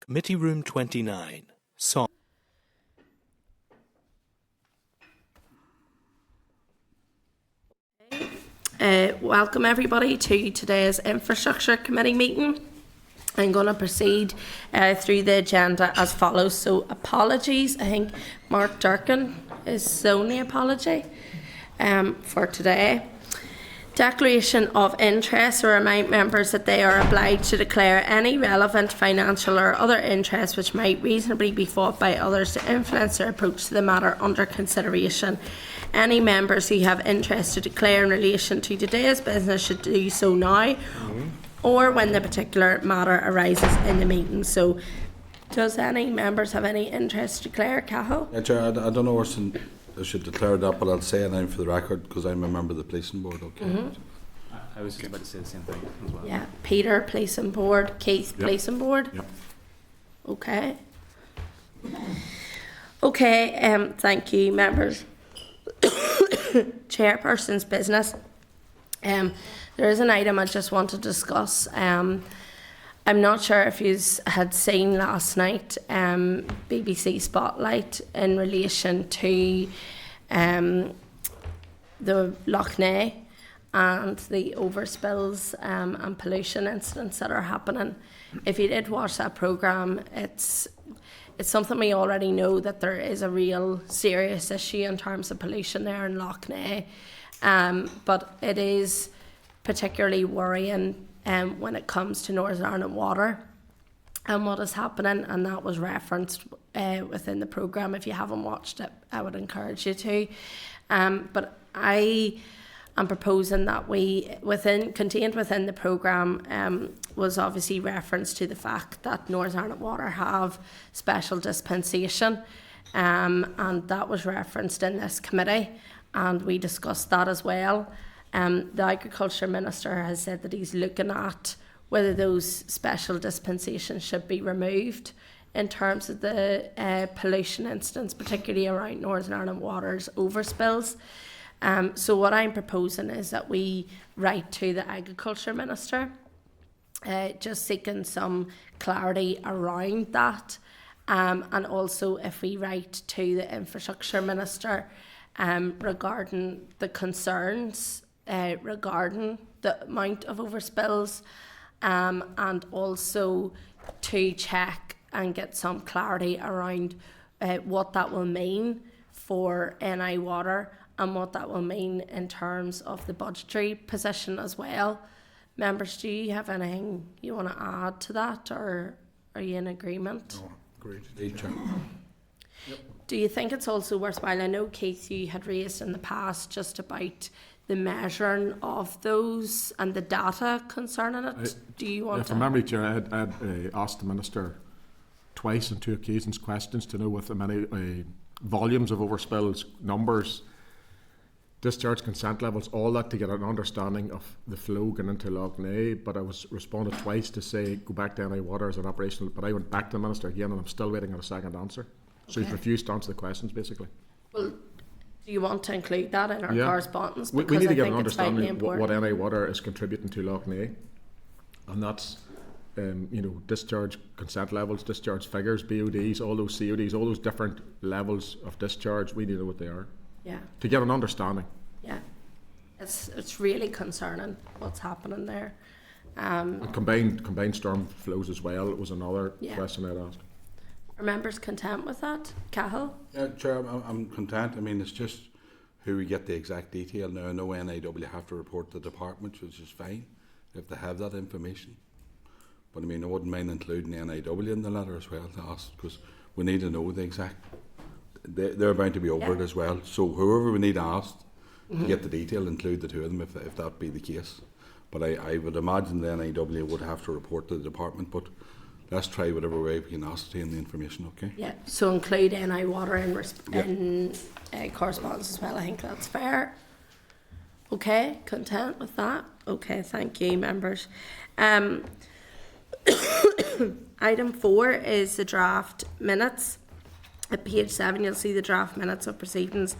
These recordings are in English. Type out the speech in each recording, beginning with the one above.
Committee Room 29. Song. Welcome everybody to today's Infrastructure Committee meeting. I'm going to proceed through the agenda as follows. So apologies, I think Mark Durkin is the only apology for today. Declaration of interest. To remind members that they are obliged to declare any relevant financial or other interest which might reasonably be thought by others to influence their approach to the matter under consideration. Any members who have interest to declare in relation to today's business should do so now or when the particular matter arises in the meeting. So does any members have any interest to declare, Cahill? Yeah, Chair, I don't know what's I should declare that, but I'll say it now for the record because I'm a member of the policing board. Okay. I was just about to say the same thing as well. Yeah, Peter, policing board, Keith, policing board. Yep. Okay. Okay, thank you, members. Chairperson's business. There is an item I just want to discuss. I'm not sure if you had seen last night BBC Spotlight in relation to the Loch Ness and the overspills and pollution incidents that are happening. If you did watch that programme, it's something we already know, that there is a real serious issue in terms of pollution there in Loch Ness, but it is particularly worrying when it comes to Northern Ireland water and what is happening, and that was referenced within the programme. If you haven't watched it, I would encourage you to. But I am proposing that contained within the programme was obviously reference to the fact that Northern Ireland Water have special dispensation, and that was referenced in this committee, and we discussed that as well. The Agriculture Minister has said that he's looking at whether those special dispensations should be removed in terms of the pollution incidents, particularly around Northern Ireland Water's overspills. So what I'm proposing is that we write to the Agriculture Minister, just seeking some clarity around that, and also if we write to the Infrastructure Minister regarding the concerns regarding the amount of overspills, and also to check and get some clarity around what that will mean for NI Water and what that will mean in terms of the budgetary position as well. Members, do you have anything you want to add to that, or are you in agreement? No, agreed. Chair. Do you think it's also worthwhile? I know, Keith, you had raised in the past just about the measuring of those and the data concerning it. Do you want to? From memory, Chair, I had asked the Minister twice on two occasions questions to know with the many volumes of overspills, numbers, discharge consent levels, all that, to get an understanding of the flow going into Loch Ness. But I was responded twice to say go back to NI Water as an operational, but I went back to the Minister again and I'm still waiting on a second answer. So he's refused to answer the questions, basically. Well, do you want to include that in our correspondence? We need to get an understanding of what NI Water is contributing to Loch Ness, and that's discharge consent levels, discharge figures, BODs, all those CODs, all those different levels of discharge. We need to know what they are. Yeah. To get an understanding. Yeah. It's really concerning what's happening there. And combined storm flows as well. It was another question I'd asked. Are members content with that? Cahill? Yeah, Chair, I'm content. I mean, it's just who we get the exact detail. Now, I know NIW have to report to the department, which is fine if they have that information. But I mean, I wouldn't mind including NIW in the letter as well to ask, because we need to know the exact. They're bound to be over it as well. So whoever we need asked to get the detail, include the two of them if that be the case. But I would imagine the NIW would have to report to the department, but let's try whatever way we can ascertain the information, okay? Yeah, so include NI Water in correspondence as well. I think that's fair. Okay, content with that? Okay, thank you, members. Item 4 is the draft minutes. At page 7, you'll see the draft minutes of proceedings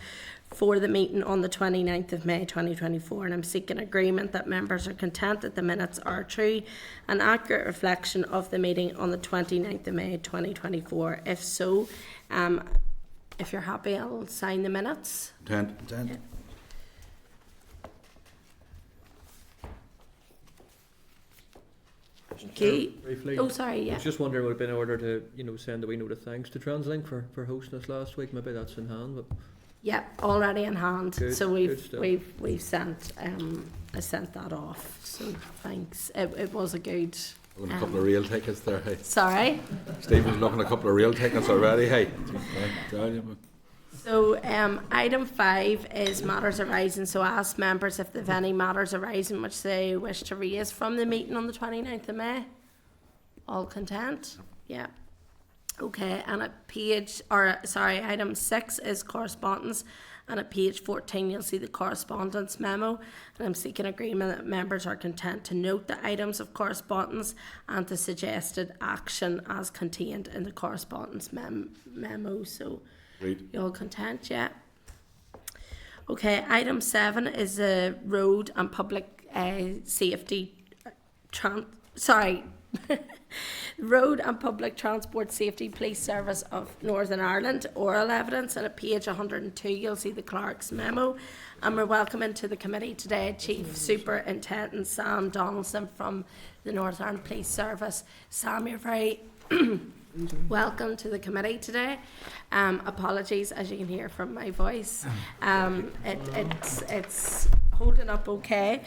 for the meeting on the 29th of May 2024, and I'm seeking agreement that members are content that the minutes are true and accurate reflection of the meeting on the 29th of May 2024. If so, if you're happy, I'll sign the minutes. Content. Okay. Briefly, Oh, sorry, I yeah. was just wondering, would it be in order to, send a wee note of thanks to TransLink for hosting us last week? Maybe that's in hand, but Yeah, already in hand. Good, So good stuff. we've sent I sent that off. So thanks. It was a good. Looking a couple of real tickets there, hey. Sorry. Steve was looking a couple of real tickets already, hey. So item 5 is matters arising. So I ask members if they've any matters arising which they wish to raise from the meeting on the 29th of May. All content? Yeah. Okay, and item 6 is correspondence, and at page 14 you'll see the correspondence memo, and I'm seeking agreement that members are content to note the items of correspondence and the suggested action as contained in the correspondence memo. So you all content? Yeah. Okay, item 7 is the road and public safety Road and Public Transport Safety Police Service of Northern Ireland oral evidence, and at page 102 you'll see the clerk's memo. And we're welcoming to the committee today Chief Superintendent Sam Donaldson from the Northern Ireland Police Service. Sam, you're very welcome to the committee today. Apologies, as you can hear from my voice. It's holding up okay.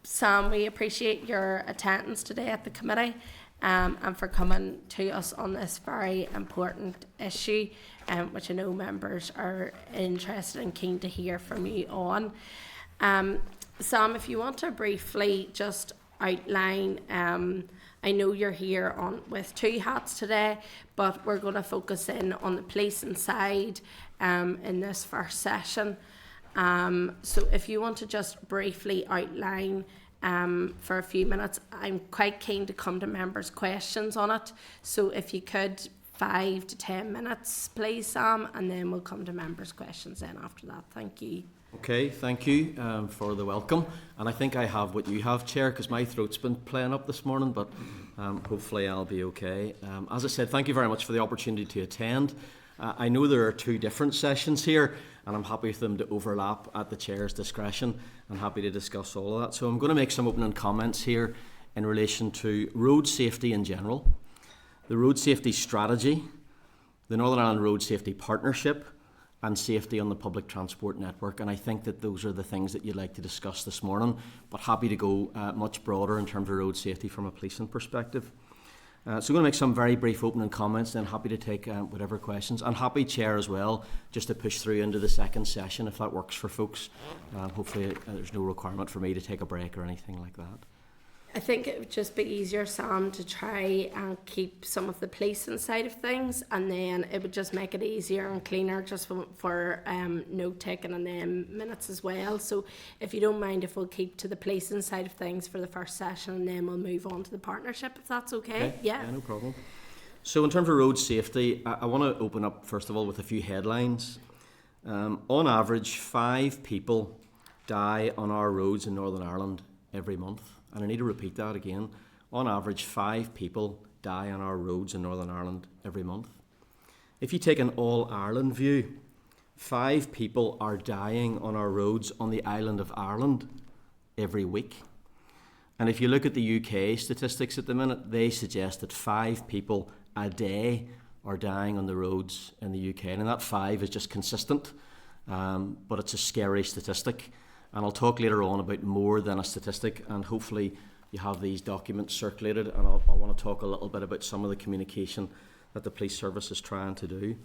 Sam, we appreciate your attendance today at the committee and for coming to us on this very important issue, which I know members are interested and keen to hear from you on. Sam, if you want to briefly just outline, I know you're here with 2 hats today, but we're going to focus in on the policing side in this first session. So if you want to just briefly outline for a few minutes, I'm quite keen to come to members' questions on it. So if you could, 5 to 10 minutes, please, Sam, and then we'll come to members' questions then after that. Thank you. Okay, thank you for the welcome. And I think I have what you have, Chair, because my throat's been playing up this morning, but hopefully I'll be okay. As I said, thank you very much for the opportunity to attend. I know there are 2 different sessions here, and I'm happy for them to overlap at the Chair's discretion, and happy to discuss all of that. So I'm going to make some opening comments here in relation to road safety in general, the road safety strategy, the Northern Ireland Road Safety Partnership, and safety on the public transport network. And I think that those are the things that you'd like to discuss this morning, but happy to go much broader in terms of road safety from a policing perspective. So I'm going to make some very brief opening comments, then happy to take whatever questions. And happy, Chair, as well, just to push through into the second session if that works for folks. Hopefully there's no requirement for me to take a break or anything like that. I think it would just be easier, Sam, to try and keep some of the policing side of things, and then it would just make it easier and cleaner just for note taking and then minutes as well. So if you don't mind, if we'll keep to the policing side of things for the first session, and then we'll move on to the partnership, if that's okay. Yeah, no problem. So in terms of road safety, I want to open up first of all with a few headlines. On average, 5 people die on our roads in Northern Ireland every month. And I need to repeat that again. On average, 5 people die on our roads in Northern Ireland every month. If you take an all-Ireland view, 5 people are dying on our roads on the island of Ireland every week. And if you look at the UK statistics at the minute, they suggest that 5 people a day are dying on the roads in the UK. And that 5 is just consistent, but it's a scary statistic. And I'll talk later on about more than a statistic, and hopefully you have these documents circulated, and I want to talk a little bit about some of the communication that the police service is trying to do.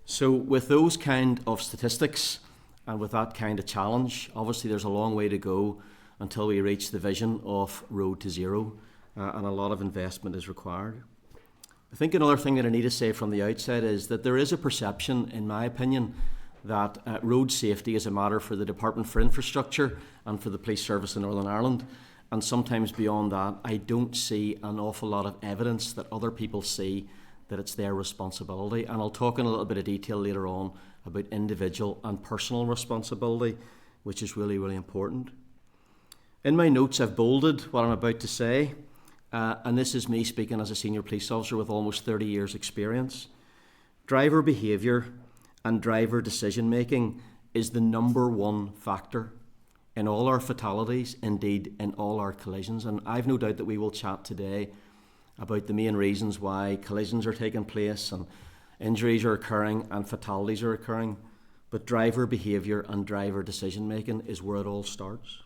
So with those kind of statistics and with that kind of challenge, obviously there's a long way to go until we reach the vision of Road to Zero, and a lot of investment is required. I think another thing that I need to say from the outset is that there is a perception, in my opinion, that road safety is a matter for the Department for Infrastructure and for the Police Service in Northern Ireland. And sometimes beyond that, I don't see an awful lot of evidence that other people see that it's their responsibility. And I'll talk in a little bit of detail later on about individual and personal responsibility, which is really, really important. In my notes, I've bolded what I'm about to say, and this is me speaking as a senior police officer with almost 30 years' experience. Driver behaviour and driver decision making is the number one factor in all our fatalities, indeed in all our collisions. And I've no doubt that we will chat today about the main reasons why collisions are taking place and injuries are occurring and fatalities are occurring. But driver behaviour and driver decision making is where it all starts.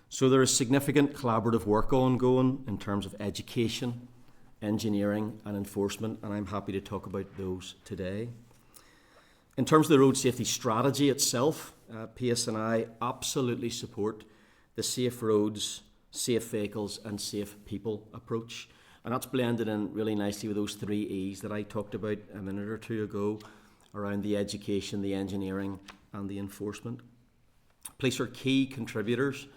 So there is significant collaborative work ongoing in terms of education, engineering and enforcement, and I'm happy to talk about those today. In terms of the road safety strategy itself, PSNI absolutely support the safe roads, safe vehicles and safe people approach. And that's blended in really nicely with those 3 E's that I talked about a minute or two ago around the education, the engineering and the enforcement. Police are key contributors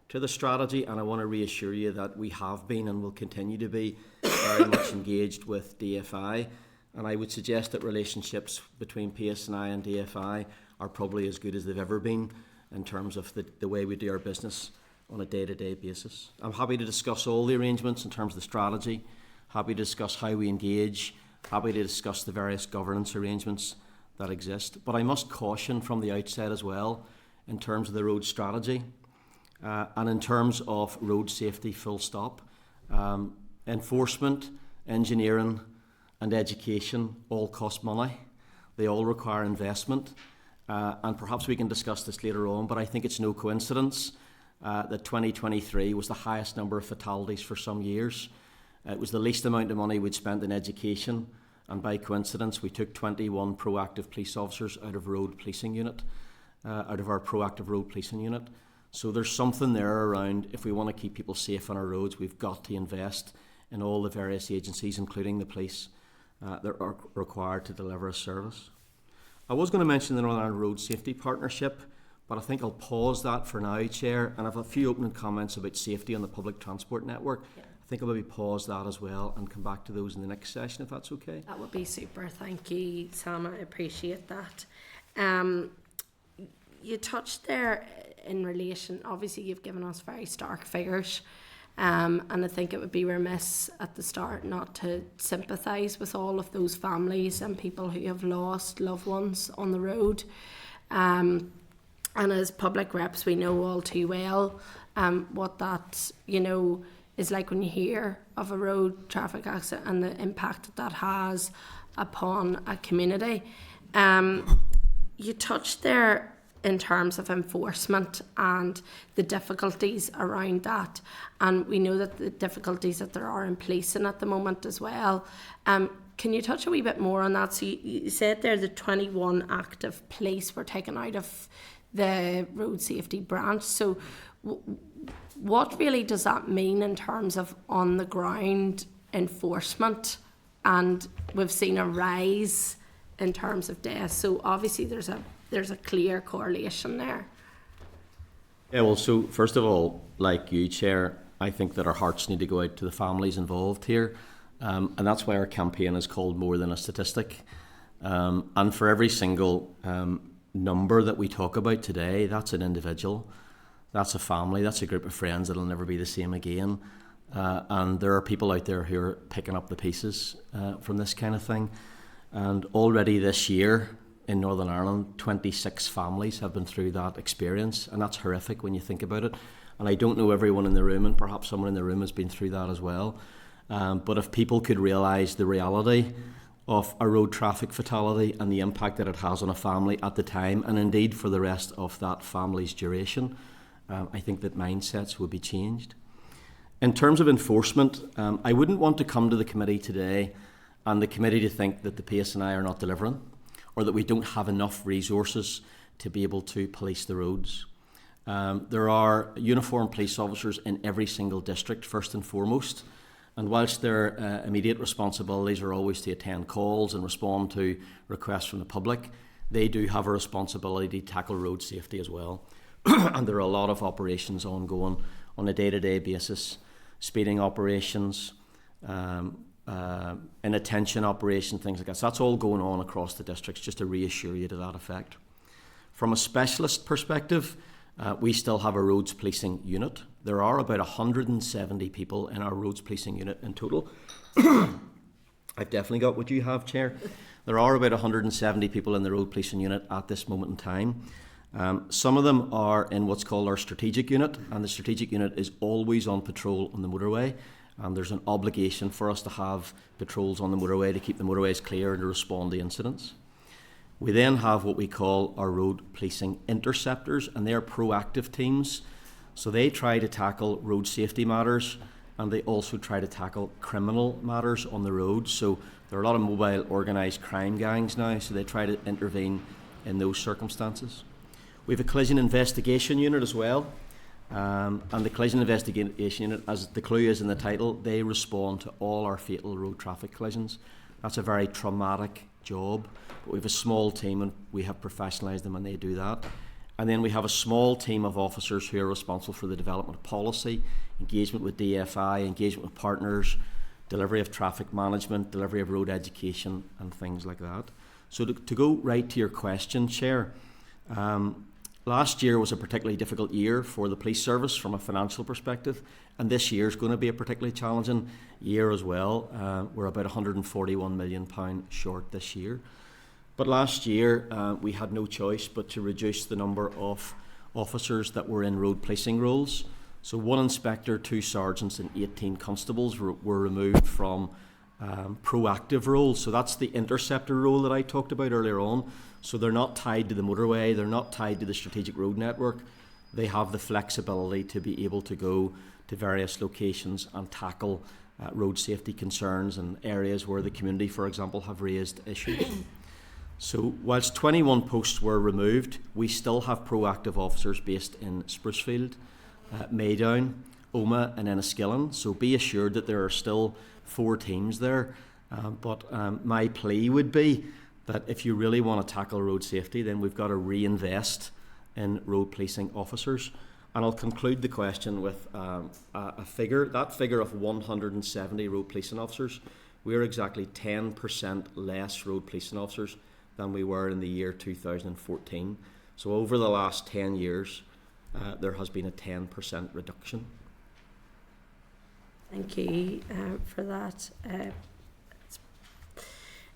to the strategy, and I want to reassure you that we have been and will continue to be very much engaged with DFI. And I would suggest that relationships between PSNI and DFI are probably as good as they've ever been in terms of the way we do our business on a day-to-day basis. I'm happy to discuss all the arrangements in terms of the strategy, happy to discuss how we engage, happy to discuss the various governance arrangements that exist. But I must caution from the outset as well in terms of the road strategy and in terms of road safety full stop. Enforcement, engineering and education all cost money. They all require investment. And perhaps we can discuss this later on, but I think it's no coincidence that 2023 was the highest number of fatalities for some years. It was the least amount of money we'd spent in education, and by coincidence we took 21 proactive police officers out of road policing unit, out of our proactive road policing unit. So there's something there around, if we want to keep people safe on our roads, we've got to invest in all the various agencies, including the police, that are required to deliver a service. I was going to mention the Northern Ireland Road Safety Partnership, but I think I'll pause that for now, Chair, and I have a few opening comments about safety on the public transport network. Yeah. I think I'll maybe pause that as well and come back to those in the next session, if that's okay. That would be super. Thank you, Sam. I appreciate that. You touched there in relation, obviously you've given us very stark figures, and I think it would be remiss at the start not to sympathise with all of those families and people who have lost loved ones on the road. And as public reps, we know all too well what that, is like when you hear of a road traffic accident and the impact that has upon a community. You touched there in terms of enforcement and the difficulties around that, and we know that the difficulties that there are in policing at the moment as well. Can you touch a wee bit more on that? So you said there the 21 active police were taken out of the road safety branch. So what really does that mean in terms of on the ground enforcement? And we've seen a rise in terms of deaths. So obviously there's a clear correlation there. Yeah, well, so first of all, like you, Chair, I think that our hearts need to go out to the families involved here. And that's why our campaign is called More Than a Statistic. And for every single number that we talk about today, that's an individual, that's a family, that's a group of friends that'll never be the same again. And there are people out there who are picking up the pieces from this kind of thing. And already this year in Northern Ireland, 26 families have been through that experience, and that's horrific when you think about it. And I don't know everyone in the room, and perhaps someone in the room has been through that as well. But if people could realise the reality of a road traffic fatality and the impact that it has on a family at the time, and indeed for the rest of that family's duration, I think that mindsets would be changed. In terms of enforcement, I wouldn't want to come to the committee today and the committee to think that the PSNI are not delivering, or that we don't have enough resources to be able to police the roads. There are uniformed police officers in every single district, first and foremost, and whilst their immediate responsibilities are always to attend calls and respond to requests from the public, they do have a responsibility to tackle road safety as well. And there are a lot of operations ongoing on a day-to-day basis, speeding operations, inattention operation, things like that. So that's all going on across the districts, just to reassure you to that effect. From a specialist perspective, we still have a roads policing unit. There are about 170 people in our roads policing unit in total. I've definitely got what you have, Chair. There are about 170 people in the road policing unit at this moment in time. Some of them are in what's called our strategic unit, and the strategic unit is always on patrol on the motorway, and there's an obligation for us to have patrols on the motorway to keep the motorways clear and to respond to incidents. We then have what we call our road policing interceptors, and they are proactive teams. So they try to tackle road safety matters, and they also try to tackle criminal matters on the road. So there are a lot of mobile organised crime gangs now, so they try to intervene in those circumstances. We have a collision investigation unit as well, and the collision investigation unit, as the clue is in the title, they respond to all our fatal road traffic collisions. That's a very traumatic job, but we have a small team and we have professionalised them and they do that. And then we have a small team of officers who are responsible for the development of policy, engagement with DFI, engagement with partners, delivery of traffic management, delivery of road education and things like that. So to go right to your question, Chair, last year was a particularly difficult year for the police service from a financial perspective, and this year is going to be a particularly challenging year as well. We're about £141 million short this year. But last year we had no choice but to reduce the number of officers that were in road policing roles. So 1 inspector, 2 sergeants and 18 constables were removed from proactive roles. So that's the interceptor role that I talked about earlier on. So they're not tied to the motorway, they're not tied to the strategic road network. They have the flexibility to be able to go to various locations and tackle road safety concerns and areas where the community, for example, have raised issues. So whilst 21 posts were removed, we still have proactive officers based in Sprucefield, Maydown, Omagh and Enniskillen. So be assured that there are still 4 teams there. But my plea would be that if you really want to tackle road safety, then we've got to reinvest in road policing officers. And I'll conclude the question with a figure. That figure of 170 road policing officers, we're exactly 10% less road policing officers than we were in the year 2014. So over the last 10 years, there has been a 10% reduction. Thank you for that.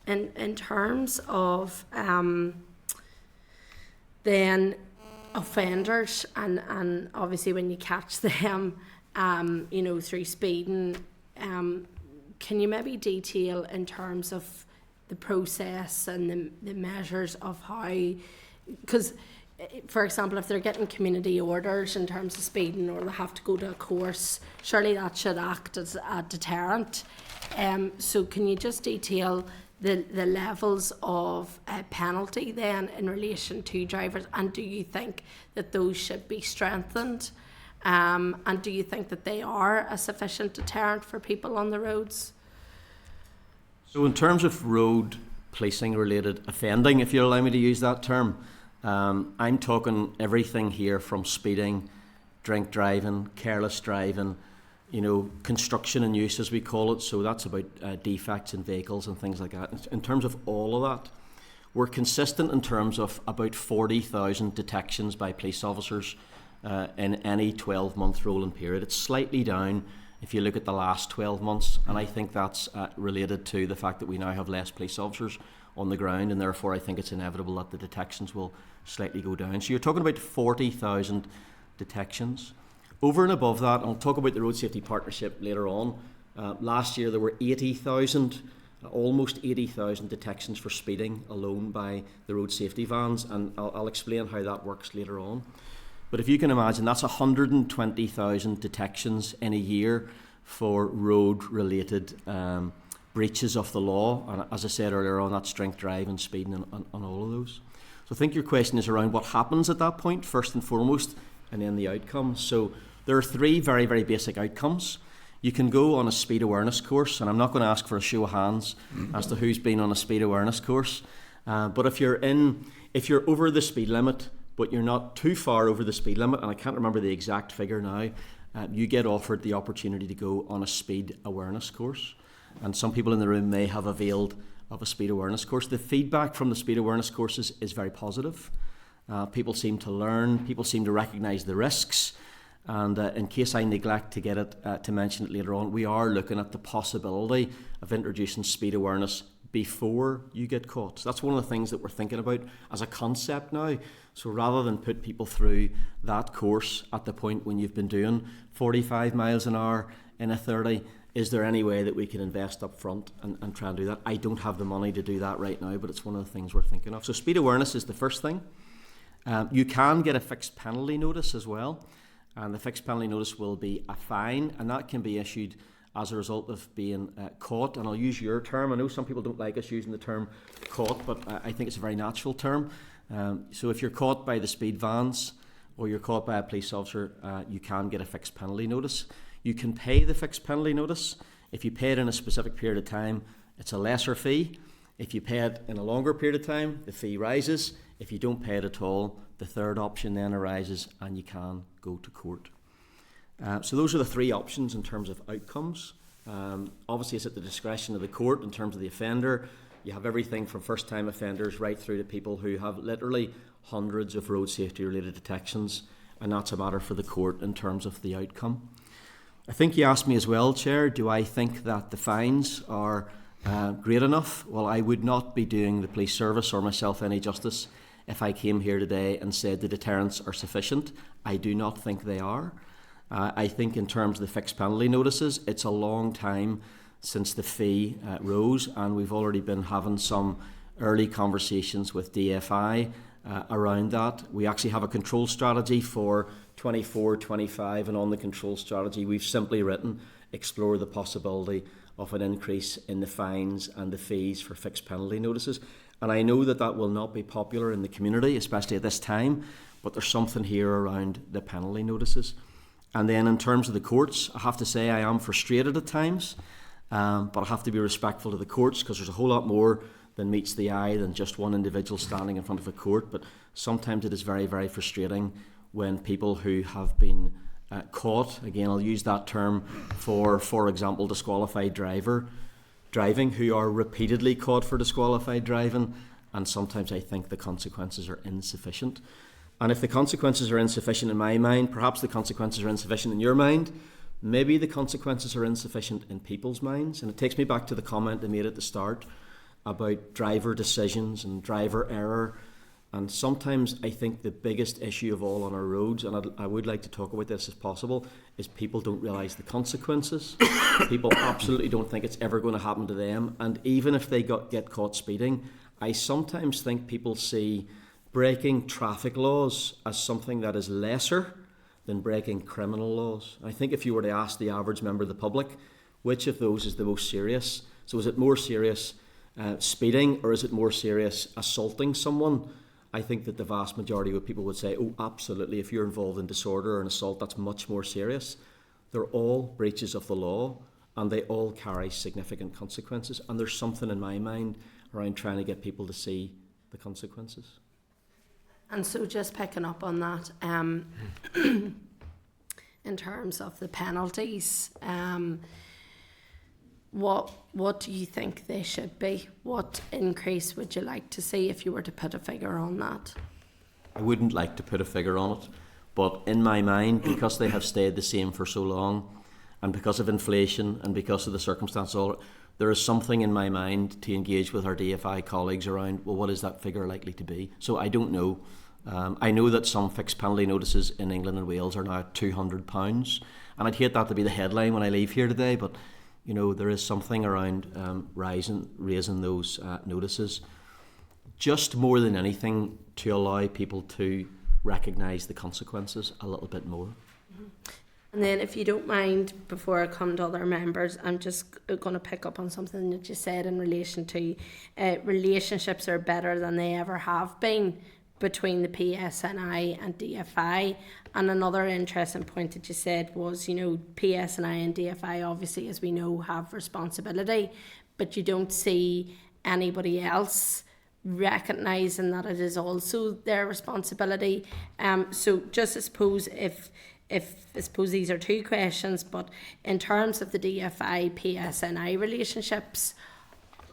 In terms of then offenders, and obviously when you catch them, through speeding, can you maybe detail in terms of the process and the measures of how, because for example, if they're getting community orders in terms of speeding or they have to go to a course, surely that should act as a deterrent. So can you just detail the levels of penalty then in relation to drivers, and do you think that those should be strengthened, and do you think that they are a sufficient deterrent for people on the roads? So in terms of road policing related offending, if you allow me to use that term, I'm talking everything here from speeding, drink driving, careless driving, construction and use as we call it. So that's about defects in vehicles and things like that. In terms of all of that, we're consistent in terms of about 40,000 detections by police officers in any 12-month rolling period. It's slightly down if you look at the last 12 months, and I think that's related to the fact that we now have less police officers on the ground, and therefore I think it's inevitable that the detections will slightly go down. So you're talking about 40,000 detections. Over and above that, I'll talk about the Road Safety Partnership later on. Last year there were 80,000, almost 80,000 detections for speeding alone by the road safety vans, and I'll explain how that works later on. But if you can imagine, that's 120,000 detections in a year for road-related breaches of the law. And as I said earlier on, that's drink driving, speeding and all of those. So I think your question is around what happens at that point, first and foremost, and then the outcomes. So there are 3 very, very basic outcomes. You can go on a speed awareness course, and I'm not going to ask for a show of hands as to who's been on a speed awareness course. But if you're over the speed limit, but you're not too far over the speed limit, and I can't remember the exact figure now, you get offered the opportunity to go on a speed awareness course. and some people in the room may have availed of a speed awareness course. The feedback from the speed awareness courses is very positive. People seem to learn, people seem to recognise the risks, and in case I neglect to get it to mention it later on, we are looking at the possibility of introducing speed awareness before you get caught. So that's one of the things that we're thinking about as a concept now. So rather than put people through that course at the point when you've been doing 45 miles an hour in a 30, is there any way that we can invest up front and try and do that? I don't have the money to do that right now, but it's one of the things we're thinking of. So speed awareness is the first thing. You can get a fixed penalty notice as well, and the fixed penalty notice will be a fine, and that can be issued as a result of being caught. And I'll use your term. I know some people don't like us using the term caught, but I think it's a very natural term. So if you're caught by the speed vans or you're caught by a police officer, you can get a fixed penalty notice. You can pay the fixed penalty notice. If you pay it in a specific period of time, it's a lesser fee. If you pay it in a longer period of time, the fee rises. If you don't pay it at all, the third option then arises and you can go to court. So those are the three options in terms of outcomes. Obviously, it's at the discretion of the court in terms of the offender. You have everything from first-time offenders right through to people who have literally hundreds of road safety-related detections, and that's a matter for the court in terms of the outcome. I think you asked me as well, Chair, do I think that the fines are great enough? Well, I would not be doing the police service or myself any justice if I came here today and said the deterrents are sufficient. I do not think they are. I think in terms of the fixed penalty notices, it's a long time since the fee rose, and we've already been having some early conversations with DFI around that. We actually have a control strategy for 24, 25, and on the control strategy we've simply written explore the possibility of an increase in the fines and the fees for fixed penalty notices. And I know that that will not be popular in the community, especially at this time, but there's something here around the penalty notices. And then in terms of the courts, I have to say I am frustrated at times, but I have to be respectful to the courts because there's a whole lot more than meets the eye than just one individual standing in front of a court. But sometimes it is very, very frustrating when people who have been caught, again I'll use that term for example, disqualified driving, who are repeatedly caught for disqualified driving, and sometimes I think the consequences are insufficient. And if the consequences are insufficient in my mind, perhaps the consequences are insufficient in your mind, maybe the consequences are insufficient in people's minds. And it takes me back to the comment I made at the start about driver decisions and driver error. And sometimes I think the biggest issue of all on our roads, and I would like to talk about this if possible, is people don't realise the consequences. People absolutely don't think it's ever going to happen to them. And even if they get caught speeding, I sometimes think people see breaking traffic laws as something that is lesser than breaking criminal laws. I think if you were to ask the average member of the public, which of those is the most serious? So is it more serious speeding, or is it more serious assaulting someone? I think that the vast majority of people would say, oh, absolutely, if you're involved in disorder or an assault, that's much more serious. They're all breaches of the law, and they all carry significant consequences. And there's something in my mind around trying to get people to see the consequences. And so just picking up on that, in terms of the penalties, what do you think they should be? What increase would you like to see if you were to put a figure on that? I wouldn't like to put a figure on it, but in my mind, because they have stayed the same for so long, and because of inflation and because of the circumstances, there is something in my mind to engage with our DFI colleagues around, well, what is that figure likely to be? So I don't know. I know that some fixed penalty notices in England and Wales are now £200, and I'd hate that to be the headline when I leave here today, but you know, there is something around raising those notices, just more than anything to allow people to recognise the consequences a little bit more. And then if you don't mind, before I come to other members, I'm just going to pick up on something that you said in relation to relationships are better than they ever have been between the PSNI and DFI. And another interesting point that you said was, you know, PSNI and DFI obviously, as we know, have responsibility, but you don't see anybody else recognising that it is also their responsibility. So just I suppose if I suppose these are two questions, but in terms of the DFI PSNI relationships,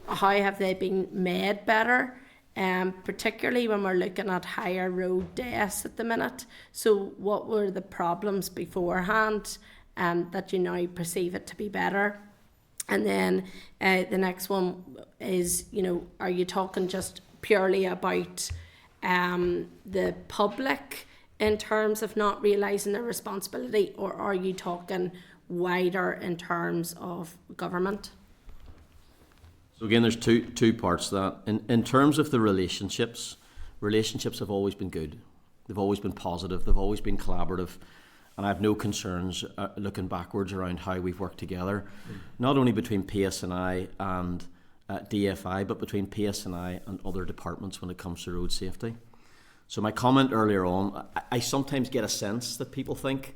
how have they been made better? Particularly when we're looking at higher road deaths at the minute. So what were the problems beforehand that you now perceive it to be better? And then the next one is, are you talking just purely about the public in terms of not realising their responsibility, or are you talking wider in terms of government? So again, there's two parts to that. In terms of the relationships have always been good. They've always been positive. They've always been collaborative. And I have no concerns looking backwards around how we've worked together, not only between PSNI and DFI, but between PSNI and other departments when it comes to road safety. So my comment earlier on, I sometimes get a sense that people think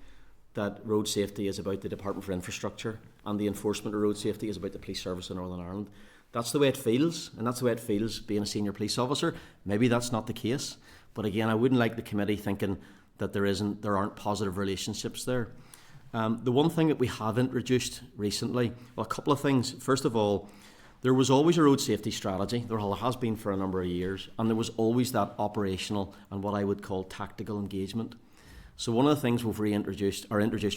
that road safety is about the Department for Infrastructure and the enforcement of road safety is about the Police Service in Northern Ireland. That's the way it feels, and that's the way it feels being a senior police officer. Maybe that's not the case, but again, I wouldn't like the committee thinking that there aren't positive relationships there. The one thing that we have introduced recently, well, a couple of things. First of all, there was always a road safety strategy. There has been for a number of years, and there was always that operational and what I would call tactical engagement. So one of the things we've introduced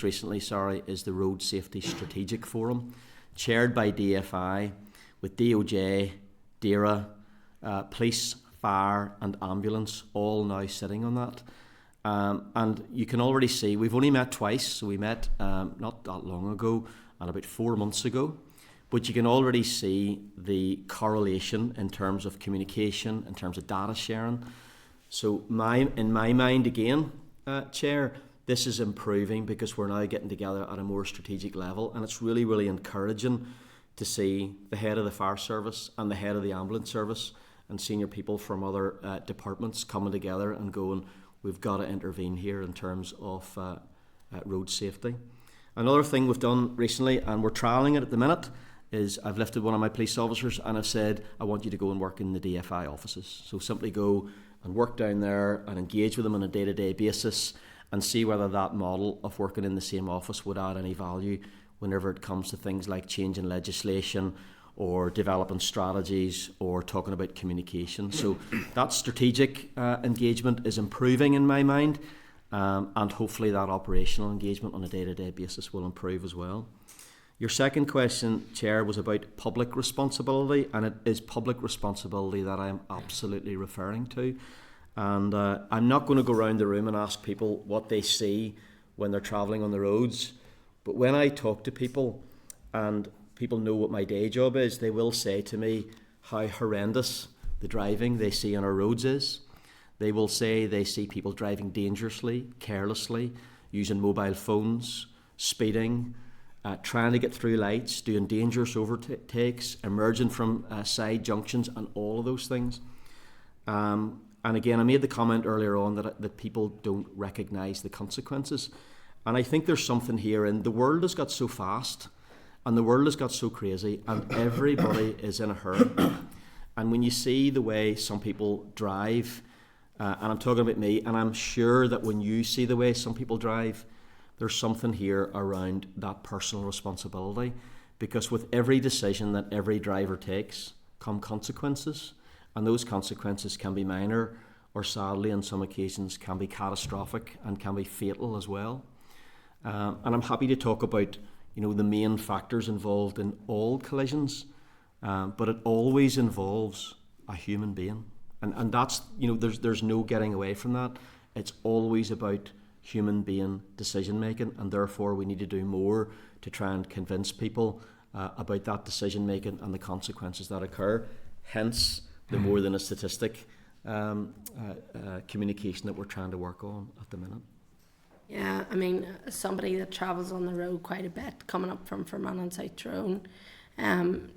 recently, is the Road Safety Strategic Forum, chaired by DFI, with DOJ, DERA, police, fire and ambulance all now sitting on that. And you can already see, we've only met twice, so we met not that long ago and about 4 months ago, but you can already see the correlation in terms of communication, in terms of data sharing. So in my mind again, Chair, this is improving because we're now getting together at a more strategic level, and it's really, really encouraging to see the head of the fire service and the head of the ambulance service and senior people from other departments coming together and going, we've got to intervene here in terms of road safety. Another thing we've done recently, and we're trialling it at the minute, is I've lifted one of my police officers and I've said, I want you to go and work in the DFI offices. So simply go and work down there and engage with them on a day-to-day basis and see whether that model of working in the same office would add any value whenever it comes to things like changing legislation or developing strategies or talking about communication. So that strategic engagement is improving in my mind, and hopefully that operational engagement on a day-to-day basis will improve as well. Your second question, Chair, was about public responsibility, and it is public responsibility that I am absolutely referring to. And I'm not going to go around the room and ask people what they see when they're travelling on the roads, but when I talk to people, and people know what my day job is, they will say to me how horrendous the driving they see on our roads is. They will say they see people driving dangerously, carelessly, using mobile phones, speeding, trying to get through lights, doing dangerous overtakes, emerging from side junctions, and all of those things. And again, I made the comment earlier on that people don't recognise the consequences. And I think there's something here, and the world has got so fast, and the world has got so crazy, and everybody is in a hurry. And when you see the way some people drive, and I'm talking about me, and I'm sure that when you see the way some people drive, there's something here around that personal responsibility, because with every decision that every driver takes come consequences, and those consequences can be minor, or sadly on some occasions can be catastrophic and can be fatal as well. And I'm happy to talk about the main factors involved in all collisions, but it always involves a human being, and that's there's no getting away from that. It's always about human being decision making, and therefore we need to do more to try and convince people about that decision making and the consequences that occur. Hence, the more than a statistic communication that we're trying to work on at the minute. Yeah, I mean, as somebody that travels on the road quite a bit, coming up from Fermanagh and South Tyrone,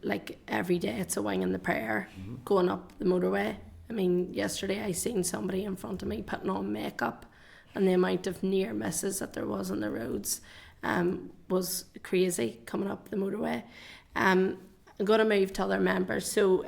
like every day it's a wing and the prayer going up the motorway. I mean, yesterday I seen somebody in front of me putting on makeup, and the amount of near misses that there was on the roads was crazy coming up the motorway. I'm going to move to other members. So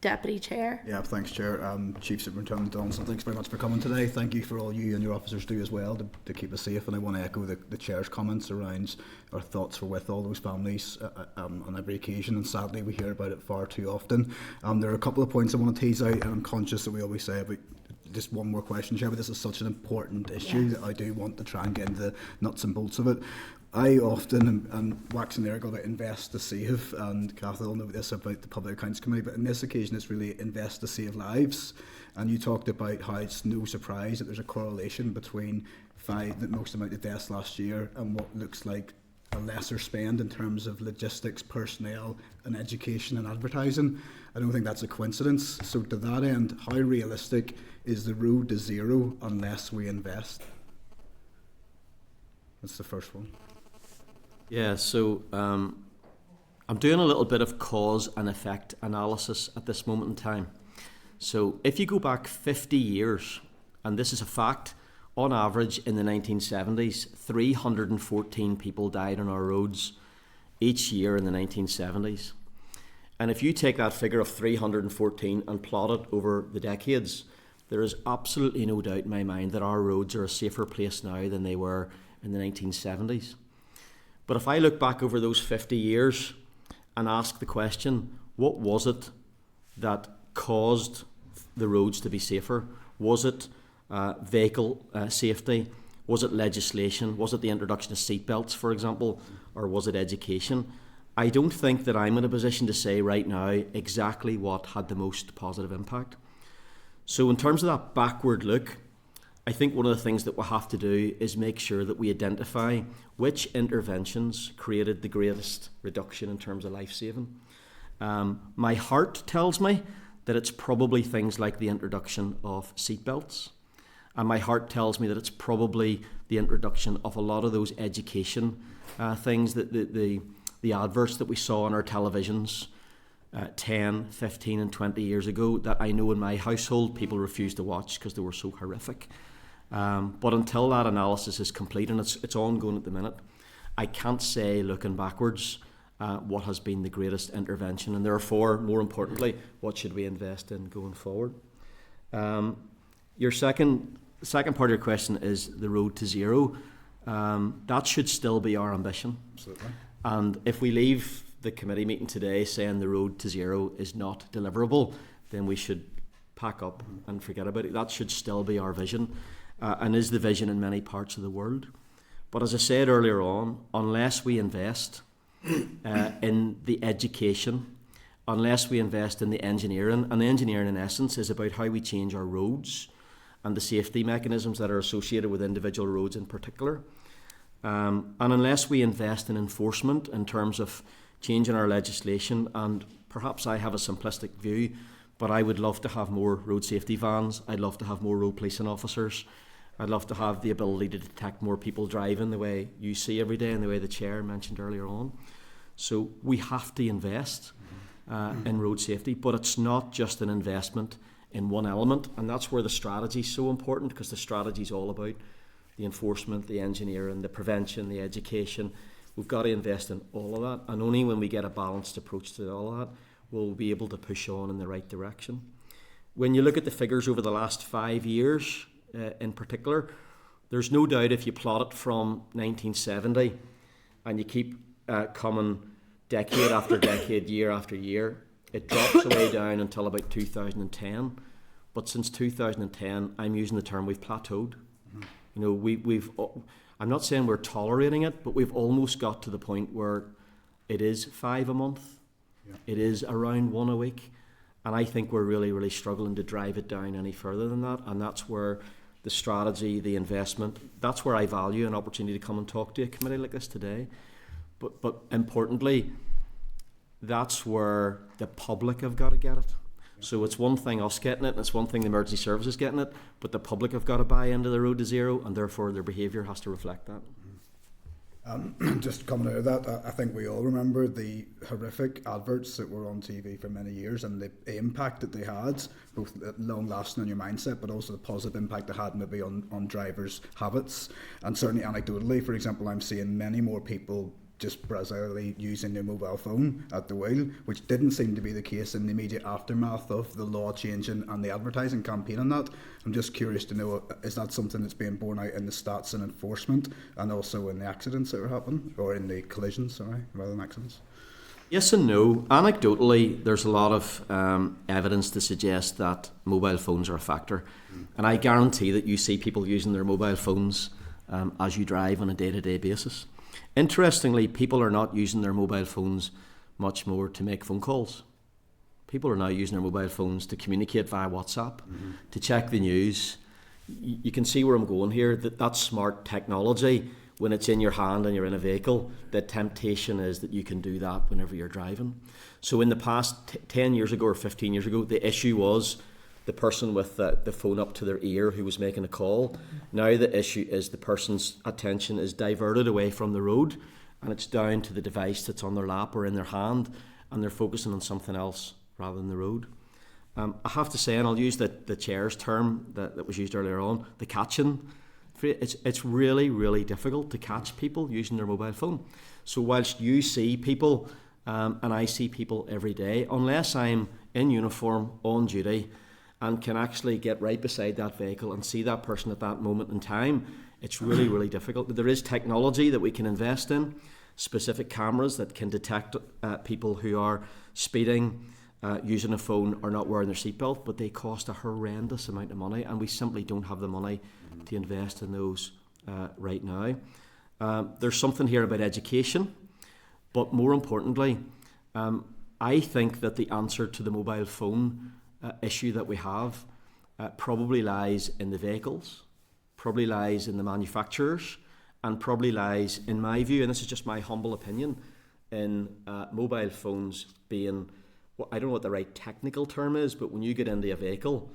Deputy Chair. Yeah, thanks, Chair. Chief Superintendent Donaldson, thanks very much for coming today. Thank you for all you and your officers do as well to keep us safe. And I want to echo the Chair's comments around our thoughts were with all those families on every occasion. And sadly, we hear about it far too often. There are a couple of points I want to tease out, and I'm conscious that we always say about just one more question, Chair, but this is such an important issue that I do want to try and get into the nuts and bolts of it. I often am waxing lyrical about invest to save, and Cathy will know this about the Public Accounts Committee, but on this occasion it's really invest to save lives. And you talked about how it's no surprise that there's a correlation between the most amount of deaths last year and what looks like a lesser spend in terms of logistics, personnel and education and advertising. I don't think that's a coincidence. So to that end, how realistic is the road to zero unless we invest? That's the first one. Yeah, so I'm doing a little bit of cause and effect analysis at this moment in time. So if you go back 50 years, and this is a fact, on average in the 1970s, 314 people died on our roads each year in the 1970s. And if you take that figure of 314 and plot it over the decades, there is absolutely no doubt in my mind that our roads are a safer place now than they were in the 1970s. But if I look back over those 50 years and ask the question, what was it that caused the roads to be safer? Was it vehicle safety? Was it legislation? Was it the introduction of seatbelts, for example? Or was it education? I don't think that I'm in a position to say right now exactly what had the most positive impact. So in terms of that backward look, I think one of the things that we'll have to do is make sure that we identify which interventions created the greatest reduction in terms of life saving. My heart tells me that it's probably things like the introduction of seatbelts. And my heart tells me that it's probably the introduction of a lot of those education things, that the adverts that we saw on our televisions 10, 15 and 20 years ago that I know in my household people refused to watch because they were so horrific. But until that analysis is complete, and it's ongoing at the minute, I can't say, looking backwards, what has been the greatest intervention, and therefore, more importantly, what should we invest in going forward. Your second part of your question is the road to zero. That should still be our ambition. Absolutely. And if we leave the committee meeting today saying the road to zero is not deliverable, then we should pack up and forget about it. That should still be our vision, and is the vision in many parts of the world. But as I said earlier on, unless we invest in the education, unless we invest in the engineering, and the engineering in essence is about how we change our roads and the safety mechanisms that are associated with individual roads in particular, and unless we invest in enforcement in terms of changing our legislation, and perhaps I have a simplistic view, but I would love to have more road safety vans, I'd love to have more road policing officers, I'd love to have the ability to detect more people driving the way you see every day and the way the Chair mentioned earlier on. So we have to invest in road safety, but it's not just an investment in one element, and that's where the strategy is so important, because the strategy is all about the enforcement, the engineering, the prevention, the education. We've got to invest in all of that, and only when we get a balanced approach to all of that will we be able to push on in the right direction. When you look at the figures over the last 5 years in particular, there's no doubt if you plot it from 1970 and you keep coming decade after decade, year after year, it drops away down until about 2010. But since 2010, I'm using the term we've plateaued. You know, we've I'm not saying we're tolerating it, but we've almost got to the point where it is 5 a month. Yeah. It is around 1 a week. And I think we're really, really struggling to drive it down any further than that. And that's where the strategy, the investment, that's where I value an opportunity to come and talk to a committee like this today. But importantly, that's where the public have got to get it. So it's one thing us getting it, and it's one thing the emergency services getting it, but the public have got to buy into the road to zero, and therefore their behaviour has to reflect that. Just coming out of that, I think we all remember the horrific adverts that were on TV for many years, and the impact that they had, both long lasting on your mindset, but also the positive impact they had maybe on drivers' habits. And certainly anecdotally, for example, I'm seeing many more people just brazenly using their mobile phone at the wheel, which didn't seem to be the case in the immediate aftermath of the law changing and the advertising campaign on that. I'm just curious to know, is that something that's being borne out in the stats and enforcement, and also in the accidents that are happening, or in the collisions, sorry, rather than accidents? Yes and no. Anecdotally, there's a lot of evidence to suggest that mobile phones are a factor. And I guarantee that you see people using their mobile phones as you drive on a day-to-day basis. Interestingly, people are not using their mobile phones much more to make phone calls. People are now using their mobile phones to communicate via WhatsApp, to check the news. You can see where I'm going here, that smart technology, when it's in your hand and you're in a vehicle, the temptation is that you can do that whenever you're driving. So in the past, 10 years ago or 15 years ago, the issue was the person with the phone up to their ear who was making a call. Now the issue is the person's attention is diverted away from the road, and it's down to the device that's on their lap or in their hand, and they're focusing on something else rather than the road. I have to say, and I'll use the chair's term that was used earlier on, the catching. It's really, really difficult to catch people using their mobile phone. So whilst you see people, and I see people every day, unless I'm in uniform, on duty, and can actually get right beside that vehicle and see that person at that moment in time, it's really, really difficult. There is technology that we can invest in, specific cameras that can detect people who are speeding, using a phone, or not wearing their seatbelt, but they cost a horrendous amount of money, and we simply don't have the money to invest in those right now. There's something here about education, but more importantly, I think that the answer to the mobile phone issue that we have probably lies in the vehicles, probably lies in the manufacturers, and probably lies, in my view, and this is just my humble opinion, in mobile phones being, well, I don't know what the right technical term is, but when you get into a vehicle,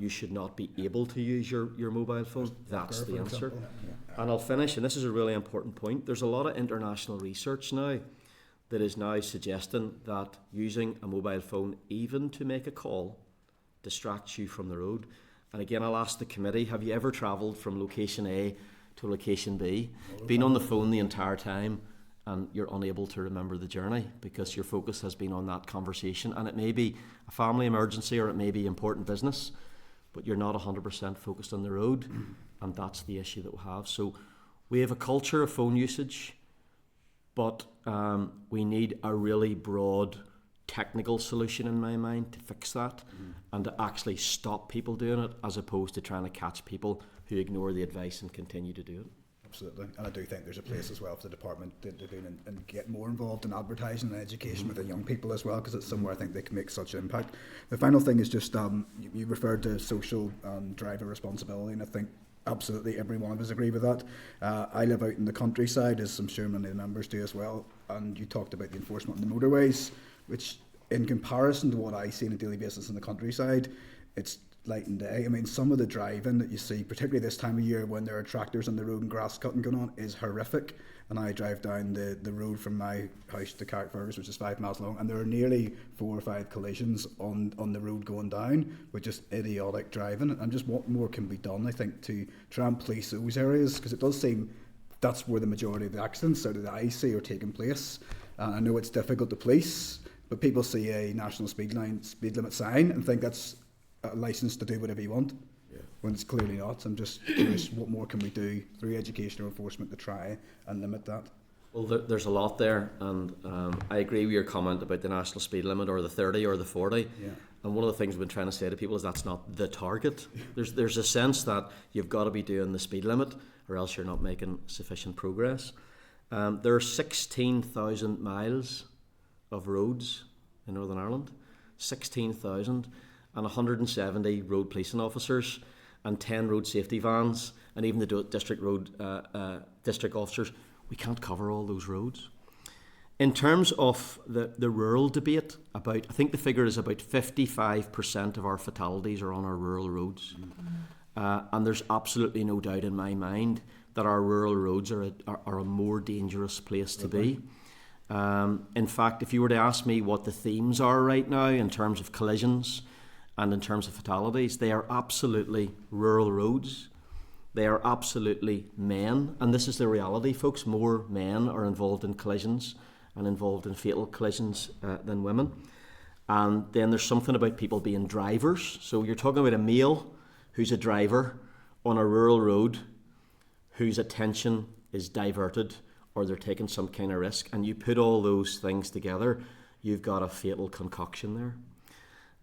you should not be able to use your mobile phone. That's the answer. And I'll finish, and this is a really important point. There's a lot of international research now that is now suggesting that using a mobile phone, even to make a call, distracts you from the road. And again, I'll ask the committee, have you ever travelled from location A to location B, been on the phone the entire time, and you're unable to remember the journey because your focus has been on that conversation? And it may be a family emergency or it may be important business, but you're not 100% focused on the road, and that's the issue that we have. So we have a culture of phone usage, but we need a really broad technical solution in my mind to fix that and to actually stop people doing it, as opposed to trying to catch people who ignore the advice and continue to do it. Absolutely, and I do think there's a place as well for the department to do and get more involved in advertising and education with the young people as well, because it's somewhere I think they can make such an impact. The final thing is just you referred to social driver responsibility, and I think absolutely every one of us agree with that. I live out in the countryside, as I'm sure many of the members do as well, and you talked about the enforcement on the motorways, which in comparison to what I see on a daily basis in the countryside, it's light and day. I mean, some of the driving that you see, particularly this time of year when there are tractors on the road and grass cutting going on, is horrific. And I drive down the road from my house to Carrickfergus, which is 5 miles long, and there are nearly 4 or 5 collisions on the road going down with just idiotic driving. And just what more can be done, I think, to try and police those areas, because it does seem that's where the majority of the accidents out of the I see are taking place. I know it's difficult to police, but people see a national speed limit sign and think that's a license to do whatever you want, when it's clearly not. I'm just curious, what more can we do through education or enforcement to try and limit that? Well, there's a lot there, and I agree with your comment about the national speed limit, or the 30 or the 40. Yeah. And one of the things we've been trying to say to people is that's not the target. There's a sense that you've got to be doing the speed limit, or else you're not making sufficient progress. There are 16,000 miles of roads in Northern Ireland, 16,000, and 170 road policing officers, and 10 road safety vans, and even the district officers. We can't cover all those roads. In terms of the rural debate, I think the figure is about 55% of our fatalities are on our rural roads. And there's absolutely no doubt in my mind that our rural roads are a more dangerous place to be. In fact, if you were to ask me what the themes are right now in terms of collisions and in terms of fatalities, they are absolutely rural roads. They are absolutely men, and this is the reality, folks. More men are involved in collisions and involved in fatal collisions than women. And then there's something about people being drivers. So you're talking about a male who's a driver on a rural road whose attention is diverted or they're taking some kind of risk, and you put all those things together, you've got a fatal concoction there.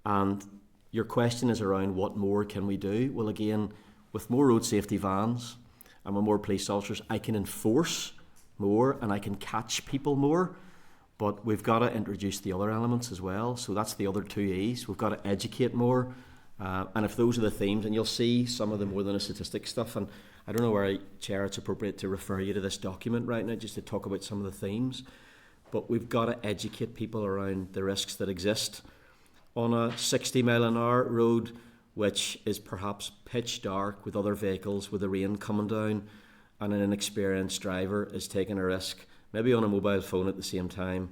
And your question is around what more can we do? Well, again, with more road safety vans and with more police officers, I can enforce more and I can catch people more, but we've got to introduce the other elements as well. So that's the other 2 E's. We've got to educate more, and if those are the themes, and you'll see some of the more than a statistic stuff, and I don't know where, Chair, it's appropriate to refer you to this document right now just to talk about some of the themes, but we've got to educate people around the risks that exist on a 60-mile-an-hour road, which is perhaps pitch dark with other vehicles, with the rain coming down, and an inexperienced driver is taking a risk, maybe on a mobile phone at the same time,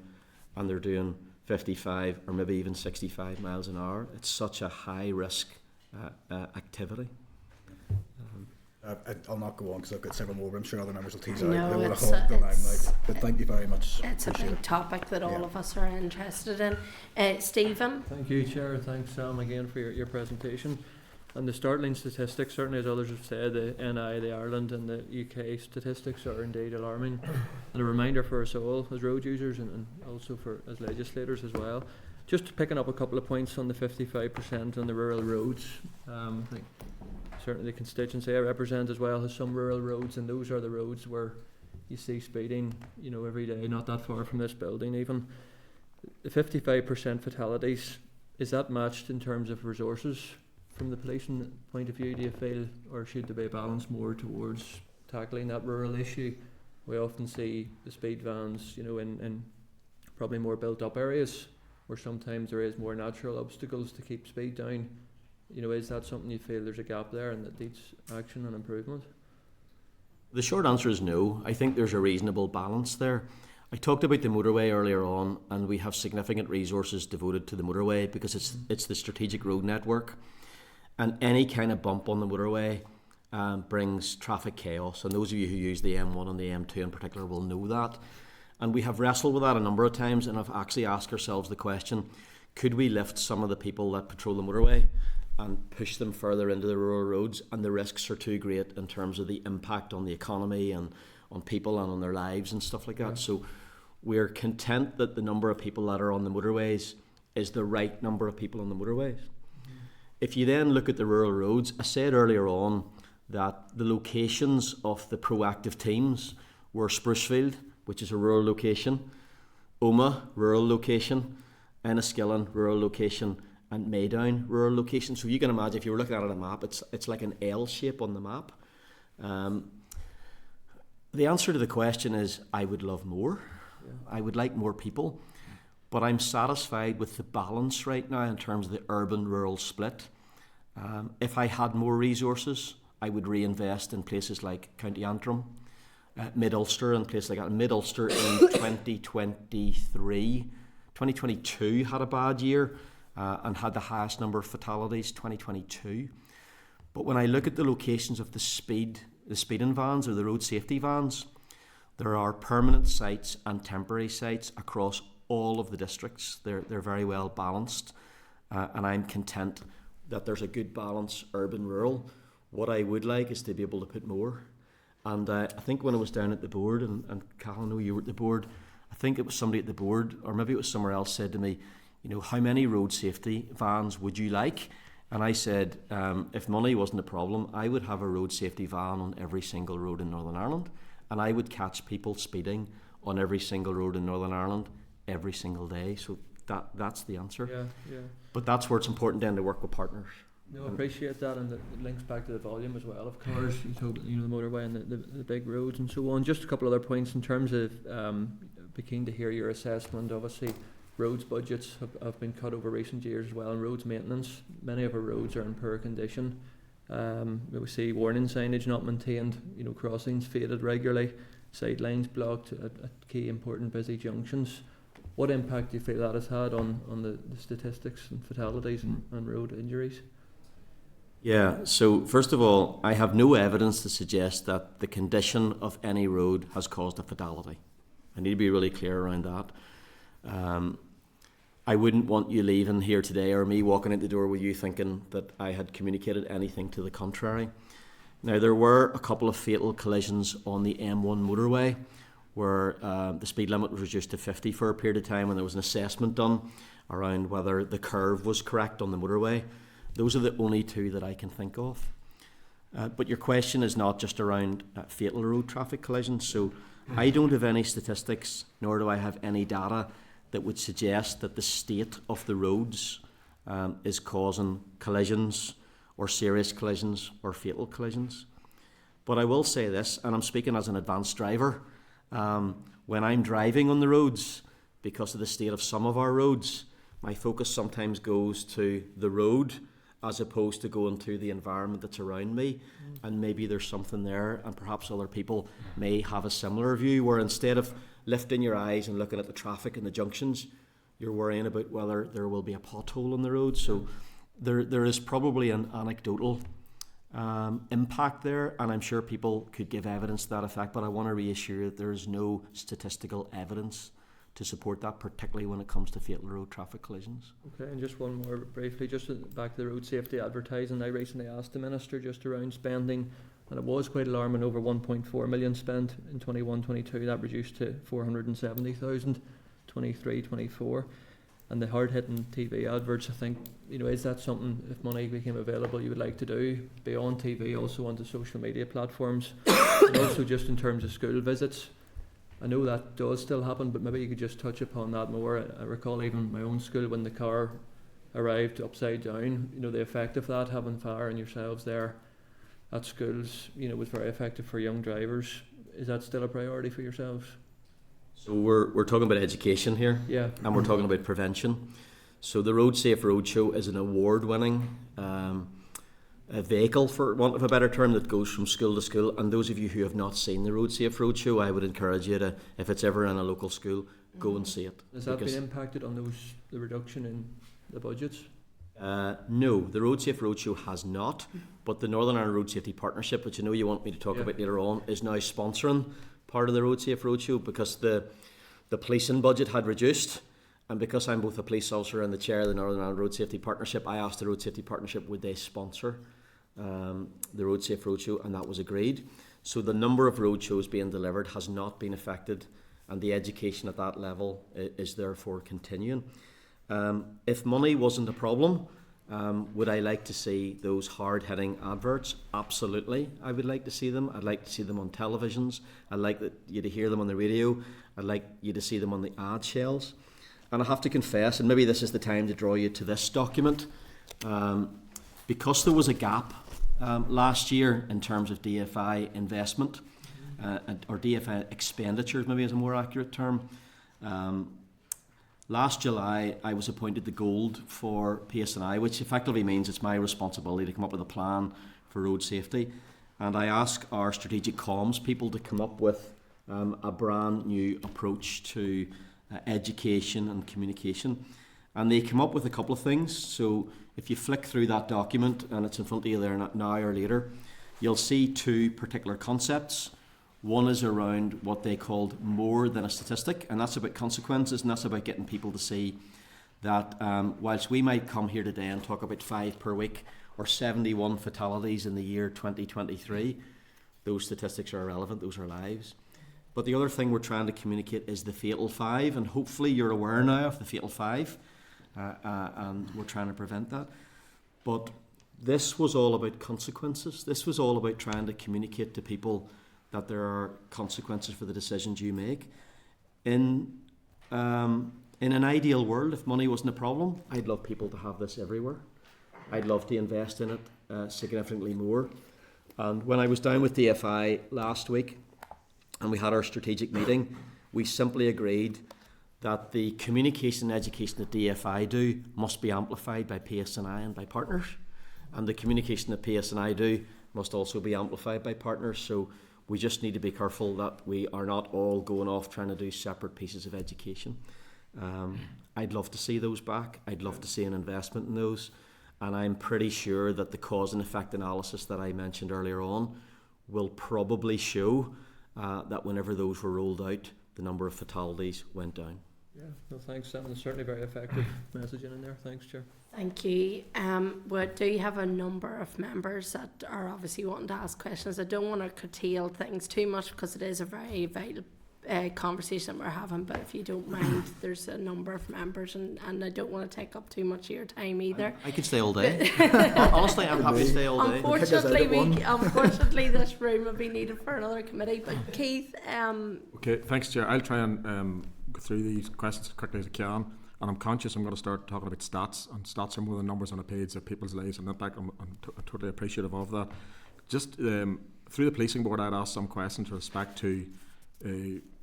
and they're doing 55 or maybe even 65 miles an hour. It's such a high-risk activity. I'll not go on because I've got several more, but I'm sure other members will tease out. No, They would have it's hogged the a- limelight. But thank you very much. It's a Appreciate big it. topic that all Yeah. of us are interested in. Stephen? Thank you, Chair. Thanks, Sam, again for your presentation. And the startling statistics, certainly as others have said, the NI, the Ireland and the UK statistics are indeed alarming. And a reminder for us all as road users and also for as legislators as well. Just picking up a couple of points on the 55% on the rural roads. I think certainly the constituency I represent as well has some rural roads, and those are the roads where you see speeding, every day, not that far from this building even. The 55% fatalities, is that matched in terms of resources from the policing point of view, do you feel, or should there be a balance more towards tackling that rural issue? We often see the speed vans, in probably more built up areas where sometimes there is more natural obstacles to keep speed down. Is that something you feel there's a gap there and that needs action and improvement? The short answer is no. I think there's a reasonable balance there. I talked about the motorway earlier on, and we have significant resources devoted to the motorway because it's the strategic road network, and any kind of bump on the motorway brings traffic chaos, and those of you who use the M1 and the M2 in particular will know that. And we have wrestled with that a number of times and have actually asked ourselves the question, could we lift some of the people that patrol the motorway and push them further into the rural roads? And the risks are too great in terms of the impact on the economy and on people and on their lives and stuff like that. Yeah. So we're content that the number of people that are on the motorways is the right number of people on the motorways. Mm-hmm. If you then look at the rural roads, I said earlier on that the locations of the proactive teams were Sprucefield, which is a rural location, Omagh, rural location, Enniskillen, rural location, and Maydown, rural location. So you can imagine, if you were looking at it on a map, it's like an L shape on the map. The answer to the question is, I would love more. Yeah. I would like more people, but I'm satisfied with the balance right now in terms of the urban-rural split. If I had more resources, I would reinvest in places like County Antrim, Mid-Ulster and places like that. Mid-Ulster in 2022 had a bad year and had the highest number of fatalities, 2022. But when I look at the locations of the speeding vans or the road safety vans, there are permanent sites and temporary sites across all of the districts. They're very well balanced, and I'm content that there's a good balance urban-rural. What I would like is to be able to put more. And I think when I was down at the board, and Cal, I know you were at the board, I think it was somebody at the board, or maybe it was somewhere else, said to me, how many road safety vans would you like? And I said, if money wasn't a problem, I would have a road safety van on every single road in Northern Ireland, and I would catch people speeding on every single road in Northern Ireland every single day. So that's the answer. Yeah. But that's where it's important then to work with partners. No, I appreciate that, and it links back to the volume as well of cars. The motorway and the big roads and so on. Just a couple other points in terms of, be keen to hear your assessment. Obviously, roads budgets have been cut over recent years as well, and roads maintenance. Many of our roads are in poor condition. We see warning signage not maintained, crossings faded regularly, sidelines blocked at key important busy junctions. What impact do you feel that has had on the statistics and fatalities and road injuries? Yeah, so first of all, I have no evidence to suggest that the condition of any road has caused a fatality. I need to be really clear around that. I wouldn't want you leaving here today or me walking out the door with you thinking that I had communicated anything to the contrary. Now, there were a couple of fatal collisions on the M1 motorway where the speed limit was reduced to 50 for a period of time, and there was an assessment done around whether the curve was correct on the motorway. Those are the only two that I can think of. But your question is not just around fatal road traffic collisions. So I don't have any statistics, nor do I have any data that would suggest that the state of the roads is causing collisions or serious collisions or fatal collisions. But I will say this, and I'm speaking as an advanced driver, when I'm driving on the roads, because of the state of some of our roads, my focus sometimes goes to the road as opposed to going to the environment that's around me. And maybe there's something there, and perhaps other people may have a similar view, where instead of lifting your eyes and looking at the traffic and the junctions, you're worrying about whether there will be a pothole on the road. So there is probably an anecdotal impact there, and I'm sure people could give evidence to that effect, but I want to reassure that there is no statistical evidence to support that, particularly when it comes to fatal road traffic collisions. Okay, and just one more briefly, just back to the road safety advertising. I recently asked the Minister just around spending, and it was quite alarming, over 1.4 million spent in 21-22. That reduced to 470,000, 23-24. And the hard-hitting TV adverts, I think, is that something, if money became available, you would like to do beyond TV, also onto social media platforms, and also just in terms of school visits? I know that does still happen, but maybe you could just touch upon that more. I recall even my own school, when the car arrived upside down, the effect of that, having fire and yourselves there at schools, was very effective for young drivers. Is that still a priority for yourselves? So we're talking about education here, Yeah. and we're talking about prevention. So the Road Safe Roadshow is an award-winning a vehicle, for want of a better term, that goes from school to school. And those of you who have not seen the Road Safe Roadshow, I would encourage you to, if it's ever in a local school, go and see it. Has that been impacted on the reduction in the budgets? No, the Road Safe Roadshow has not, but the Northern Ireland Road Safety Partnership, which I know you want me to talk about later on, is now sponsoring part of the Road Safe Roadshow, because the policing budget had reduced, and because I'm both a police officer and the chair of the Northern Ireland Road Safety Partnership, I asked the Road Safety Partnership would they sponsor the Road Safe Roadshow, and that was agreed. So the number of roadshows being delivered has not been affected, and the education at that level is therefore continuing. If money wasn't a problem, would I like to see those hard-hitting adverts? Absolutely, I would like to see them. I'd like to see them on televisions. I'd like you to hear them on the radio. I'd like you to see them on the ad shells. And I have to confess, and maybe this is the time to draw you to this document, because there was a gap last year in terms of DFI investment, or DFI expenditures, maybe is a more accurate term. Last July, I was appointed the Gold for PSNI, which effectively means it's my responsibility to come up with a plan for road safety. And I asked our strategic comms people to come up with a brand new approach to education and communication. And they came up with a couple of things. So if you flick through that document, and it's in front of you there now or later, you'll see two particular concepts. One is around what they called more than a statistic, and that's about consequences, and that's about getting people to see that whilst we might come here today and talk about 5 per week or 71 fatalities in the year 2023, those statistics are irrelevant, those are lives. But the other thing we're trying to communicate is the fatal 5, and hopefully you're aware now of the fatal 5, and we're trying to prevent that. But this was all about consequences. This was all about trying to communicate to people that there are consequences for the decisions you make. In an ideal world, if money wasn't a problem, I'd love people to have this everywhere. I'd love to invest in it significantly more. And when I was down with DFI last week and we had our strategic meeting, we simply agreed that the communication and education that DFI do must be amplified by PSNI and by partners. And the communication that PSNI do must also be amplified by partners. So we just need to be careful that we are not all going off trying to do separate pieces of education. I'd love to see those back. I'd love to see an investment in those. and I'm pretty sure that the cause and effect analysis that I mentioned earlier on will probably show that whenever those were rolled out, the number of fatalities went down. Yeah, no, thanks, Sam. It's certainly very effective messaging in there. Thanks, Chair. Thank you. Do you have a number of members that are obviously wanting to ask questions? I don't want to curtail things too much because it is a very vital conversation that we're having, but if you don't mind, there's a number of members and I don't want to take up too much of your time either. I could stay all day. Honestly, I'm happy to stay all day. Unfortunately, this room will be needed for another committee, but Keith... Okay, thanks, Chair. I'll try and go through these questions as quickly as I can, and I'm conscious I'm going to start talking about stats, and stats are more than numbers on a page of people's lives and impact. I'm totally appreciative of that. Just through the policing board, I'd asked some questions with respect to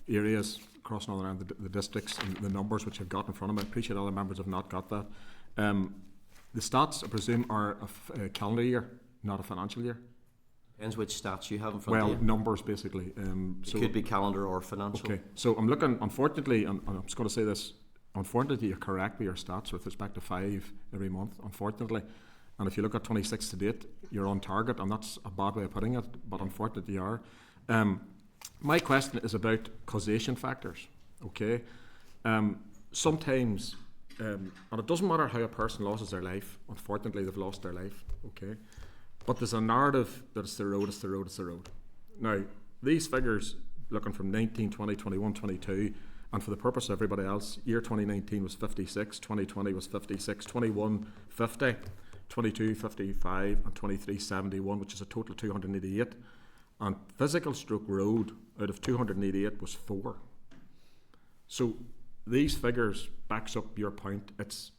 areas across Northern Ireland, the districts and the numbers which I've got in front of me. I appreciate other members have not got that. The stats, I presume, are a calendar year, not a financial year. Depends which stats you have in front of you. Well, numbers basically. It could be calendar or financial. Okay, so I'm looking, unfortunately, and I'm just going to say this, unfortunately you're correct with your stats with respect to 5 every month, unfortunately. And if you look at 26 to date, you're on target, and that's a bad way of putting it, but unfortunately you are. My question is about causation factors, okay? Sometimes, and it doesn't matter how a person loses their life, unfortunately they've lost their life, okay? But there's a narrative that it's the road, it's the road, it's the road. Now, these figures, looking from 19, 20, 21, 22, and for the purpose of everybody else, year 2019 was 56, 2020 was 56, 21, 50, 22, 55, and 23, 71, which is a total of 288. And physical stroke road out of 288 was 4. So these figures backs up your point. It's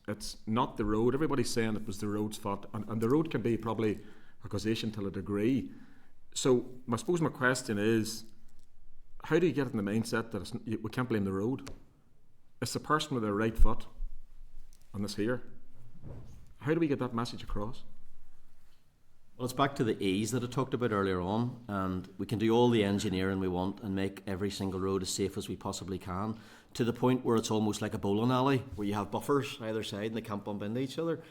not the road. Everybody's saying it was the road's fault, and the road can be probably a causation to a degree. So I suppose my question is, how do you get in the mindset that we can't blame the road? It's the person with the right foot on this here. How do we get that message across? Well, it's back to the ease that I talked about earlier on, and we can do all the engineering we want and make every single road as safe as we possibly can, to the point where it's almost like a bowling alley where you have buffers either side and they can't bump into each other.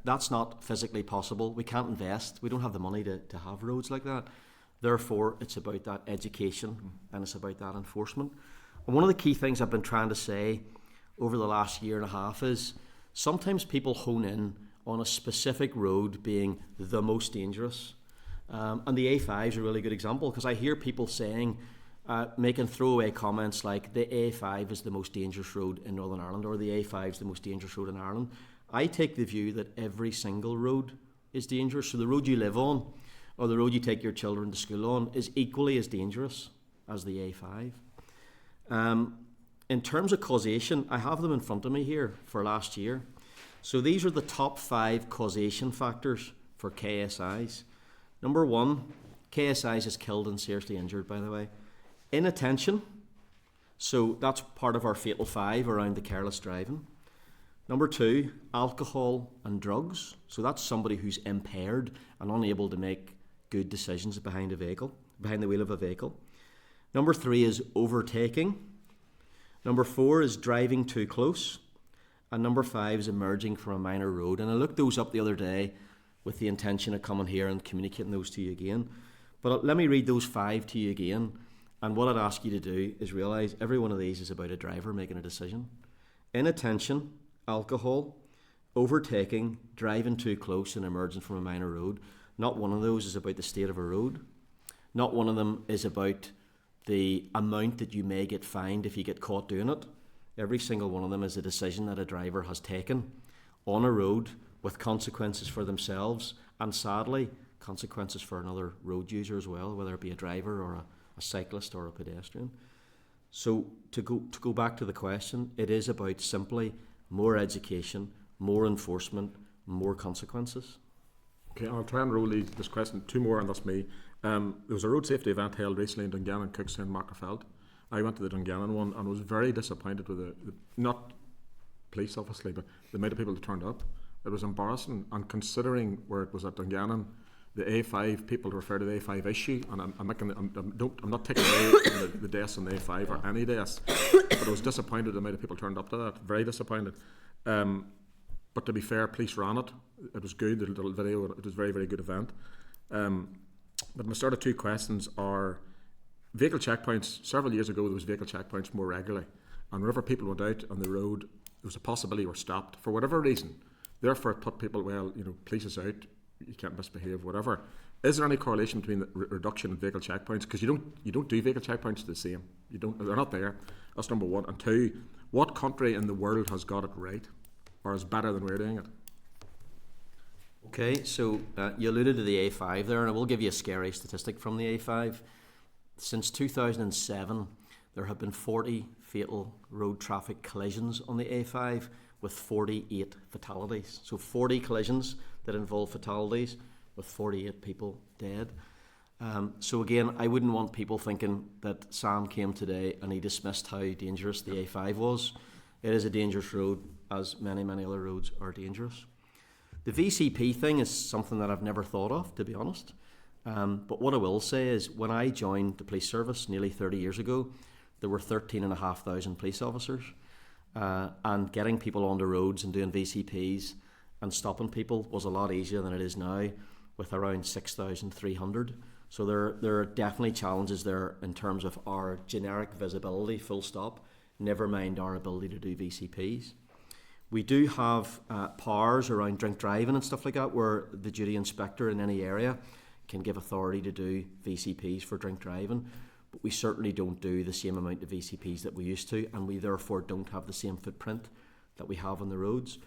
That's not physically possible. We can't invest. We don't have the money to have roads like that. Therefore, it's about that education and it's about that enforcement. And one of the key things I've been trying to say over the last year and a half is sometimes people hone in on a specific road being the most dangerous. And the A5 is a really good example, because I hear people saying, making throwaway comments like the A5 is the most dangerous road in Northern Ireland, or the A5 is the most dangerous road in Ireland. I take the view that every single road is dangerous. So the road you live on, or the road you take your children to school on, is equally as dangerous as the A5. In terms of causation, I have them in front of me here for last year. So these are the top 5 causation factors for KSIs. Number 1, KSIs is killed and seriously injured, by the way. Inattention, so that's part of our fatal 5 around the careless driving. Number 2, alcohol and drugs, so that's somebody who's impaired and unable to make good decisions behind the wheel of a vehicle. Number 3 is overtaking. Number 4 is driving too close. And number 5 is emerging from a minor road. And I looked those up the other day with the intention of coming here and communicating those to you again. But let me read those 5 to you again. And what I'd ask you to do is realise every one of these is about a driver making a decision. Inattention, alcohol, overtaking, driving too close, and emerging from a minor road. Not one of those is about the state of a road. Not one of them is about the amount that you may get fined if you get caught doing it. Every single one of them is a decision that a driver has taken on a road with consequences for themselves and, sadly, consequences for another road user as well, whether it be a driver or a cyclist or a pedestrian. So to go back to the question, it is about simply more education, more enforcement, more consequences. Okay, I'll try and roll this question. 2 more, and that's me. There was a road safety event held recently in Dungannon, Cookstown, Mackerfeld. I went to the Dungannon one and was very disappointed with the not police obviously, but the amount of people that turned up. It was embarrassing, and considering where it was at Dungannon, the A5, people refer to the A5 issue, and I'm not taking away the deaths on the A5 or any deaths, but I was disappointed the amount of people turned up to that. Very disappointed. But to be fair, police ran it. It was good, the little video. It was a very, very good event. But my sort of two questions are vehicle checkpoints. Several years ago, there was vehicle checkpoints more regularly. And whenever people went out on the road, there was a possibility were stopped for whatever reason. Therefore, it put people, well, police is out, you can't misbehave, whatever. Is there any correlation between the reduction in vehicle checkpoints? Because you don't do vehicle checkpoints the same. They're not there. That's number one. And two, what country in the world has got it right, or is better than we're doing it? Okay, so you alluded to the A5 there, and I will give you a scary statistic from the A5. Since 2007, there have been 40 fatal road traffic collisions on the A5 with 48 fatalities. So 40 collisions that involve fatalities with 48 people dead. So again, I wouldn't want people thinking that Sam came today and he dismissed how dangerous the A5 was. It is a dangerous road, as many, many other roads are dangerous. The VCP thing is something that I've never thought of, to be honest. But what I will say is, when I joined the police service nearly 30 years ago, there were 13,500 police officers. And getting people on the roads and doing VCPs and stopping people was a lot easier than it is now, with around 6,300. So there are definitely challenges there in terms of our generic visibility, full stop, never mind our ability to do VCPs. We do have powers around drink driving and stuff like that, where the duty inspector in any area can give authority to do VCPs for drink driving, but we certainly don't do the same amount of VCPs that we used to, and we therefore don't have the same footprint that we have on the roads.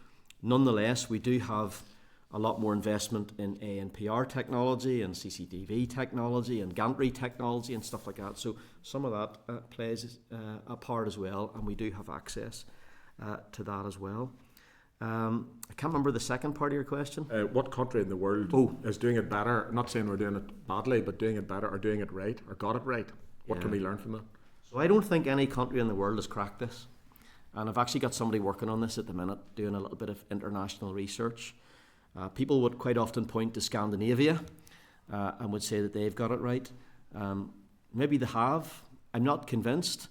Nonetheless, we do have a lot more investment in ANPR technology and CCTV technology and gantry technology and stuff like that. So some of that plays a part as well, and we do have access to that as well. I can't remember the second part of your question. What country in the world is doing it better? I'm not saying we're doing it badly, but doing it better, or doing it right, or got it right. What can we learn from that? So I don't think any country in the world has cracked this. And I've actually got somebody working on this at the minute, doing a little bit of international research. People would quite often point to Scandinavia and would say that they've got it right. Maybe they have. I'm not convinced.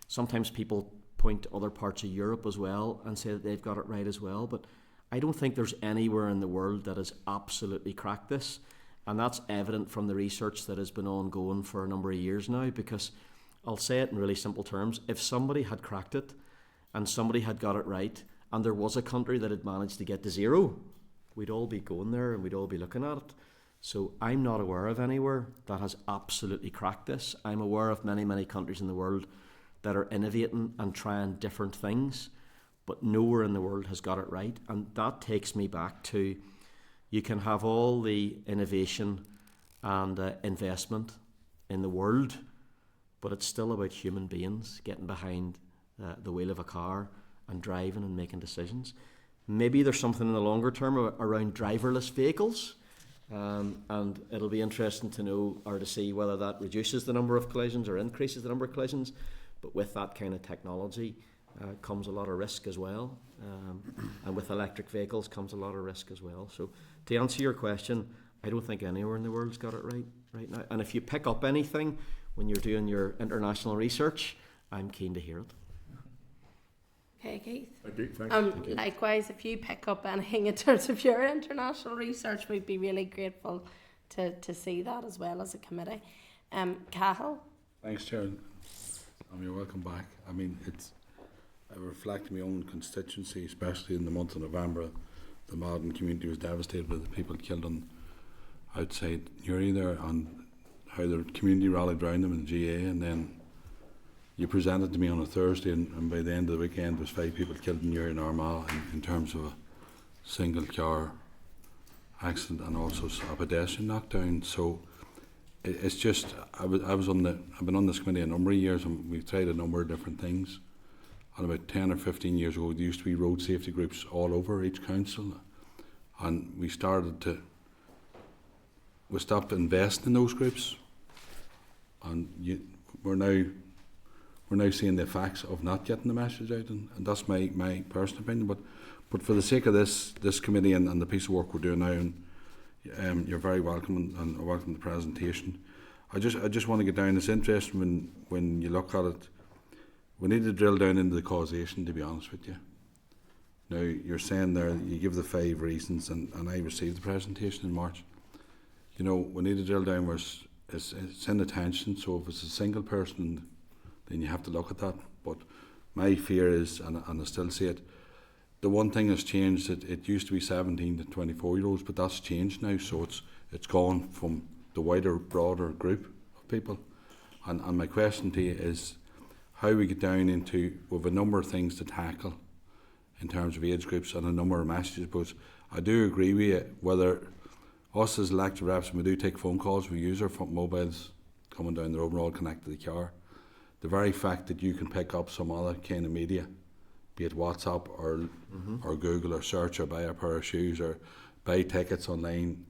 Sometimes people point to other parts of Europe as well and say that they've got it right as well. But I don't think there's anywhere in the world that has absolutely cracked this. And that's evident from the research that has been ongoing for a number of years now, because I'll say it in really simple terms. If somebody had cracked it and somebody had got it right, and there was a country that had managed to get to zero, we'd all be going there and we'd all be looking at it. So I'm not aware of anywhere that has absolutely cracked this. I'm aware of many, many countries in the world that are innovating and trying different things, but nowhere in the world has got it right. And that takes me back to, you can have all the innovation and investment in the world, but it's still about human beings getting behind the wheel of a car and driving and making decisions. Maybe there's something in the longer term around driverless vehicles, and it'll be interesting to know or to see whether that reduces the number of collisions or increases the number of collisions. But with that kind of technology comes a lot of risk as well, and with electric vehicles comes a lot of risk as well. So to answer your question, I don't think anywhere in the world's got it right now. And if you pick up anything when you're doing your international research, I'm keen to hear it. Okay, Keith. Thank you. Thank you. Likewise, if you pick up anything in terms of your international research, we'd be really grateful to see that as well as a committee. Cahill? Thanks, Chair. You're welcome back. I mean, I reflect my own constituency, especially in the month of November. The Malden community was devastated with the people killed outside Newry there, and how the community rallied around them in the GA, and then you presented to me on a Thursday, and by the end of the weekend there was 5 people killed in Newry and Armagh in terms of a single car accident and also a pedestrian knockdown. So it's just, I've been on this committee a number of years, and we've tried a number of different things. And about 10 or 15 years ago, there used to be road safety groups all over each council, and we stopped investing in those groups, and we're now seeing the effects of not getting the message out, and that's my personal opinion. But for the sake of this committee and the piece of work we're doing now, and you're very welcome, and welcome to the presentation. I just want to get down. It's interesting when you look at it. We need to drill down into the causation, to be honest with you. Now, you're saying there, you give the 5 reasons, and I received the presentation in March. You know, we need to drill down where it's in attention, so if it's a single person, then you have to look at that. But my fear is, and I still see it, the one thing that's changed, it used to be 17 to 24-year-olds, but that's changed now, so it's gone from the wider, broader group of people. And my question to you is, how we get down into, with a number of things to tackle in terms of age groups and a number of messages, but I do agree with you, whether us as elected reps, we do take phone calls, we use our phone mobiles coming down the road, we're all connected to the car. The very fact that you can pick up some other kind of media, be it WhatsApp or Google or search or buy a pair of shoes or buy tickets online,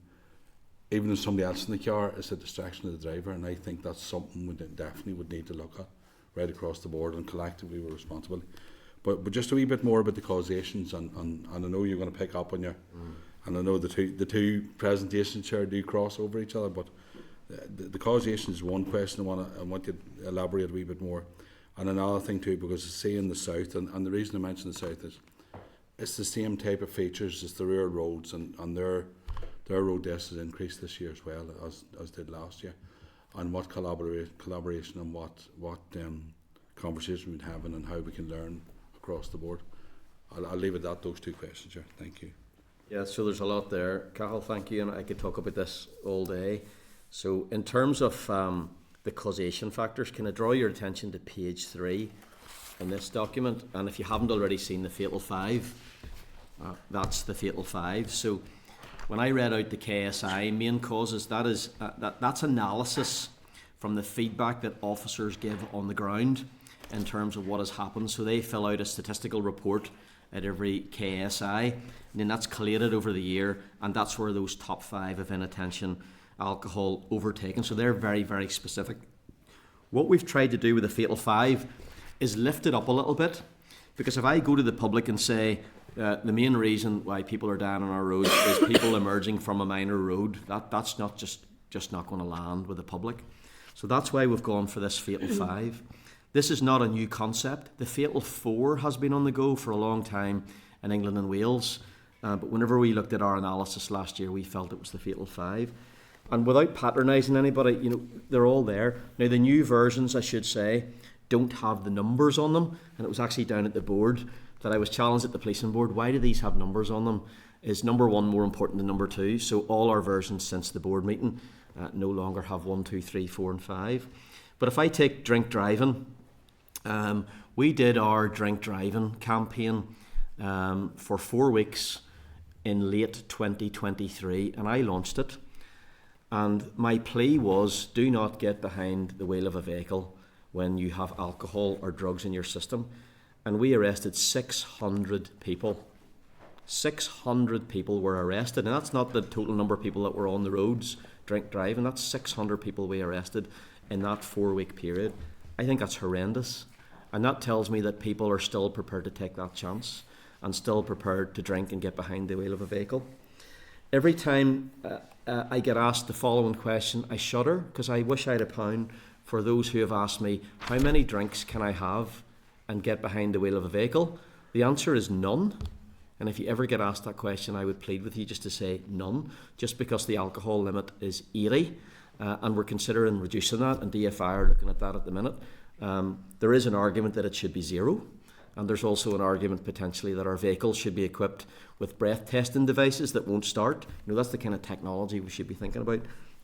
even if somebody else in the car, is a distraction of the driver, and I think that's something we definitely would need to look at right across the board, and collectively we're responsible. But just a wee bit more about the causations, and I know you're going to pick up on your, and I know the two presentations here do cross over each other, but the causation is one question I want you to elaborate a wee bit more. And another thing too, because I see in the south, and the reason I mention the south is it's the same type of features as the rural roads, and their road deaths has increased this year as well as did last year. And what collaboration and what conversation we're having and how we can learn across the board. I'll leave it at those two questions here. Thank you. Yeah, so there's a lot there. Cathal, thank you, and I could talk about this all day. So in terms of the causation factors, can I draw your attention to page 3 in this document? And if you haven't already seen the Fatal 5, that's the Fatal 5. So when I read out the KSI main causes, that's analysis from the feedback that officers give on the ground in terms of what has happened. So they fill out a statistical report at every KSI, and then that's collated over the year, and that's where those top 5 of inattention, alcohol, overtaken. So they're very, very specific. What we've tried to do with the Fatal 5 is lift it up a little bit, because if I go to the public and say the main reason why people are dying on our roads is people emerging from a minor road, that's not just not going to land with the public. So that's why we've gone for this Fatal 5. This is not a new concept. The Fatal 4 has been on the go for a long time in England and Wales, but whenever we looked at our analysis last year, we felt it was the Fatal 5. And without patronising anybody, you know, they're all there. Now, the new versions, I should say, don't have the numbers on them, and it was actually down at the board that I was challenged at the policing board. Why do these have numbers on them? Is number 1 more important than number 2? So all our versions since the board meeting no longer have 1, 2, 3, 4 and 5. But if I take drink driving, we did our drink driving campaign for 4 weeks in late 2023, and I launched it. And my plea was, do not get behind the wheel of a vehicle when you have alcohol or drugs in your system. And we arrested 600 people. 600 people were arrested, and that's not the total number of people that were on the roads drink driving. That's 600 people we arrested in that 4-week period. I think that's horrendous, and that tells me that people are still prepared to take that chance and still prepared to drink and get behind the wheel of a vehicle. Every time I get asked the following question, I shudder, because I wish I had a pound for those who have asked me, how many drinks can I have and get behind the wheel of a vehicle? The answer is none. And if you ever get asked that question, I would plead with you just to say none, just because the alcohol limit is 80, and we're considering reducing that, and DFI are looking at that at the minute. There is an argument that it should be 0, and there's also an argument potentially that our vehicles should be equipped with breath testing devices that won't start. You know, that's the kind of technology we should be thinking about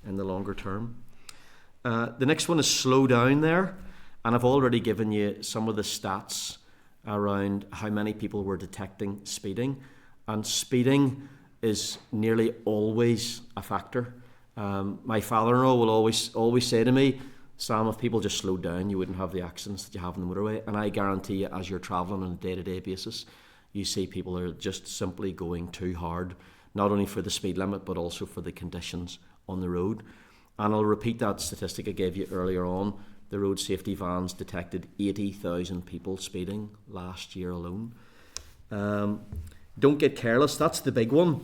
in the longer term. The next one is slow down there, and I've already given you some of the stats around how many people were detecting speeding, and speeding is nearly always a factor. My father-in-law will always say to me, Sam, if people just slowed down, you wouldn't have the accidents that you have on the motorway. And I guarantee you, as you're travelling on a day-to-day basis, you see people are just simply going too hard, not only for the speed limit, but also for the conditions on the road. And I'll repeat that statistic I gave you earlier on. The road safety vans detected 80,000 people speeding last year alone. Don't get careless, that's the big one.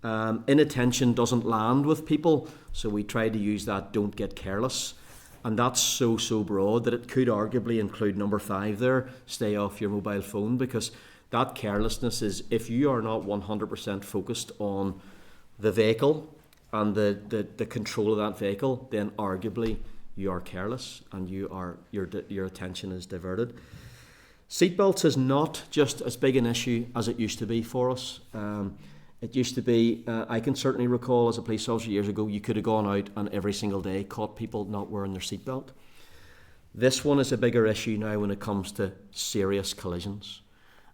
Inattention doesn't land with people, so we try to use that don't get careless. And that's so broad that it could arguably include number 5 there, stay off your mobile phone, because That carelessness is if you are not 100% focused on the vehicle and the control of that vehicle, then arguably you are careless and your attention is diverted. Seatbelts is not just as big an issue as it used to be for us. It used to be, I can certainly recall as a police officer years ago, you could have gone out and every single day caught people not wearing their seatbelt. This one is a bigger issue now when it comes to serious collisions.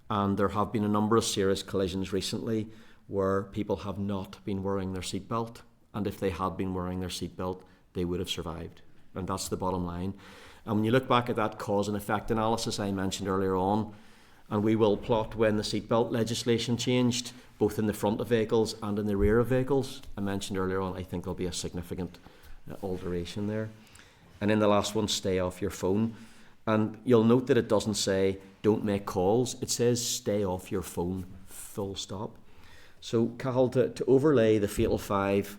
And there have been a number of serious collisions recently where people have not been wearing their seatbelt. And if they had been wearing their seatbelt, they would have survived. And that's the bottom line. And when you look back at that cause and effect analysis I mentioned earlier on, and we will plot when the seatbelt legislation changed, both in the front of vehicles and in the rear of vehicles, I mentioned earlier on, I think there'll be a significant alteration there. And in the last one, stay off your phone. And you'll note that it doesn't say don't make calls, it says stay off your phone, full stop. So Cathal, to overlay the fatal 5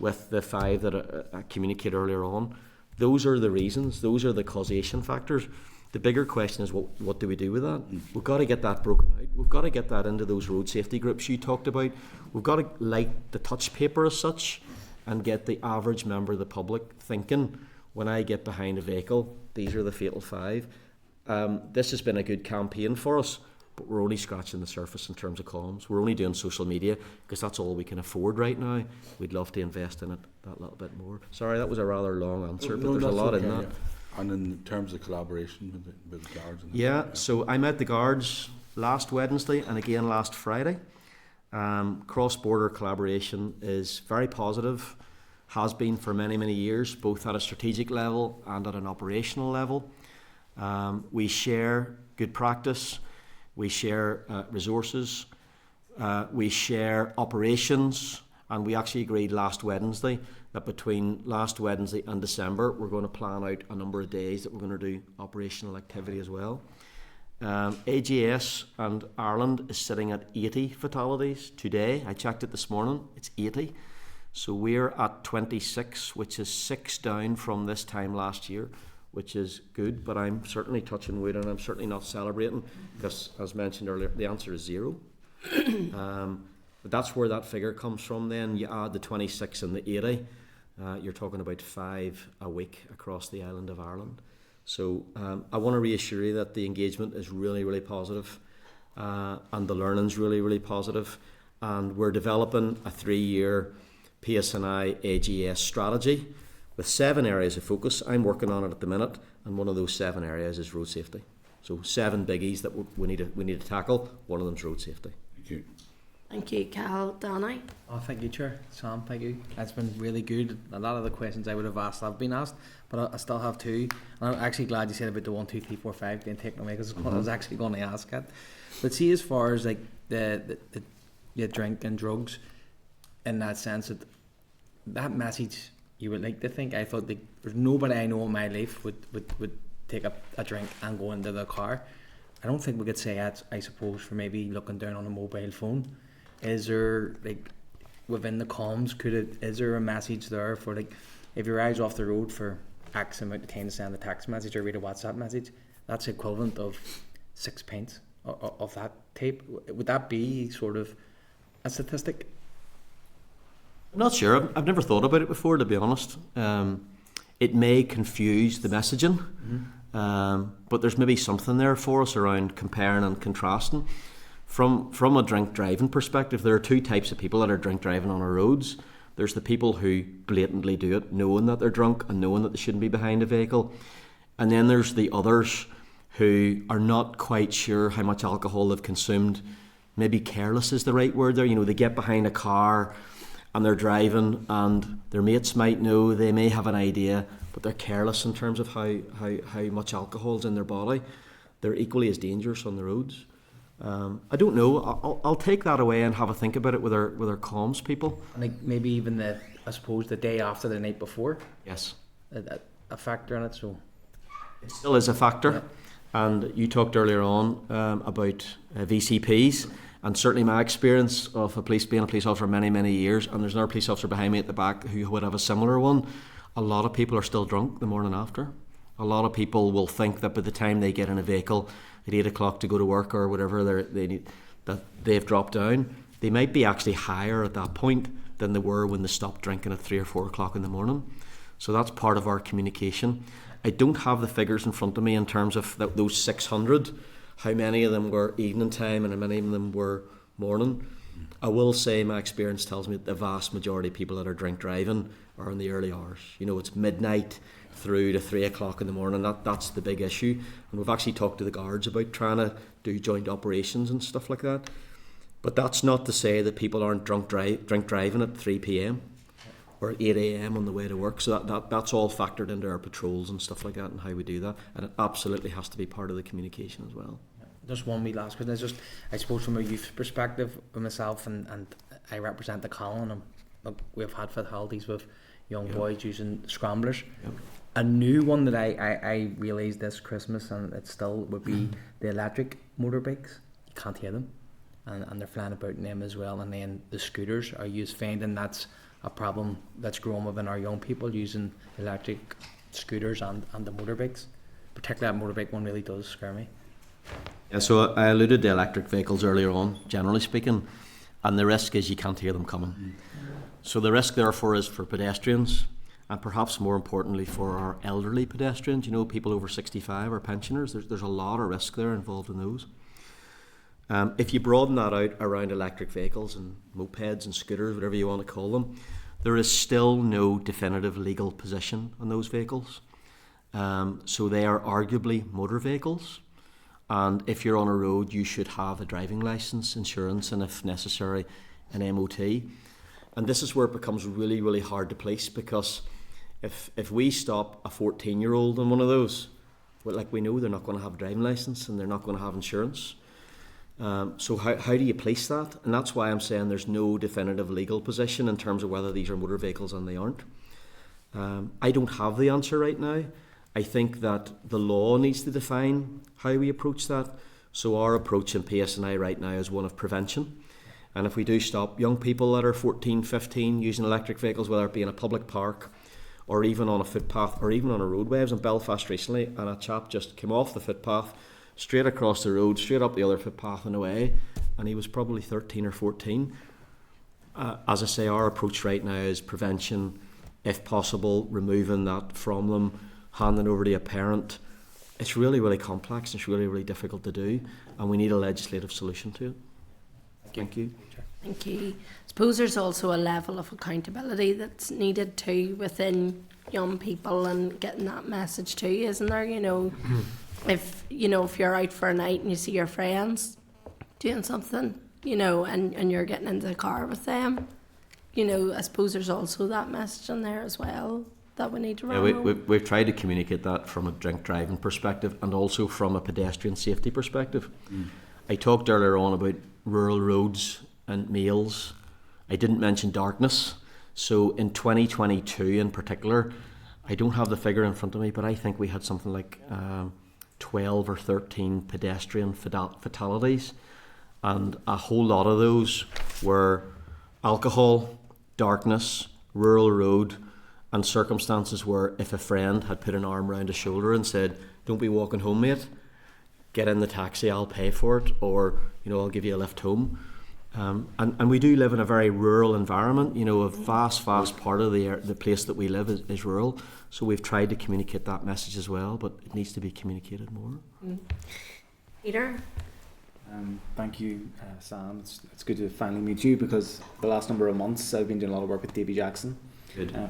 with the 5 that I communicated earlier on, those are the reasons, those are the causation factors. The bigger question is what do we do with that? We've got to get that broken out. We've got to get that into those road safety groups you talked about. We've got to light the touch paper as such and get the average member of the public thinking, when I get behind a vehicle, these are the fatal 5. This has been a good campaign for us, but we're only scratching the surface in terms of comms. We're only doing social media because that's all we can afford right now. We'd love to invest in it that little bit more. Sorry, that was a rather long answer, but there's a lot in that. And in terms of collaboration with the guards? So I met the guards last Wednesday and again last Friday. Cross-border collaboration is very positive, has been for many, many years, both at a strategic level and at an operational level. We share good practice, we share resources, we share operations, and we actually agreed last Wednesday that between last Wednesday and December we're going to plan out a number of days that we're going to do operational activity as well. AGS and Ireland is sitting at 80 fatalities today. I checked it this morning, it's 80. So we're at 26, which is 6 down from this time last year, which is good, but I'm certainly touching wood and I'm certainly not celebrating because, as mentioned earlier, the answer is 0. But that's where that figure comes from then. You add the 26 and the 80, you're talking about 5 a week across the island of Ireland. So I want to reassure you that the engagement is really, really positive, and the learning's really, really positive. And we're developing a 3-year PSNI AGS strategy with 7 areas of focus. I'm working on it at the minute, and one of those 7 areas is road safety. So 7 biggies that we need to tackle. One of them is road safety. Thank you. Thank you, Cal. Danny? Oh, thank you, Chair. Sam, thank you. That's been really good. A lot of the questions I would have asked have been asked, but I still have 2. And I'm actually glad you said about the 1, 2, 3, 4, 5 being taken away because I was actually going to ask it. But see, as far as like the drink and drugs, in that sense, that message you would like to think, I thought there's nobody I know in my life would take a drink and go into the car. I don't think we could say that, I suppose, for maybe looking down on a mobile phone. Is there, like, within the comms, is there a message there for, like, if your eyes off the road for X amount of time to send a text message or read a WhatsApp message, that's equivalent of 6 pints of that tape? Would that be sort of a statistic? I'm not sure. I've never thought about it before, to be honest. It may confuse the messaging, but there's maybe something there for us around comparing and contrasting. From a drink driving perspective, there are 2 types of people that are drink driving on our roads. There's the people who blatantly do it, knowing that they're drunk and knowing that they shouldn't be behind a vehicle. And then there's the others who are not quite sure how much alcohol they've consumed. Maybe careless is the right word there. You know, they get behind a car and they're driving and their mates might know, they may have an idea, but they're careless in terms of how much alcohol's in their body. They're equally as dangerous on the roads. I don't know. I'll take that away and have a think about it with our comms people. And like maybe even I suppose the day after, the night before. Yes, a factor in it. So it still is a factor. Yeah. And you talked earlier on about VCPs, and certainly my experience of being a police officer for many, many years. And there's another police officer behind me at the back who would have a similar one. A lot of people are still drunk the morning after. A lot of people will think that by the time they get in a vehicle at 8 o'clock to go to work or whatever that they've dropped down, they might be actually higher at that point than they were when they stopped drinking at 3 or 4 o'clock in the morning. So that's part of our communication. I don't have the figures in front of me in terms of those 600, how many of them were evening time and how many of them were morning. I will say my experience tells me that the vast majority of people that are drink driving are in the early hours. You know, it's midnight through to 3 o'clock in the morning. That's the big issue. And we've actually talked to the guards about trying to do joint operations and stuff like that. But that's not to say that people aren't drink driving at 3 p.m. or 8 a.m. on the way to work. So that's all factored into our patrols and stuff like that and how we do that. And it absolutely has to be part of the communication as well. Just one wee last question. It's just, I suppose, from a youth perspective, with myself and I represent the Colin, and look, we've had fatalities with young boys using scramblers. Yep. A new one that I realised this Christmas, and it still would be the electric motorbikes. You can't hear them, and they're flying about in them as well. And then the scooters, are you finding that's a problem that's growing within our young people using electric scooters and the motorbikes? Particularly that motorbike one really does scare me. Yeah, so I alluded to electric vehicles earlier on, generally speaking, and the risk is you can't hear them coming. So the risk therefore is for pedestrians, and perhaps more importantly for our elderly pedestrians, you know, people over 65 or pensioners. There's a lot of risk there involved in those. If you broaden that out around electric vehicles and mopeds and scooters, whatever you want to call them, there is still no definitive legal position on those vehicles. So they are arguably motor vehicles. And if you're on a road, you should have a driving licence, insurance, and if necessary, an MOT. And this is where it becomes really, really hard to police, because if we stop a 14-year-old on one of those, well, like, we know they're not going to have a driving licence and they're not going to have insurance. So how do you police that? And that's why I'm saying there's no definitive legal position in terms of whether these are motor vehicles and they aren't. I don't have the answer right now. I think that the law needs to define how we approach that. So our approach in PSNI right now is one of prevention. And if we do stop young people that are 14, 15 using electric vehicles, whether it be in a public park or even on a footpath or even on a roadway. I was in Belfast recently and a chap just came off the footpath, straight across the road, straight up the other footpath and away, and he was probably 13 or 14. As I say, our approach right now is prevention, if possible, removing that from them, handing over to a parent. It's really, really complex. It's really, really difficult to do, and we need a legislative solution to it. Thank you. Thank you. I suppose there's also a level of accountability that's needed too within young people and getting that message too, isn't there? You know, if you're out for a night and you see your friends doing something, you know, and you're getting into the car with them, you know, I suppose there's also that message in there as well that we need to run home. We've tried to communicate that from a drink driving perspective and also from a pedestrian safety perspective. I talked earlier on about rural roads and meals. I didn't mention darkness. So in 2022 in particular, I don't have the figure in front of me, but I think we had something like 12 or 13 pedestrian fatalities, and a whole lot of those were alcohol, darkness, rural road, and circumstances where if a friend had put an arm around his shoulder and said, "Don't be walking home, mate, get in the taxi, I'll pay for it," or, you know, "I'll give you a lift home." And we do live in a very rural environment. You know, a vast part of the place that we live is rural. So we've tried to communicate that message as well, but it needs to be communicated more. Peter? Thank you, Sam. It's good to finally meet you, because the last number of months I've been doing a lot of work with Davy Jackson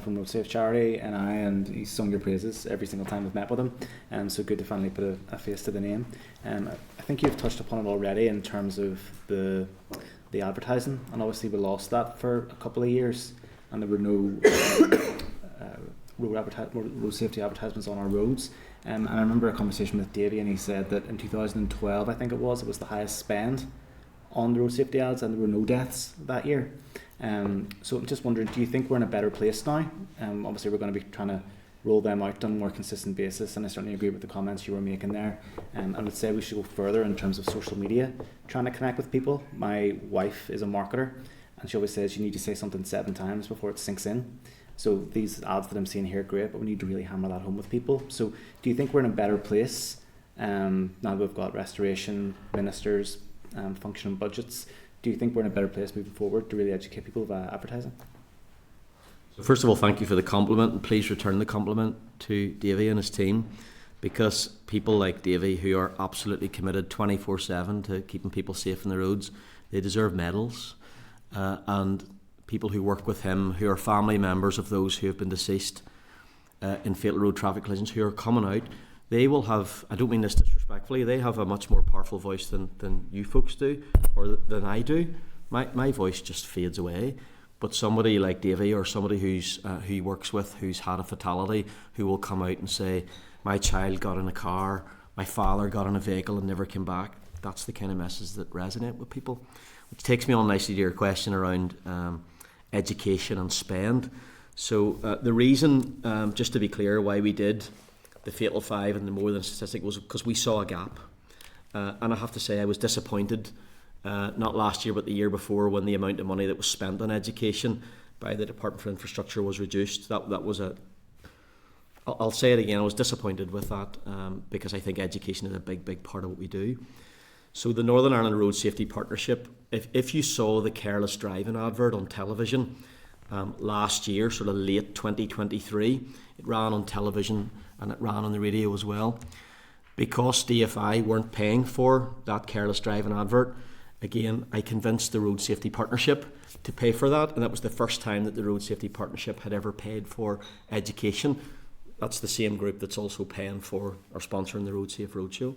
from Road Safe Charity, and he's sung your praises every single time I've met with him. So good to finally put a face to the name. I think you've touched upon it already in terms of the advertising, and obviously we lost that for a couple of years, and there were no road safety advertisements on our roads. And I remember a conversation with Davey, and he said that in 2012, I think it was the highest spend on the road safety ads, and there were no deaths that year. So I'm just wondering, do you think we're in a better place now? Obviously we're going to be trying to roll them out on a more consistent basis, and I certainly agree with the comments you were making there. I would say we should go further in terms of social media, trying to connect with people. My wife is a marketer, and she always says you need to say something 7 times before it sinks in. So these ads that I'm seeing here are great, but we need to really hammer that home with people. So do you think we're in a better place now that we've got restoration ministers, functioning budgets? Do you think we're in a better place moving forward to really educate people via advertising? So first of all, thank you for the compliment, and please return the compliment to Davy and his team, because people like Davy, who are absolutely committed 24/7 to keeping people safe on the roads, they deserve medals. And people who work with him, who are family members of those who have been deceased in fatal road traffic collisions, who are coming out, they will have, I don't mean this disrespectfully, they have a much more powerful voice than you folks do, or than I do. My voice just fades away. But somebody like Davy, or somebody who he works with, who's had a fatality, who will come out and say, my child got in a car, my father got in a vehicle and never came back, that's the kind of message that resonate with people. Which takes me on nicely to your question around education and spend. So the reason, just to be clear, why we did the Fatal 5 and the more than statistic was because we saw a gap. And I have to say I was disappointed, not last year but the year before, when the amount of money that was spent on education by the Department for Infrastructure was reduced. That was I'll say it again, I was disappointed with that because I think education is a big part of what we do. So the Northern Ireland Road Safety Partnership, if you saw the careless driving advert on television last year, sort of late 2023, it ran on television and it ran on the radio as well. Because DFI weren't paying for that careless driving advert, again, I convinced the Road Safety Partnership to pay for that, and that was the first time that the Road Safety Partnership had ever paid for education. That's the same group that's also paying for or sponsoring the Road Safe Roadshow.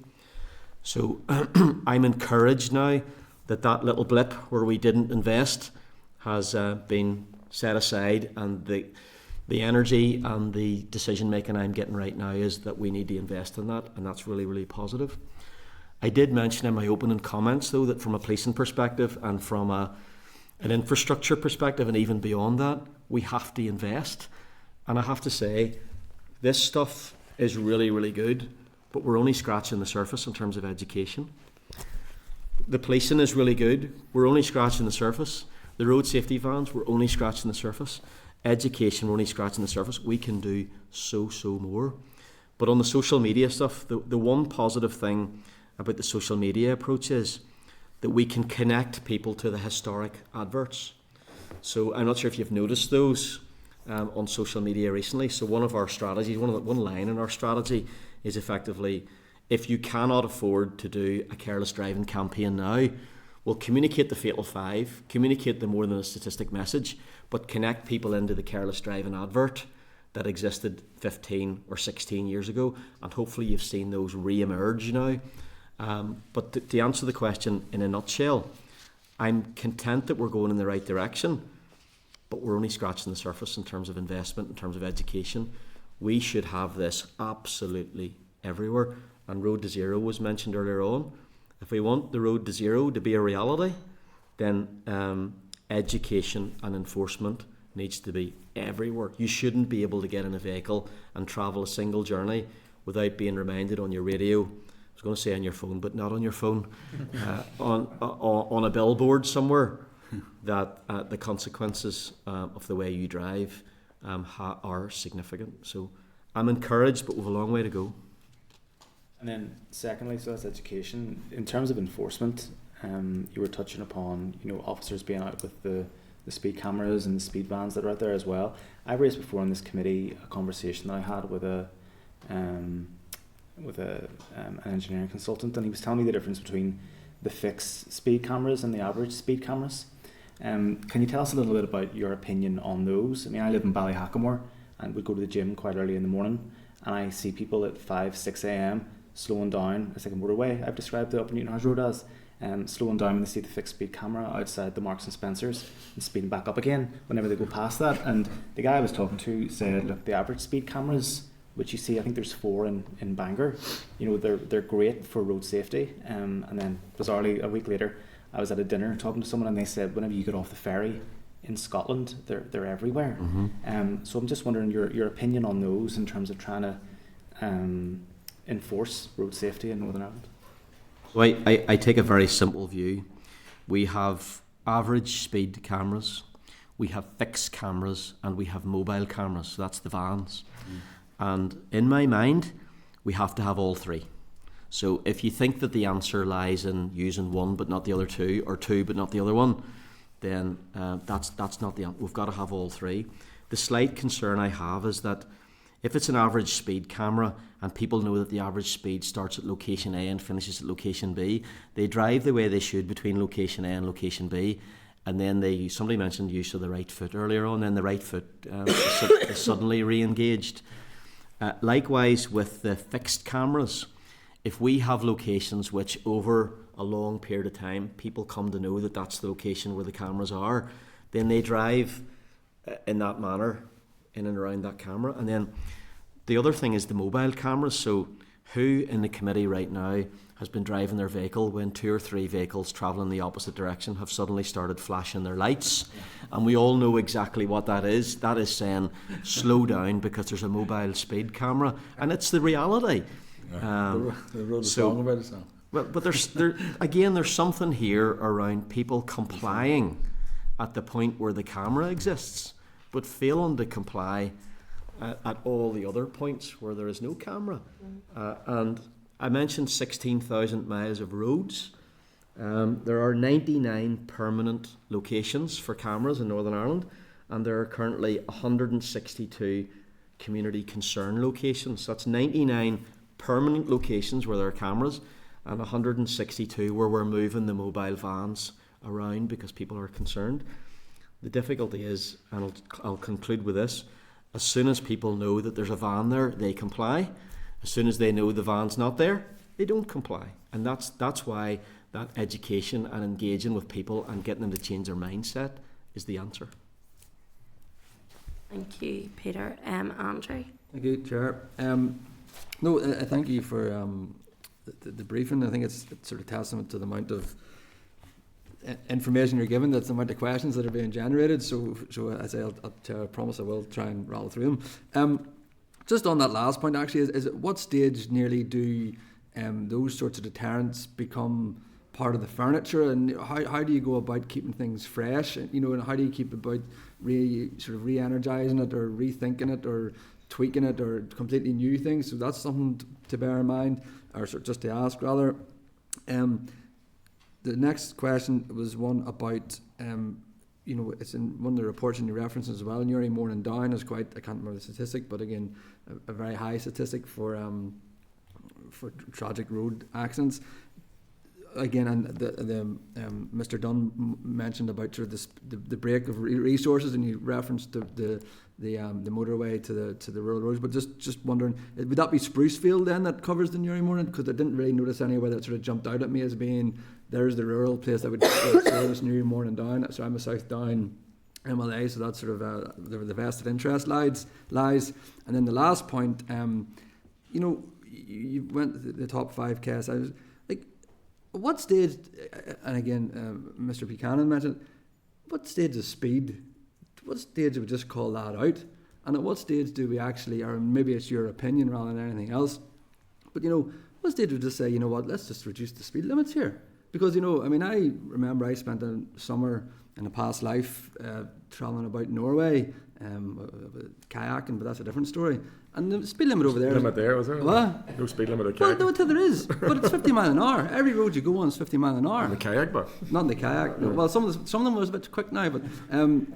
So I'm encouraged now that that little blip where we didn't invest has been set aside, and the energy and the decision making I'm getting right now is that we need to invest in that, and that's really positive. I did mention in my opening comments though that from a policing perspective and from an infrastructure perspective and even beyond that, we have to invest. And I have to say, this stuff is really good, but we're only scratching the surface in terms of education. The policing is really good, we're only scratching the surface. The road safety vans, we're only scratching the surface. Education, we're only scratching the surface. We can do so more. But on the social media stuff, the one positive thing about the social media approach is that we can connect people to the historic adverts. So I'm not sure if you've noticed those on social media recently. So one of our strategies, one line in our strategy is effectively, if you cannot afford to do a careless driving campaign now, we'll communicate the Fatal 5, communicate the more than a statistic message, but connect people into the careless driving advert that existed 15 or 16 years ago, and hopefully you've seen those re-emerge now. But to answer the question in a nutshell, I'm content that we're going in the right direction, but we're only scratching the surface in terms of investment, in terms of education. We should have this absolutely everywhere, and Road to Zero was mentioned earlier on. If we want the Road to Zero to be a reality, then education and enforcement needs to be everywhere. You shouldn't be able to get in a vehicle and travel a single journey without being reminded on your radio, I was going to say on your phone, but not on your phone, on a billboard somewhere, that the consequences of the way you drive are significant. So I'm encouraged, but we have a long way to go. And then secondly, so that's education. In terms of enforcement, you were touching upon, officers being out with the speed cameras and the speed vans that are out there as well. I raised before in this committee a conversation that I had with an engineering consultant, and he was telling me the difference between the fixed speed cameras and the average speed cameras. Can you tell us a little bit about your opinion on those? I mean, I live in Ballyhackamore and we go to the gym quite early in the morning, and I see people at 5-6 a.m. slowing down. It's like a motorway. I've described the Upper Newton House Road as slowing down when they see the fixed speed camera outside the Marks and Spencers and speeding back up again whenever they go past that. And the guy I was talking to said, look, the average speed cameras, which you see, I think there's 4 in Bangor, they're great for road safety. And then bizarrely a week later I was at a dinner talking to someone, and they said whenever you get off the ferry in Scotland, they're everywhere. Mm-hmm. So I'm just wondering your opinion on those in terms of trying to enforce road safety in Northern Ireland. Well, I take a very simple view. We have average speed cameras. we have fixed cameras, and we have mobile cameras. So that's the vans. And in my mind, we have to have all three. So if you think that the answer lies in using one but not the other two, or two but not the other one, then that's not the answer. We've got to have all three. The slight concern I have is that if it's an average speed camera and people know that the average speed starts at location A and finishes at location B, they drive the way they should between location A and location B, and then somebody mentioned use of the right foot earlier on, and the right foot is suddenly re-engaged. Likewise with the fixed cameras, if we have locations which over a long period of time people come to know that that's the location where the cameras are, then they drive in that manner in and around that camera. And then the other thing is the mobile cameras. So who in the committee right now has been driving their vehicle when 2 or 3 vehicles travelling the opposite direction have suddenly started flashing their lights? And we all know exactly what that is. That is saying slow down because there's a mobile speed camera, and it's the reality. They wrote a song about it. So. But there's something here around people complying at the point where the camera exists, but failing to comply at all the other points where there is no camera. And I mentioned 16,000 miles of roads. There are 99 permanent locations for cameras in Northern Ireland, and there are currently 162 community concern locations. That's 99 permanent locations where there are cameras, and 162 where we're moving the mobile vans around because people are concerned. The difficulty is, and I'll conclude with this, as soon as people know that there's a van there, they comply. As soon as they know the van's not there, they don't comply. And that's why that education and engaging with people and getting them to change their mindset is the answer. Thank you, Peter. Andrew? Thank you, Chair. Thank you for the briefing. I think it's sort of testament to the amount of information you're given, that's the amount of questions that are being generated. So as I promise I will try and rattle through them. Just on that last point, actually, is at what stage nearly do those sorts of deterrents become part of the furniture, and how do you go about keeping things fresh? And how do you keep about re-energizing it or rethinking it or tweaking it or completely new things? So that's something to bear in mind, or just to ask rather. The next question was one about, it's in one of the reports in your references as well. Newry, Mourne and Down is quite, I can't remember the statistic, but again, a very high statistic for tragic road accidents. Again, and Mr. Dunn mentioned about sort of the break of resources, and you referenced the motorway to the rural roads. But just wondering, would that be Sprucefield then that covers the Newry Mourne? Because I didn't really notice anywhere that sort of jumped out at me as being there's the rural place that would service Newry Mourne and Down. So I'm a South Down MLA, so that's sort of the vested interest lies. And then the last point, you went the top 5 cases. I was like, what stage? And again, Mr. Buchanan mentioned, what stage of speed? What stage do we just call that out? And at what stage do we actually, or maybe it's your opinion rather than anything else, but what stage do we just say, let's just reduce the speed limits here? Because, I remember I spent a summer in a past life travelling about Norway, kayaking, but that's a different story. And the speed limit over there... Speed limit there, was there? What? No speed limit of kayak? kayak? Well, there is, but it's 50 mile an hour. Every road you go on is 50 mile an hour. In the kayak, but? Not in the kayak. No. Well, some of them was a bit quick now, but...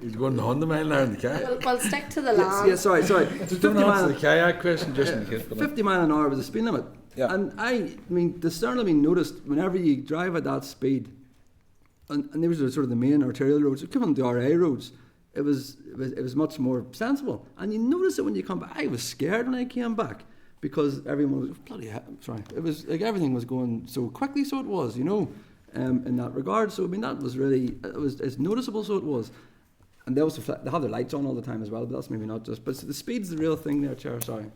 He's going 100 mile an hour in the kayak. Well, stick to the land. Yeah, sorry. Just don't answer the kayak question, just in case. 50 mile an hour was the speed limit. Yeah. And there's certainly been noticed whenever you drive at that speed, and these are sort of the main arterial roads, given the RA roads, it was much more sensible. And you notice it when you come back. I was scared when I came back because everyone was it was like everything was going so quickly. So it was, in that regard. So that was really it's noticeable. So it was, and they also they have their lights on all the time as well. But that's maybe not just. But the speed's the real thing there, Chair. Sorry,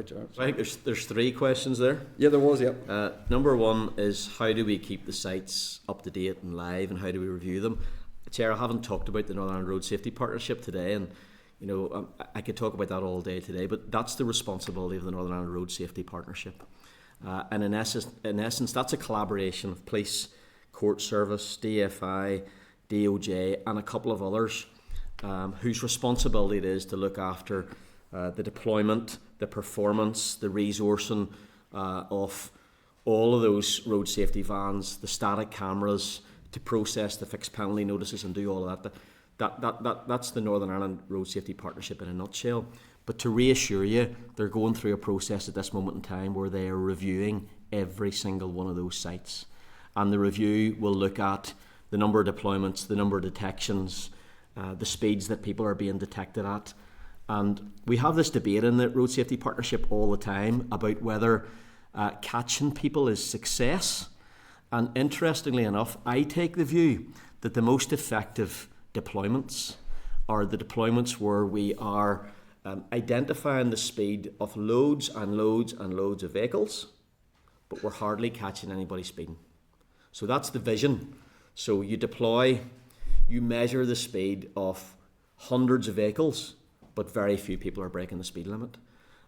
Chair. So I think there's 3 questions there. Yeah, there was. Yeah. Number 1 is how do we keep the sites up to date and live, and how do we review them? Chair, I haven't talked about the Northern Ireland Road Safety Partnership today, and I could talk about that all day today, but that's the responsibility of the Northern Ireland Road Safety Partnership. And in essence, that's a collaboration of police, court service, DFI, DOJ, and a couple of others. whose responsibility it is to look after the deployment, the performance, the resourcing of all of those road safety vans, the static cameras, to process the fixed penalty notices and do all of that. That's the Northern Ireland Road Safety Partnership in a nutshell. But to reassure you, they're going through a process at this moment in time where they are reviewing every single one of those sites. And the review will look at the number of deployments, the number of detections, the speeds that people are being detected at. And we have this debate in the Road Safety Partnership all the time about whether catching people is success. And interestingly enough, I take the view that the most effective deployments are the deployments where we are identifying the speed of loads and loads and loads of vehicles, but we're hardly catching anybody speeding. So that's the vision. So you deploy, you measure the speed of hundreds of vehicles, but very few people are breaking the speed limit.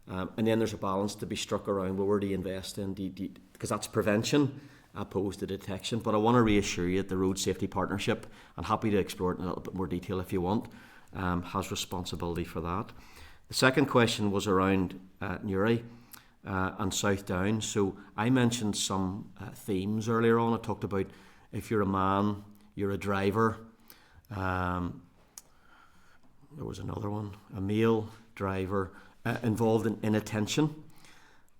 And then there's a balance to be struck around where do you invest in, because that's prevention opposed to detection. But I want to reassure you that the Road Safety Partnership, I'm happy to explore it in a little bit more detail if you want, has responsibility for that. The second question was around Newry and South Down. So I mentioned some themes earlier on. I talked about if you're a man, you're a driver. There was another one, a male driver involved in inattention.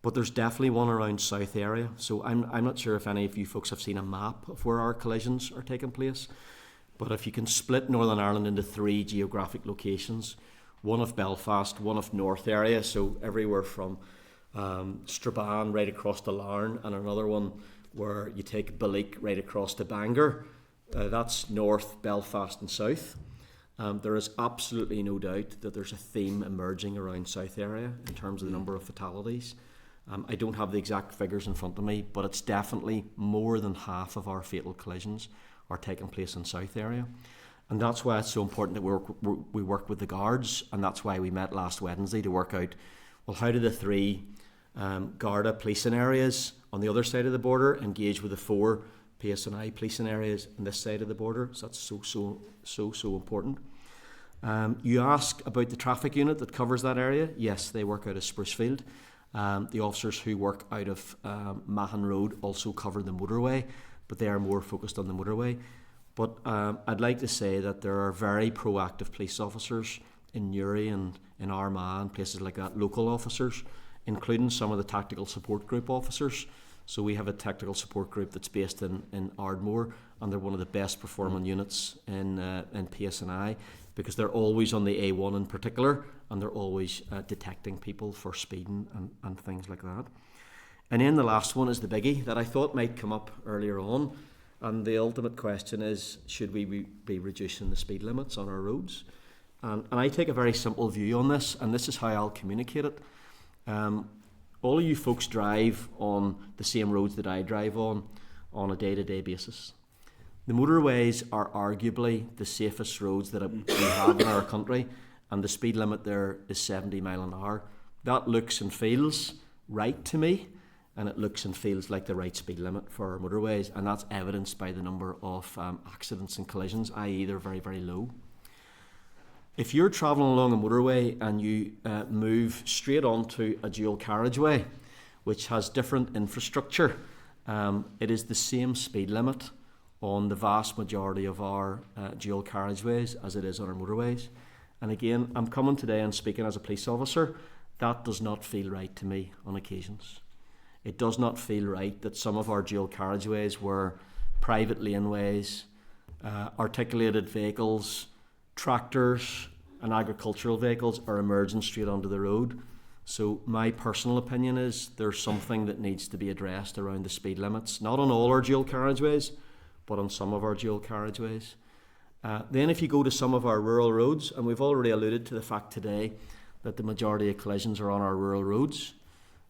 But there's definitely one around South area. So I'm not sure if any of you folks have seen a map of where our collisions are taking place. But if you can split Northern Ireland into 3 geographic locations, one of Belfast, one of North area, so everywhere from Strabane right across to Larne, and another one where you take Balleek right across to Bangor. That's North, Belfast and South. There is absolutely no doubt that there's a theme emerging around South area in terms of the number of fatalities. I don't have the exact figures in front of me, but it's definitely more than half of our fatal collisions are taking place in South area. And that's why it's so important that we work with the guards, and that's why we met last Wednesday to work out, well, how do the 3 Garda policing areas on the other side of the border engage with the 4 PSNI policing areas on this side of the border. So that's so important. You asked about the traffic unit that covers that area. Yes, they work out of Sprucefield. The officers who work out of Mahon Road also cover the motorway, but they are more focused on the motorway. But I'd like to say that there are very proactive police officers in Newry and in Armagh and places like that, local officers, including some of the tactical support group officers. So we have a tactical support group that's based in Ardmore, and they're one of the best performing units in PSNI, because they're always on the A1 in particular, and they're always detecting people for speeding and things like that. And then the last one is the biggie that I thought might come up earlier on, and the ultimate question is, should we be reducing the speed limits on our roads? And I take a very simple view on this, and this is how I'll communicate it. All of you folks drive on the same roads that I drive on a day-to-day basis. The motorways are arguably the safest roads that we have in our country, and the speed limit there is 70 mile an hour. That looks and feels right to me, and it looks and feels like the right speed limit for our motorways, and that's evidenced by the number of accidents and collisions, i.e. they're very, very low. If you're travelling along a motorway and you move straight onto a dual carriageway, which has different infrastructure, it is the same speed limit on the vast majority of our dual carriageways as it is on our motorways. And again, I'm coming today and speaking as a police officer. That does not feel right to me on occasions. It does not feel right that some of our dual carriageways were private laneways, articulated vehicles, tractors and agricultural vehicles are emerging straight onto the road. So my personal opinion is there's something that needs to be addressed around the speed limits, not on all our dual carriageways, but on some of our dual carriageways. Then if you go to some of our rural roads, and we've already alluded to the fact today that the majority of collisions are on our rural roads,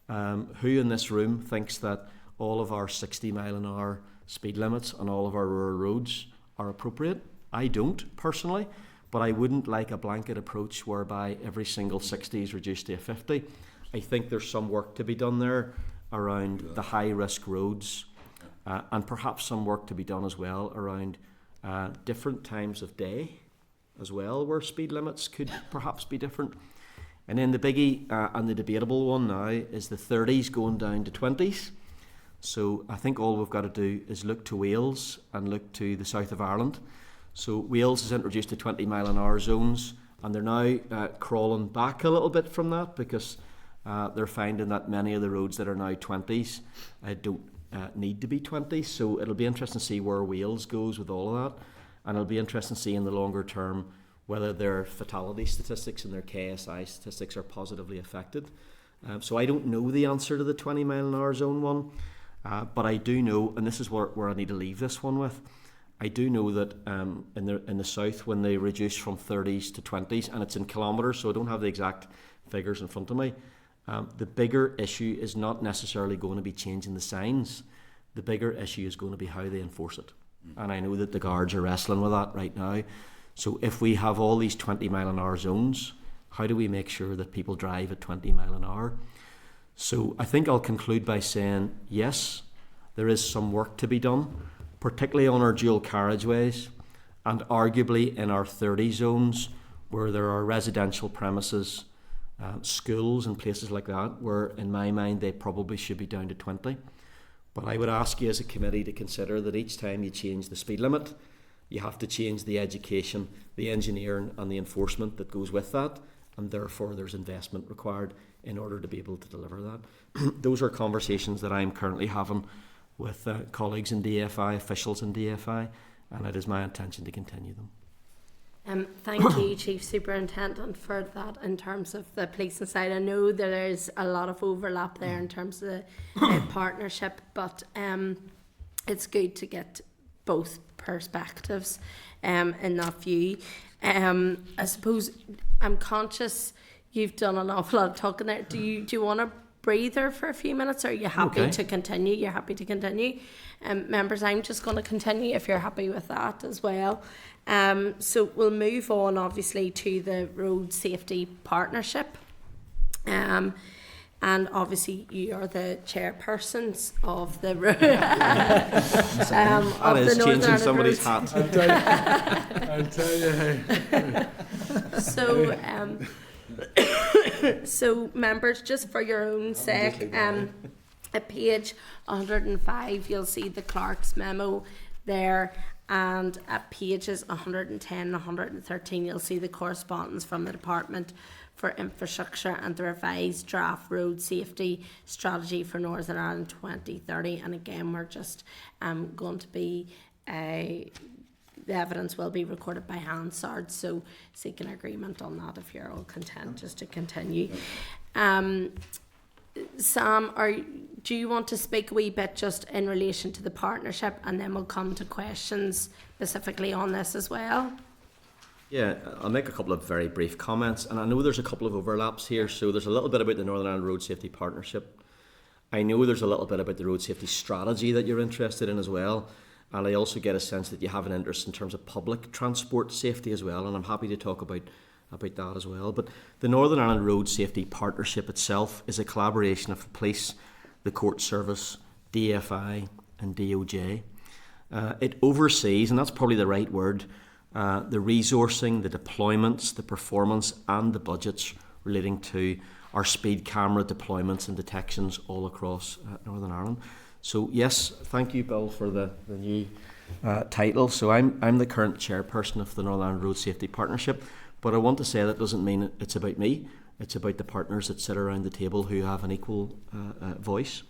who in this room thinks that all of our 60 mile an hour speed limits on all of our rural roads are appropriate? I don't, personally, but I wouldn't like a blanket approach whereby every single 60 is reduced to a 50. I think there's some work to be done there around the high risk roads, and perhaps some work to be done as well around different times of day as well, where speed limits could perhaps be different. And then the biggie and the debatable one now is the 30s going down to 20s. So I think all we've got to do is look to Wales and look to the south of Ireland. So Wales has introduced the 20-mile-an-hour zones, and they're now crawling back a little bit from that because they're finding that many of the roads that are now 20s don't need to be 20s. So it'll be interesting to see where Wales goes with all of that, and it'll be interesting to see in the longer term whether their fatality statistics and their KSI statistics are positively affected. So I don't know the answer to the 20-mile-an-hour zone one, but I do know, and this is where I need to leave this one with, I do know that in the south, when they reduce from 30s to 20s, and it's in kilometres, so I don't have the exact figures in front of me, the bigger issue is not necessarily going to be changing the signs. The bigger issue is going to be how they enforce it. And I know that the guards are wrestling with that right now. So if we have all these 20-mile-an-hour zones, how do we make sure that people drive at 20 mile an hour? So I think I'll conclude by saying, yes, there is some work to be done, particularly on our dual carriageways and arguably in our 30 zones where there are residential premises, schools and places like that, where in my mind they probably should be down to 20. But I would ask you as a committee to consider that each time you change the speed limit, you have to change the education, the engineering and the enforcement that goes with that, and therefore there's investment required in order to be able to deliver that. Those are conversations that I'm currently having with colleagues in DFI, officials in DFI, and it is my intention to continue them. Thank you, Chief Superintendent, for that in terms of the policing side. I know there's a lot of overlap there in terms of the partnership, but it's good to get both perspectives in that view. I suppose I'm conscious you've done an awful lot of talking there. Do you want a breather for a few minutes, or are you happy to continue? You're happy to continue. Members, I'm just going to continue if you're happy with that as well. So we'll move on obviously to the road safety partnership. And obviously you are the chairpersons of the that is changing somebody's hat. I'll tell you. So members, just for your own sake, at page 105 you'll see the clerk's memo there, and at pages 110 and 113 you'll see the correspondence from the Department for Infrastructure and the revised draft road safety strategy for Northern Ireland 2030. And again, we're just going to be the evidence will be recorded by Hansard, so seeking agreement on that if you're all content just to continue. Sam, do you want to speak a wee bit just in relation to the partnership, and then we'll come to questions specifically on this as well? Yeah, I'll make a couple of very brief comments, and I know there's a couple of overlaps here. So there's a little bit about the Northern Ireland Road Safety Partnership. I know there's a little bit about the road safety strategy that you're interested in as well, and I also get a sense that you have an interest in terms of public transport safety as well, and I'm happy to talk about that as well. But the Northern Ireland Road Safety Partnership itself is a collaboration of the police, the court service, DFI and DOJ. It oversees, and that's probably the right word, the resourcing, the deployments, the performance and the budgets relating to our speed camera deployments and detections all across Northern Ireland. So yes, thank you, Bill, for the new title. So I'm the current chairperson of the Northern Ireland Road Safety Partnership, but I want to say that doesn't mean it's about me. It's about the partners that sit around the table who have an equal voice.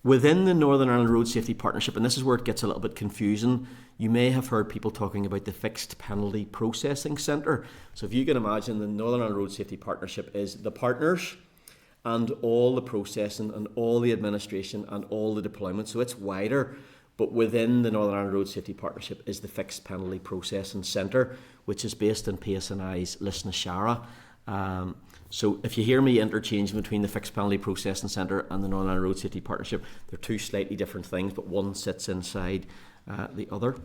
Within the Northern Ireland Road Safety Partnership, and this is where it gets a little bit confusing, you may have heard people talking about the Fixed Penalty Processing Centre. So if you can imagine, the Northern Ireland Road Safety Partnership is the partners and all the processing and all the administration and all the deployment. So it's wider, but within the Northern Ireland Road Safety Partnership is the Fixed Penalty Processing Centre, which is based in PSNI's Lisnashara. So if you hear me interchanging between the Fixed Penalty Processing Centre and the Northern Ireland Road Safety Partnership, they're two slightly different things, but one sits inside the other.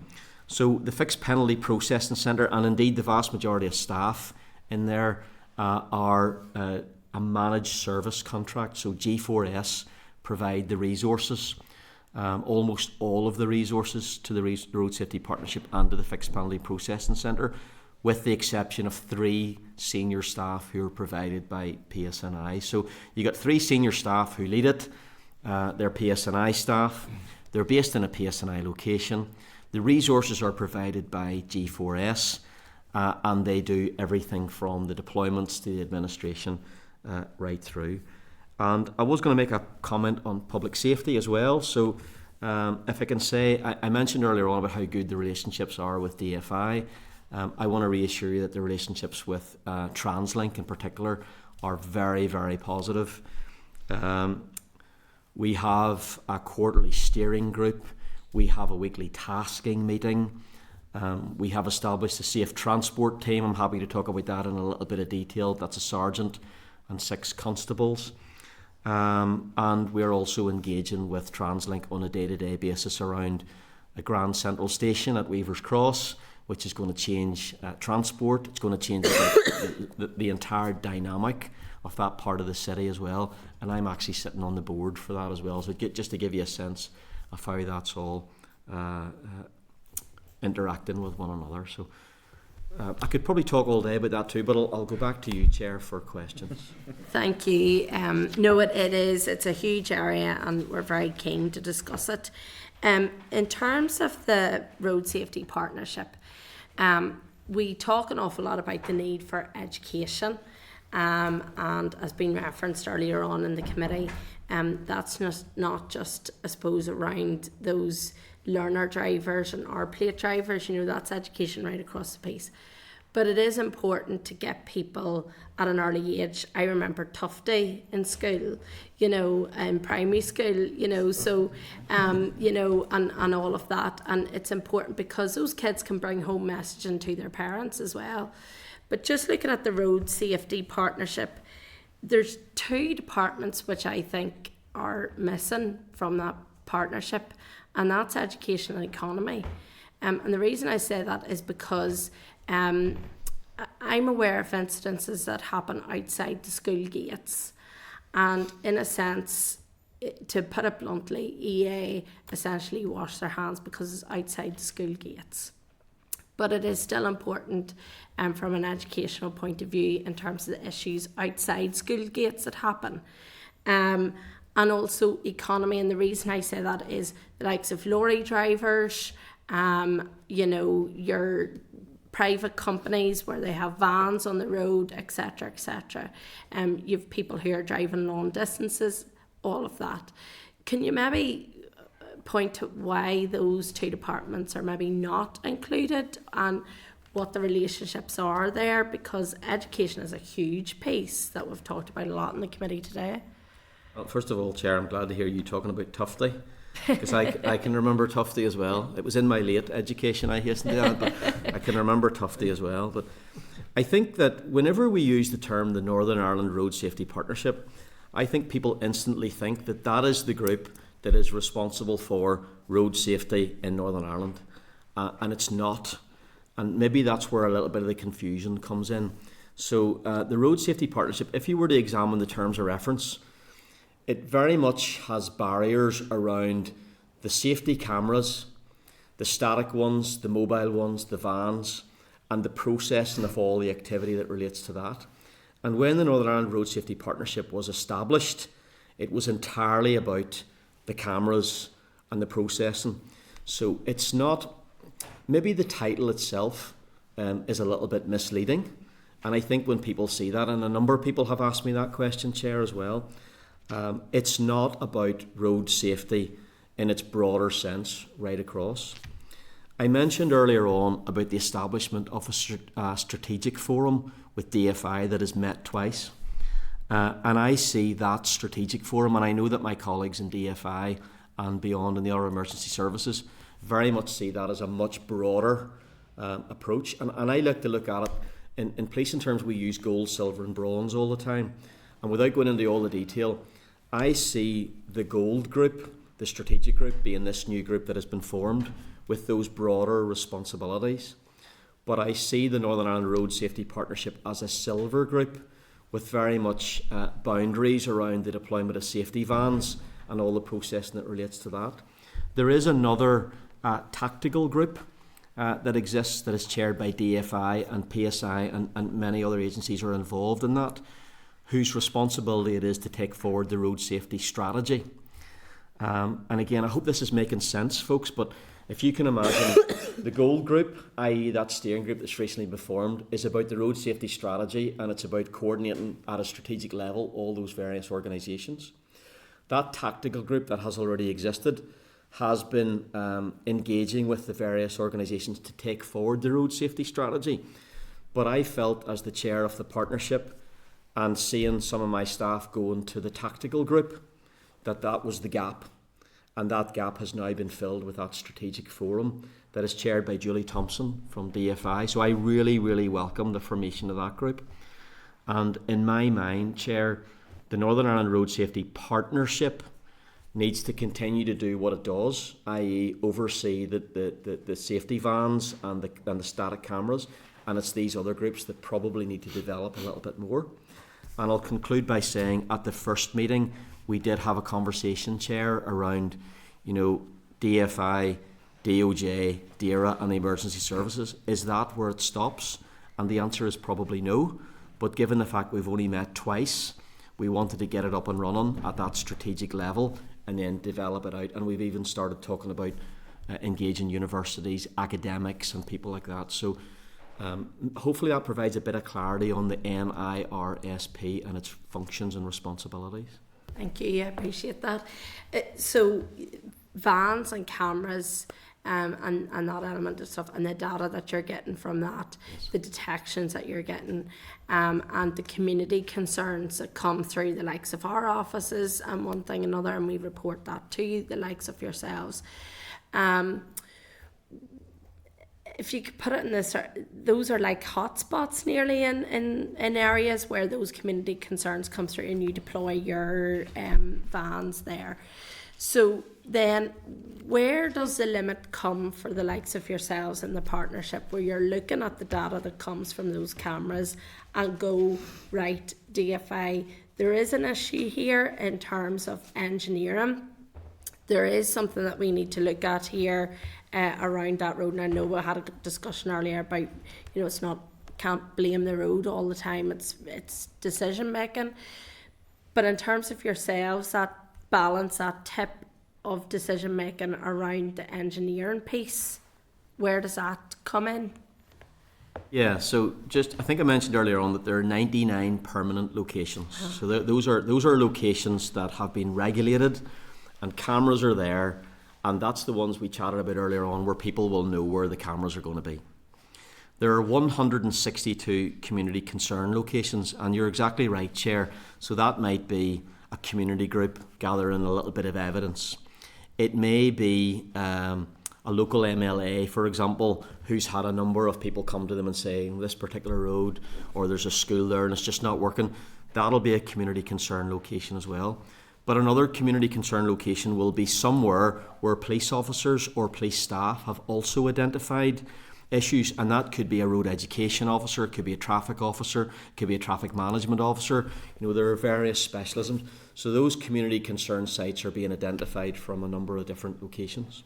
So the Fixed Penalty Processing Centre, and indeed the vast majority of staff in there are a managed service contract. So G4S provide the resources, almost all of the resources to the Road Safety Partnership and to the Fixed Penalty Processing Centre. with the exception of 3 senior staff who are provided by PSNI. So you got 3 senior staff who lead it. They're PSNI staff. They're based in a PSNI location. The resources are provided by G4S, and they do everything from the deployments to the administration right through. And I was going to make a comment on public safety as well. So if I can say, I mentioned earlier on about how good the relationships are with DFI. I want to reassure you that the relationships with TransLink in particular are very, very positive. We have a quarterly steering group. We have a weekly tasking meeting. We have established a safe transport team. I'm happy to talk about that in a little bit of detail. That's a sergeant and 6 constables. And we're also engaging with TransLink on a day-to-day basis around a Grand Central Station at Weaver's Cross, which is going to change transport. It's going to change the entire dynamic of that part of the city as well. And I'm actually sitting on the board for that as well. So just to give you a sense of how that's all interacting with one another. So I could probably talk all day about that too, but I'll go back to you, Chair, for questions. Thank you. No, it's a huge area and we're very keen to discuss it. In terms of the road safety partnership, we talk an awful lot about the need for education, and as been referenced earlier on in the committee, that's not just, I suppose, around those learner drivers and R-plate drivers, that's education right across the piece. But it is important to get people at an early age. I remember Tough Day in school, in primary school, so, and all of that. And it's important because those kids can bring home messaging to their parents as well. But just looking at the road safety partnership, there's 2 departments which I think are missing from that partnership, and that's education and economy. And the reason I say that is because I'm aware of incidences that happen outside the school gates, and in a sense, to put it bluntly, EA essentially wash their hands because it's outside the school gates. But it is still important from an educational point of view in terms of the issues outside school gates that happen. And also economy, and the reason I say that is the likes of lorry drivers, your private companies where they have vans on the road, etc., etc. You have people who are driving long distances, all of that. Can you maybe point to why those 2 departments are maybe not included and what the relationships are there? Because education is a huge piece that we've talked about a lot in the committee today. Well, first of all, Chair, I'm glad to hear you talking about Tough Day, because I can remember Tough Day as well. It was in my late education, I hasten to add, but I can remember Tough Day as well. But I think that whenever we use the term the Northern Ireland Road Safety Partnership, I think people instantly think that that is the group that is responsible for road safety in Northern Ireland, and it's not. And maybe that's where a little bit of the confusion comes in. So the Road Safety Partnership, if you were to examine the terms of reference, it very much has barriers around the safety cameras, the static ones, the mobile ones, the vans, and the processing of all the activity that relates to that. And when the Northern Ireland Road Safety Partnership was established, it was entirely about the cameras and the processing. So it's not, maybe the title itself is a little bit misleading. And I think when people see that, and a number of people have asked me that question, Chair, as well, it's not about road safety in its broader sense right across. I mentioned earlier on about the establishment of a strategic forum with DFI that has met twice. And I see that strategic forum, and I know that my colleagues in DFI and beyond in the other emergency services very much see that as a much broader approach. And I like to look at it in policing terms. We use gold, silver and bronze all the time. And without going into all the detail, I see the gold group, the strategic group, being this new group that has been formed with those broader responsibilities. But I see the Northern Ireland Road Safety Partnership as a silver group with very much boundaries around the deployment of safety vans and all the processing that relates to that. There is another tactical group that exists, that is chaired by DFI and PSI, and many other agencies are involved in that, whose responsibility it is to take forward the road safety strategy. And again, I hope this is making sense, folks, but if you can imagine, the Gold Group, i.e. that steering group that's recently been formed, is about the road safety strategy, and it's about coordinating at a strategic level all those various organisations. That tactical group that has already existed has been engaging with the various organisations to take forward the road safety strategy. But I felt, as the chair of the partnership and seeing some of my staff go into the tactical group, that was the gap. And that gap has now been filled with that strategic forum that is chaired by Julie Thompson from DFI. So I really, really welcome the formation of that group. And in my mind, Chair, the Northern Ireland Road Safety Partnership needs to continue to do what it does, i.e. oversee the safety vans and the static cameras. And it's these other groups that probably need to develop a little bit more. And I'll conclude by saying at the first meeting, we did have a conversation, Chair, around, DFI, DOJ, DERA and the emergency services. Is that where it stops? And the answer is probably no. But given the fact we've only met twice, we wanted to get it up and running at that strategic level and then develop it out. And we've even started talking about engaging universities, academics and people like that. So hopefully that provides a bit of clarity on the NIRSP and its functions and responsibilities. Thank you, I appreciate that. So vans and cameras and that element of stuff, and the data that you're getting from that, yes, the detections that you're getting, and the community concerns that come through the likes of our offices and one thing and another, and we report that to you, the likes of yourselves. If you could put it in this, those are like hotspots nearly in areas where those community concerns come through and you deploy your vans there. So then where does the limit come for the likes of yourselves in the partnership, where you're looking at the data that comes from those cameras and go, right, DFI, there is an issue here in terms of engineering. There is something that we need to look at here around that road. And I know we had a discussion earlier about, it's not, can't blame the road all the time. It's decision making. But in terms of yourselves, that balance, that tip of decision making around the engineering piece, where does that come in? Yeah, so I think I mentioned earlier on that there are 99 permanent locations. So those are locations that have been regulated, and cameras are there, and that's the ones we chatted about earlier on, where people will know where the cameras are going to be. There are 162 community concern locations, and you're exactly right, Chair. So that might be a community group gathering a little bit of evidence. It may be a local MLA, for example, who's had a number of people come to them and say, this particular road, or there's a school there and it's just not working. That'll be a community concern location as well. But another community concern location will be somewhere where police officers or police staff have also identified issues, and that could be a road education officer, it could be a traffic officer, it could be a traffic management officer. There are various specialisms. So those community concern sites are being identified from a number of different locations.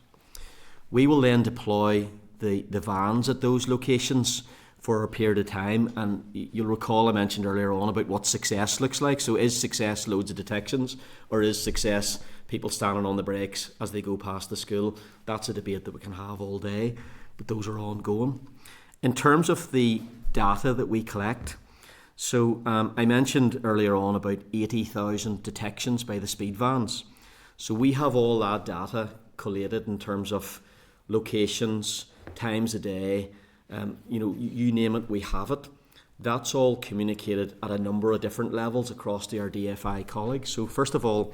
We will then deploy the vans at those locations for a period of time, and you'll recall I mentioned earlier on about what success looks like. So is success loads of detections, or is success people standing on the brakes as they go past the school? That's a debate that we can have all day, but those are ongoing. In terms of the data that we collect, so I mentioned earlier on about 80,000 detections by the speed vans. So we have all that data collated in terms of locations, times a day, you name it, we have it. That's all communicated at a number of different levels across to our DFI colleagues. So first of all,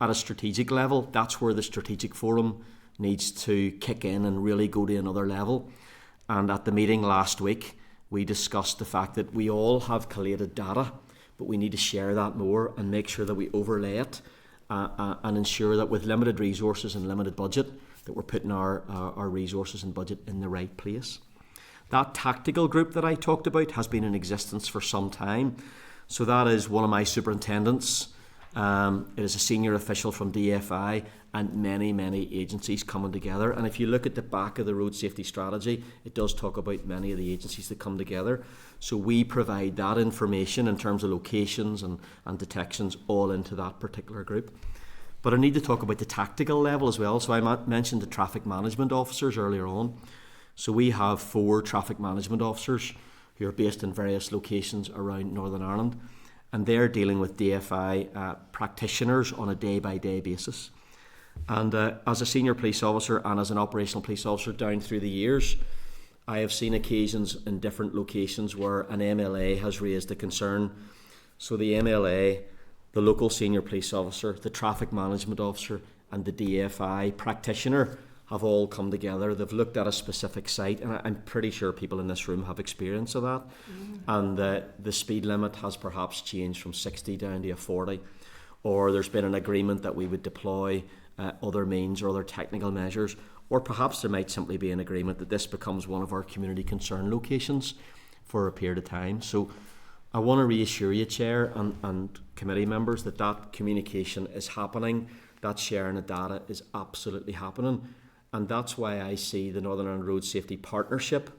at a strategic level, that's where the strategic forum needs to kick in and really go to another level. And at the meeting last week, we discussed the fact that we all have collated data, but we need to share that more and make sure that we overlay it and ensure that with limited resources and limited budget, that we're putting our resources and budget in the right place. That tactical group that I talked about has been in existence for some time. So that is one of my superintendents It is a senior official from DFI and many agencies coming together. And if you look at the back of the road safety strategy, it does talk about many of the agencies that come together. So we provide that information in terms of locations and detections all into that particular group. But I need to talk about the tactical level as well. So I mentioned the traffic management officers earlier on. So we have 4 traffic management officers who are based in various locations around Northern Ireland, and they're dealing with DFI practitioners on a day-by-day basis. And as a senior police officer and as an operational police officer down through the years, I have seen occasions in different locations where an MLA has raised a concern. So the MLA, the local senior police officer, the traffic management officer and the DFI practitioner have all come together. They've looked at a specific site, and I'm pretty sure people in this room have experience of that. And the speed limit has perhaps changed from 60 down to a 40, or there's been an agreement that we would deploy other means or other technical measures, or perhaps there might simply be an agreement that this becomes one of our community concern locations for a period of time. So I want to reassure you, Chair and committee members, that that communication is happening, that sharing of data is absolutely happening. And that's why I see the Northern Ireland Road Safety Partnership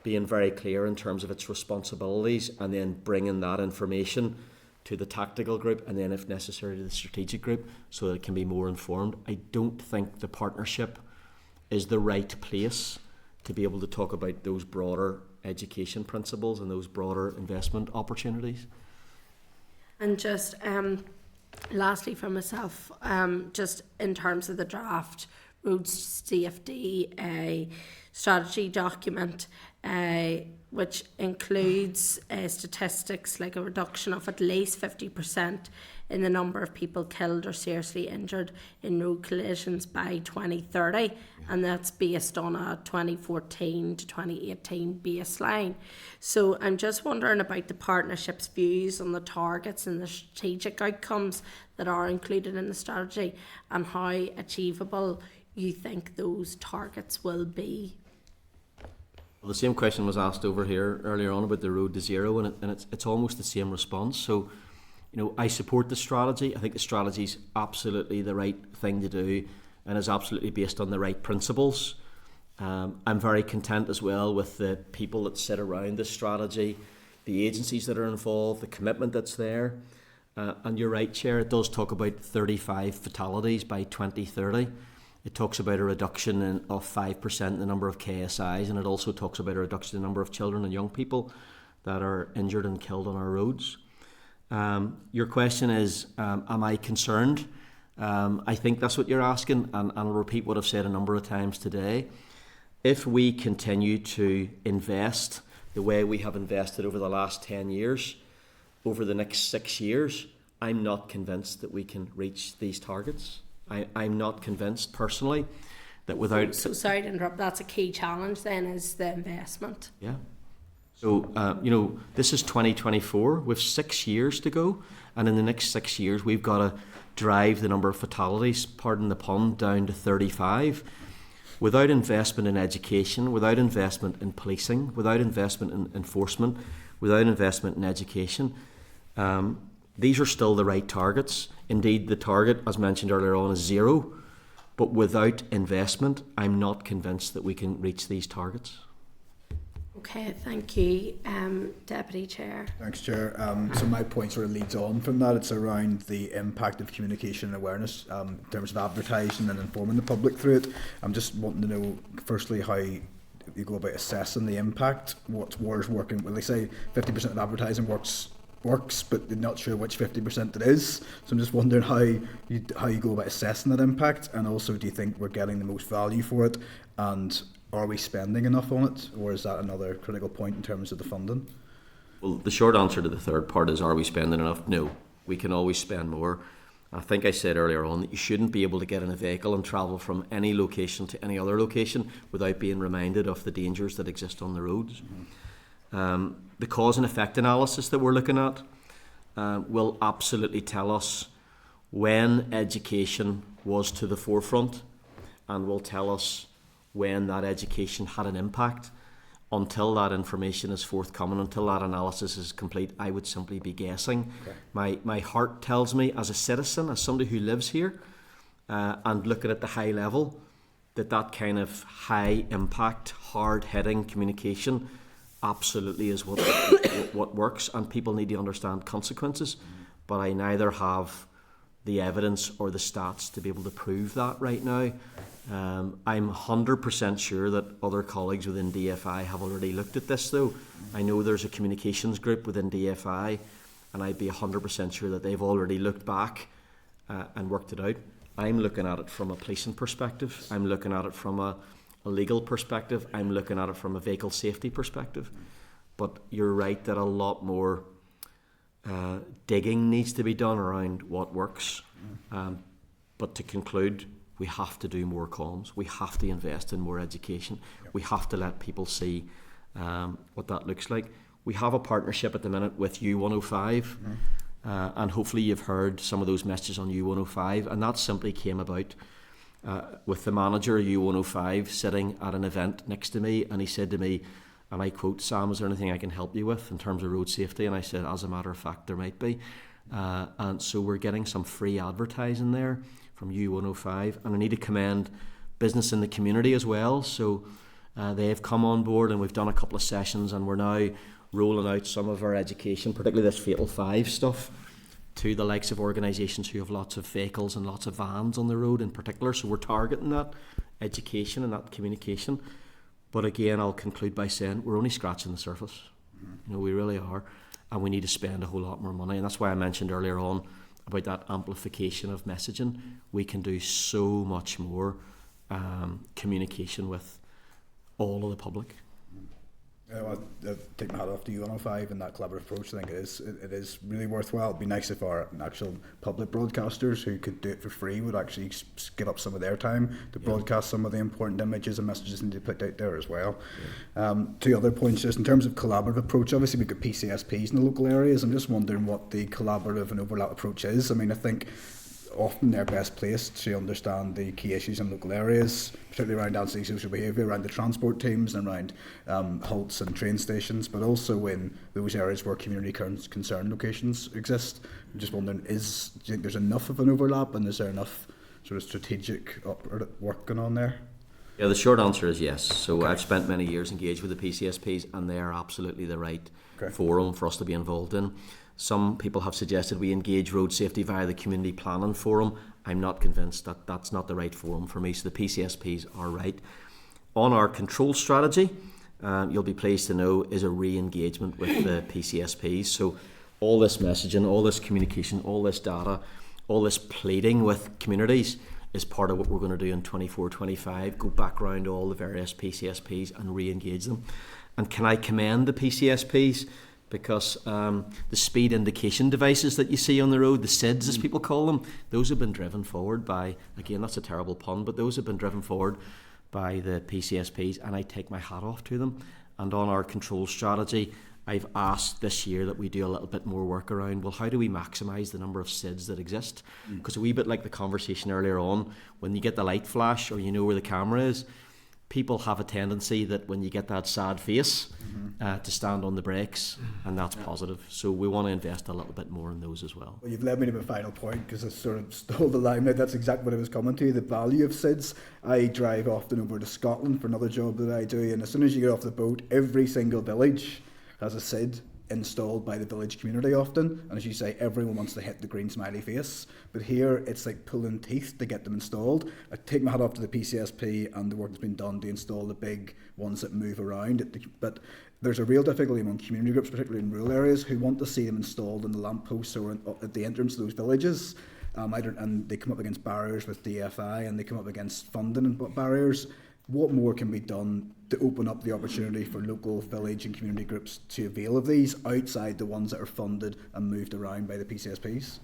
being very clear in terms of its responsibilities, and then bringing that information to the tactical group, and then if necessary to the strategic group, so that it can be more informed. I don't think the partnership is the right place to be able to talk about those broader education principles and those broader investment opportunities. And just lastly for myself, just in terms of the draft road safety strategy document, which includes statistics like a reduction of at least 50% in the number of people killed or seriously injured in road collisions by 2030, and that's based on a 2014 to 2018 baseline. So I'm just wondering about the partnership's views on the targets and the strategic outcomes that are included in the strategy, and how achievable you think those targets will be. Well, the same question was asked over here earlier on about the road to zero, and it's almost the same response. So, I support the strategy. I think the strategy is absolutely the right thing to do, and is absolutely based on the right principles. I'm very content as well with the people that sit around this strategy, the agencies that are involved, the commitment that's there. And you're right, Chair, it does talk about 35 fatalities by 2030. It talks about a reduction of 5% in the number of KSIs, and it also talks about a reduction in the number of children and young people that are injured and killed on our roads. Your question is, am I concerned? I think that's what you're asking, and I'll repeat what I've said a number of times today. If we continue to invest the way we have invested over the last 10 years, over the next 6 years, I'm not convinced that we can reach these targets. I'm not convinced personally that without... So sorry to interrupt, that's a key challenge then, is the investment. Yeah. So, this is 2024. We've 6 years to go. And in the next 6 years, we've got to drive the number of fatalities, pardon the pun, down to 35. Without investment in education, without investment in policing, without investment in enforcement, without investment in education, these are still the right targets. Indeed, the target, as mentioned earlier on, is 0. But without investment, I'm not convinced that we can reach these targets. Okay, thank you, Deputy Chair. Thanks, Chair. So my point sort of leads on from that. It's around the impact of communication and awareness in terms of advertising and informing the public through it. I'm just wanting to know, firstly, how you go about assessing the impact. Where's working? Well, they say 50% of advertising works, but they're not sure which 50% it is. So I'm just wondering how you go about assessing that impact, and also, do you think we're getting the most value for it, and are we spending enough on it, or is that another critical point in terms of the funding? Well, the short answer to the third part is, are we spending enough? No, we can always spend more. I think I said earlier on that you shouldn't be able to get in a vehicle and travel from any location to any other location without being reminded of the dangers that exist on the roads. The cause and effect analysis that we're looking at will absolutely tell us when education was to the forefront, and will tell us when that education had an impact until that information is forthcoming, until that analysis is complete, I would simply be guessing. Okay. My heart tells me, as a citizen, as somebody who lives here, and looking at the high level, that kind of high impact, hard hitting communication absolutely is what works, and people need to understand consequences. But I neither have the evidence or the stats to be able to prove that right now. I'm 100% sure that other colleagues within DFI have already looked at this, though. I know there's a communications group within DFI, and I'd be 100% sure that they've already looked back and worked it out. I'm looking at it from a policing perspective. I'm looking at it from a legal perspective. I'm looking at it from a vehicle safety perspective. But you're right that a lot more digging needs to be done around what works. But to conclude, we have to do more comms. We have to invest in more education. We have to let people see what that looks like. We have a partnership at the minute with U105, and hopefully you've heard some of those messages on U105, and that simply came about with the manager of U105 sitting at an event next to me, and he said to me, and I quote, "Sam, is there anything I can help you with in terms of road safety?" And I said, as a matter of fact, there might be. And so we're getting some free advertising there from U105, and I need to commend business in the community as well. So they've come on board, and we've done a couple of sessions, and we're now rolling out some of our education, particularly this Fatal 5 stuff, to the likes of organisations who have lots of vehicles and lots of vans on the road in particular. So we're targeting that education and that communication. But again, I'll conclude by saying we're only scratching the surface. You know, we really are, and we need to spend a whole lot more money. And that's why I mentioned earlier on about that amplification of messaging. We can do so much more communication with all of the public. I'll take my hat off to U105 and that collaborative approach. I think it is really worthwhile. It'd be nice if our actual public broadcasters who could do it for free would actually give up some of their time to broadcast some of the important images and messages need to put out there as well. Two other points, just in terms of collaborative approach, obviously we've got PCSPs in the local areas. I'm just wondering what the collaborative and overlap approach is. I mean, I think often they're best placed to understand the key issues in local areas, particularly around antisocial behaviour, around the transport teams and around halts and train stations, but also in those areas where community concern locations exist. I'm just wondering, do you think there's enough of an overlap, and is there enough sort of strategic work going on there? Yeah, the short answer is yes. So I've spent many years engaged with the PCSPs, and they are absolutely the right forum for us to be involved in. Some people have suggested we engage road safety via the community planning forum. I'm not convinced that that's not the right forum for me, so the PCSPs are right. On our control strategy, you'll be pleased to know, is a re-engagement with the PCSPs. So all this messaging, all this communication, all this data, all this pleading with communities is part of what we're going to do in 24-25, go back around all the various PCSPs and re-engage them. And can I commend the PCSPs? Because the speed indication devices that you see on the road, the SIDs as people call them, those have been driven forward by, again, that's a terrible pun, but those have been driven forward by the PCSPs, and I take my hat off to them. And on our control strategy, I've asked this year that we do a little bit more work around, well, how do we maximise the number of SIDs that exist? Because a wee bit like the conversation earlier on, when you get the light flash or you know where the camera is, people have a tendency that when you get that sad face to stand on the brakes, and that's positive. So we want to invest a little bit more in those as well. Well, you've led me to my final point, because I sort of stole the limelight. That's exactly what I was coming to, the value of SIDs. I drive often over to Scotland for another job that I do, and as soon as you get off the boat, every single village has a SID installed by the village community often, and as you say, everyone wants to hit the green smiley face, but here it's like pulling teeth to get them installed. I take my hat off to the PCSP and the work that's been done to install the big ones that move around, but there's a real difficulty among community groups, particularly in rural areas, who want to see them installed in the lampposts or at the entrance to those villages. And they come up against barriers with DFI, and they come up against funding and barriers. What more can be done to open up the opportunity for local village and community groups to avail of these outside the ones that are funded and moved around by the PCSPs?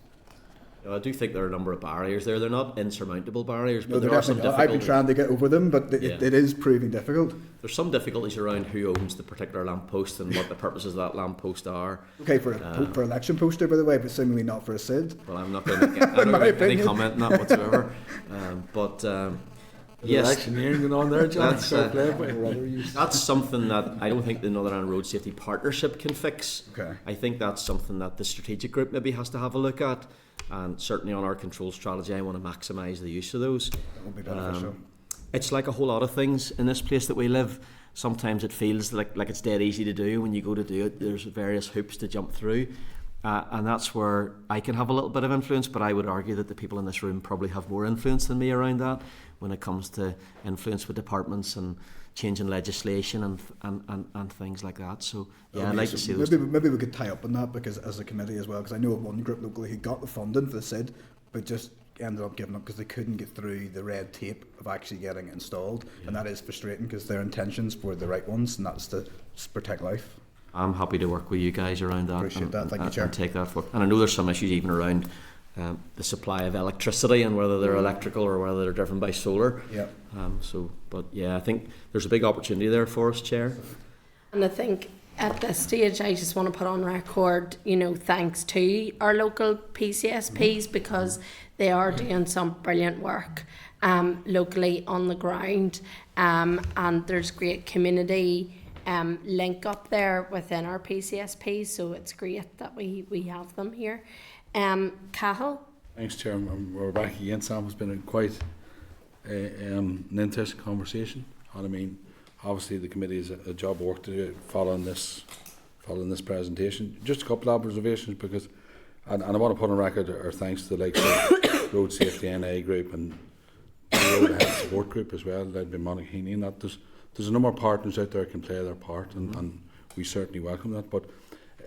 I do think there are a number of barriers there. They're not insurmountable barriers, but No, there are some difficulties. I've been trying to get over them, but it is proving difficult. There's some difficulties around who owns the particular lamppost and what the purposes of that lamppost are. Okay, for election poster, by the way, but seemingly not for a SID. Well, I'm not going to make any comment on that whatsoever. But Yes. Electioneering going on there, John. That's, Fair play, but- That's something that I don't think the Northern Ireland Road Safety Partnership can fix. Okay. I think that's something that the strategic group maybe has to have a look at. And certainly on our control strategy, I want to maximise the use of those. That would be beneficial. It's like a whole lot of things in this place that we live. Sometimes it feels like it's dead easy to do. When you go to do it, there's various hoops to jump through. And that's where I can have a little bit of influence, but I would argue that the people in this room probably have more influence than me around that when it comes to influence with departments and changing legislation and things like that. So yeah, I'd like to see those. Maybe we could tie up on that, because as a committee as well, because I know of one group locally who got the funding for the SID, but just ended up giving up because they couldn't get through the red tape of actually getting it installed. And that is frustrating, because their intentions were the right ones, and that's to protect life. I'm happy to work with you guys around that. Appreciate that. Thank you, Chair. And take that forward. And I know there's some issues even around the supply of electricity and whether they're electrical or whether they're driven by solar. Yeah. But yeah, I think there's a big opportunity there for us, Chair. And I think at this stage, I just want to put on record, thanks to our local PCSPs, because they are doing some brilliant work locally on the ground, and there's great community link up there within our PCSPs, so it's great that we have them here. Cahill? Thanks, Chair. We're back again, Sam. It's been quite an interesting conversation. And I mean, obviously the committee has a job of work to do following this presentation. Just a couple of observations, because, and I want to put on record our thanks to the likes of Road Safety NA Group and the Road Health Support Group as well, led by Monica Heaney, and that there's a number of partners out there who can play their part, and we certainly welcome that. But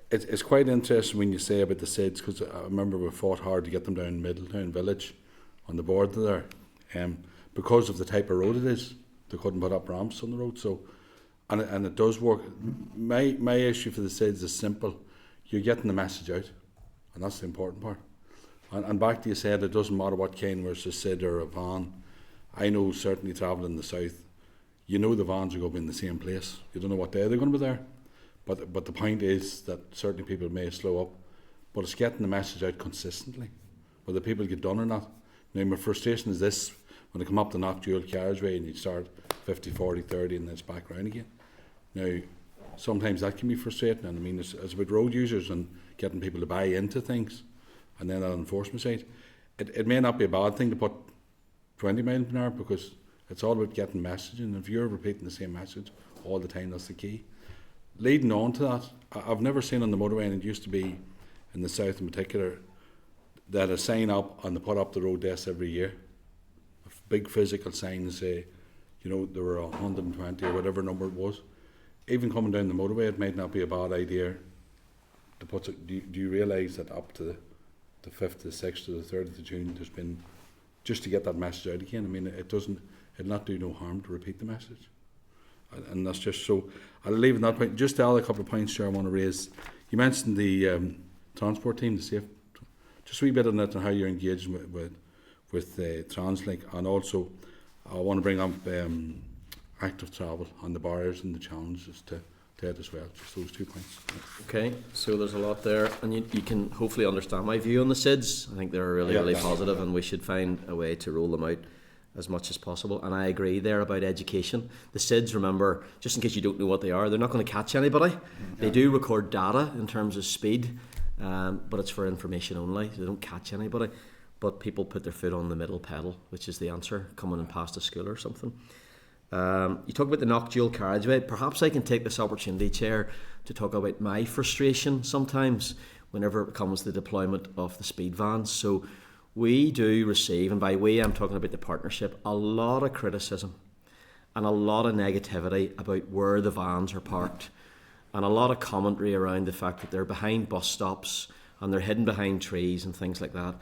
it's quite interesting when you say about the SIDS, because I remember we fought hard to get them down Middletown Village on the border there, because of the type of road it is. They couldn't put up ramps on the road, so and it does work. My issue for the SIDS is simple: you're getting the message out, and that's the important part. And back to you said, it doesn't matter what kind, whether it's a SID or a van. I know certainly travelling in the south, you know the vans are going to be in the same place. You don't know what day they're going to be there. But the point is that certainly people may slow up, but it's getting the message out consistently, whether people get done or not. Now, my frustration is this: when they come up the knock dual carriageway and you start 50, 40, 30 and then it's back round again. Now, sometimes that can be frustrating, and I mean, it's about road users and getting people to buy into things, and then that enforcement side. It may not be a bad thing to put 20 miles an hour, because it's all about getting messaging, and if you're repeating the same message all the time, that's the key. Leading on to that, I've never seen on the motorway, and it used to be in the south in particular, that a sign up and they put up the road desks every year. A big physical sign to say, there were 120 or whatever number it was. Even coming down the motorway, it might not be a bad idea to put it. Do you realise that up to the 5th, the 6th, to the 30th of June, there's been, just to get that message out again. I mean, it'll not do no harm to repeat the message. And that's just so. I'll leave it at that point. Just to add a couple of points here I want to raise. You mentioned the transport team, the safe. Just a wee bit on that and how you're engaging with TransLink, and also I want to bring up active travel and the barriers and the challenges to it as well. Just those 2 points. Okay, so there's a lot there, and you can hopefully understand my view on the SIDS. I think they're really positive, and we should find a way to roll them out as much as possible. And I agree there about education. The SIDS, remember, just in case you don't know what they are, they're not going to catch anybody. They do record data in terms of speed, but it's for information only. They don't catch anybody, but people put their foot on the middle pedal, which is the answer, coming in past a school or something. You talk about the knock dual carriageway. Perhaps I can take this opportunity, Chair, to talk about my frustration sometimes whenever it comes to the deployment of the speed vans. So we do receive, and by we I'm talking about the partnership, a lot of criticism and a lot of negativity about where the vans are parked, and a lot of commentary around the fact that they're behind bus stops and they're hidden behind trees and things like that.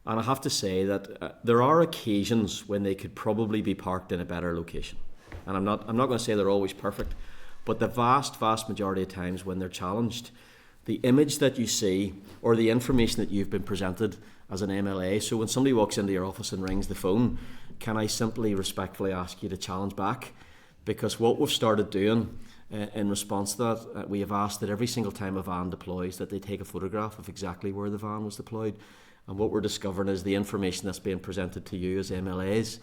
And I have to say that there are occasions when they could probably be parked in a better location. And I'm not going to say they're always perfect, but the vast majority of times when they're challenged, the image that you see or the information that you've been presented as an MLA, so when somebody walks into your office and rings the phone, can I simply respectfully ask you to challenge back? Because what we've started doing in response to that, we have asked that every single time a van deploys that they take a photograph of exactly where the van was deployed. And what we're discovering is the information that's being presented to you as MLAs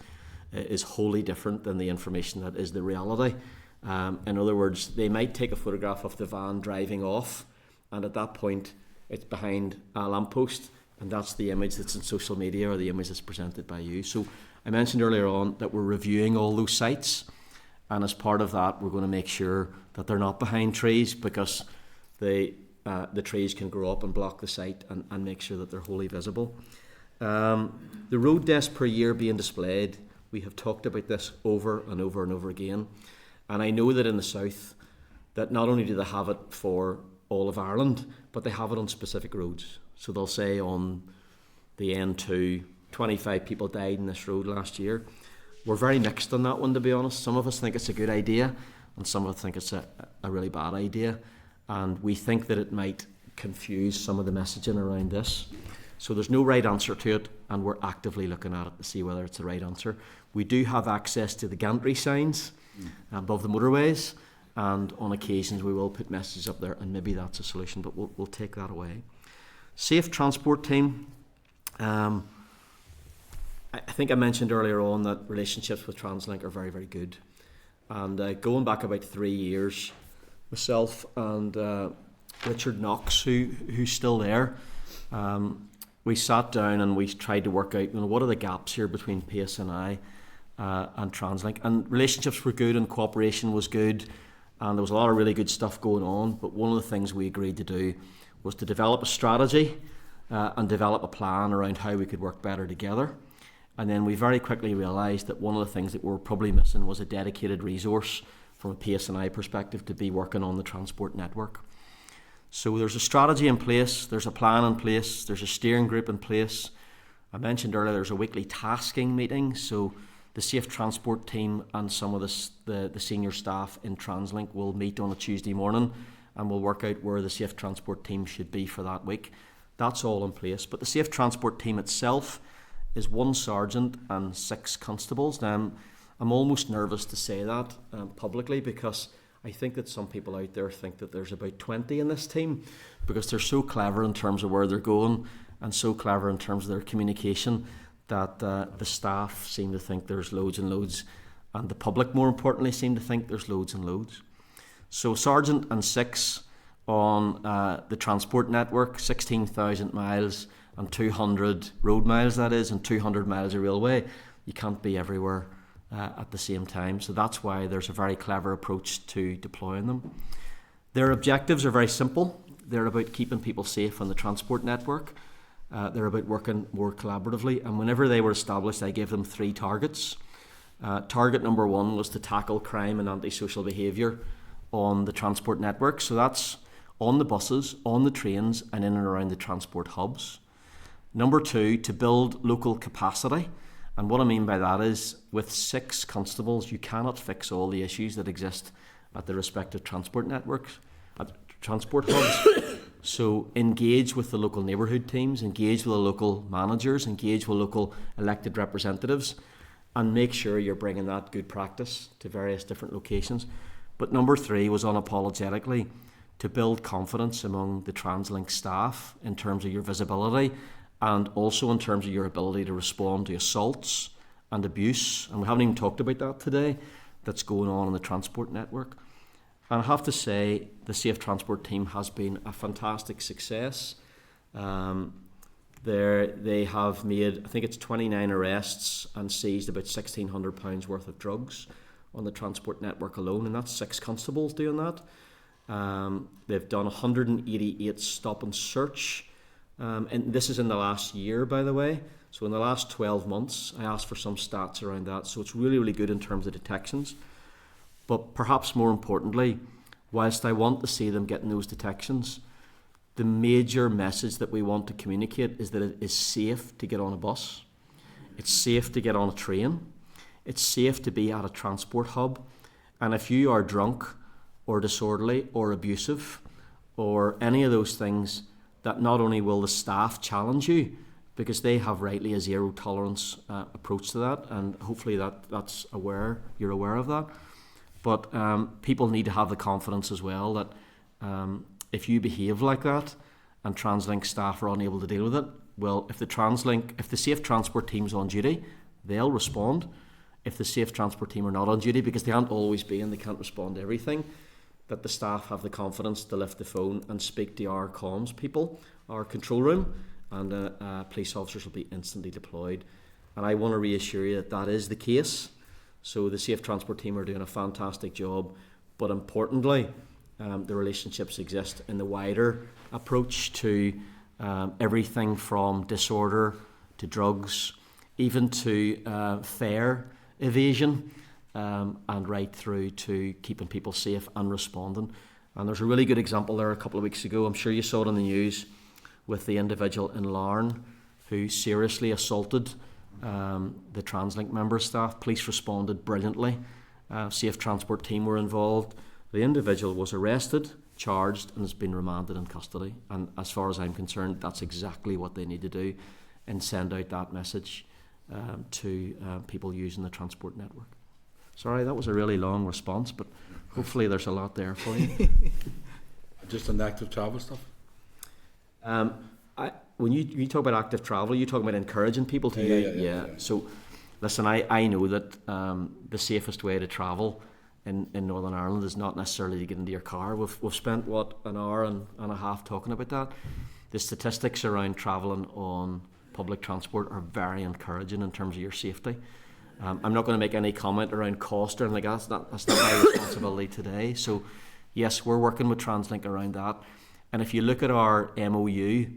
is wholly different than the information that is the reality. In other words, they might take a photograph of the van driving off, and at that point it's behind a lamppost, and that's the image that's in social media or the image that's presented by you. So I mentioned earlier on that we're reviewing all those sites, and as part of that we're going to make sure that they're not behind trees, because the trees can grow up and block the site, and make sure that they're wholly visible. The road deaths per year being displayed, we have talked about this over and over and over again, and I know that in the south that not only do they have it for all of Ireland, but they have it on specific roads. So they'll say on the N2, 25 people died in this road last year. We're very mixed on that one, to be honest. Some of us think it's a good idea, and some of us think it's a really bad idea, and we think that it might confuse some of the messaging around this. So there's no right answer to it, and we're actively looking at it to see whether it's the right answer. We do have access to the gantry signs above the motorways, and on occasions we will put messages up there, and maybe that's a solution, but we'll take that away. Safe transport team. I think I mentioned earlier on that relationships with TransLink are very, very good. And going back about 3 years, myself and Richard Knox, who's still there, we sat down and we tried to work out, what are the gaps here between PSNI and TransLink. And relationships were good and cooperation was good, and there was a lot of really good stuff going on. But one of the things we agreed to do was to develop a strategy and develop a plan around how we could work better together. And then we very quickly realised that one of the things that we were probably missing was a dedicated resource from a PSNI perspective to be working on the transport network. So there's a strategy in place, there's a plan in place, there's a steering group in place. I mentioned earlier there's a weekly tasking meeting, so the Safe Transport team and some of the senior staff in TransLink will meet on a Tuesday morning, and we'll work out where the Safe Transport team should be for that week. That's all in place. But the Safe Transport team itself is 1 sergeant and 6 constables. Now, I'm almost nervous to say that publicly, because I think that some people out there think that there's about 20 in this team, because they're so clever in terms of where they're going and so clever in terms of their communication that the staff seem to think there's loads and loads, and the public, more importantly, seem to think there's loads and loads. So sergeant and 6 on the transport network, 16,000 miles and 200 road miles, that is, and 200 miles of railway. You can't be everywhere at the same time. So that's why there's a very clever approach to deploying them. Their objectives are very simple. They're about keeping people safe on the transport network. They're about working more collaboratively. And whenever they were established, I gave them 3 targets. Target number 1 was to tackle crime and antisocial behaviour on the transport network. So that's on the buses, on the trains, and in and around the transport hubs. Number 2, to build local capacity. And what I mean by that is, with 6 constables, you cannot fix all the issues that exist at the respective transport networks, at transport hubs. So engage with the local neighbourhood teams, engage with the local managers, engage with local elected representatives, and make sure you're bringing that good practice to various different locations. But number 3 was unapologetically to build confidence among the TransLink staff in terms of your visibility, and also in terms of your ability to respond to assaults and abuse. And we haven't even talked about that today, that's going on in the transport network. And I have to say, the Safe Transport team has been a fantastic success. They have made, I think it's 29 arrests and seized about £1,600 worth of drugs on the transport network alone, and that's 6 constables doing that. They've done 188 stop and search. And this is in the last year, by the way. So in the last 12 months, I asked for some stats around that. So it's really, really good in terms of detections. But perhaps more importantly, whilst I want to see them getting those detections, the major message that we want to communicate is that it is safe to get on a bus. It's safe to get on a train. It's safe to be at a transport hub. And if you are drunk or disorderly or abusive or any of those things, that not only will the staff challenge you, because they have rightly a zero tolerance approach to that, and hopefully you're aware of that. But people need to have the confidence as well that if you behave like that and TransLink staff are unable to deal with it, well, if the Safe Transport team's on duty, they'll respond. if the safe transport team are not on duty, because they can't always be and they can't respond to everything, that the staff have the confidence to lift the phone and speak to our comms people, our control room, and police officers will be instantly deployed. And I want to reassure you that that is the case. So the safe transport team are doing a fantastic job, but importantly, the relationships exist in the wider approach to everything from disorder to drugs, even to fare evasion, and right through to keeping people safe and responding. And there's a really good example there a couple of weeks ago. I'm sure you saw it on the news with the individual in Larne who seriously assaulted the TransLink member staff. Police responded brilliantly. Safe transport team were involved. The individual was arrested, charged, and has been remanded in custody. And as far as I'm concerned, that's exactly what they need to do and send out that message to people using the transport network. Sorry, that was a really long response, but hopefully there's a lot there for you. Just on the active travel stuff? When you talk about active travel, you talk about encouraging people to yeah. So, listen, I know that the safest way to travel in Northern Ireland is not necessarily to get into your car. We've spent, an hour and a half talking about that. The statistics around travelling on public transport are very encouraging in terms of your safety. I'm not going to make any comment around cost or anything like that. That's not my responsibility today. So, yes, we're working with TransLink around that. And if you look at our MOU,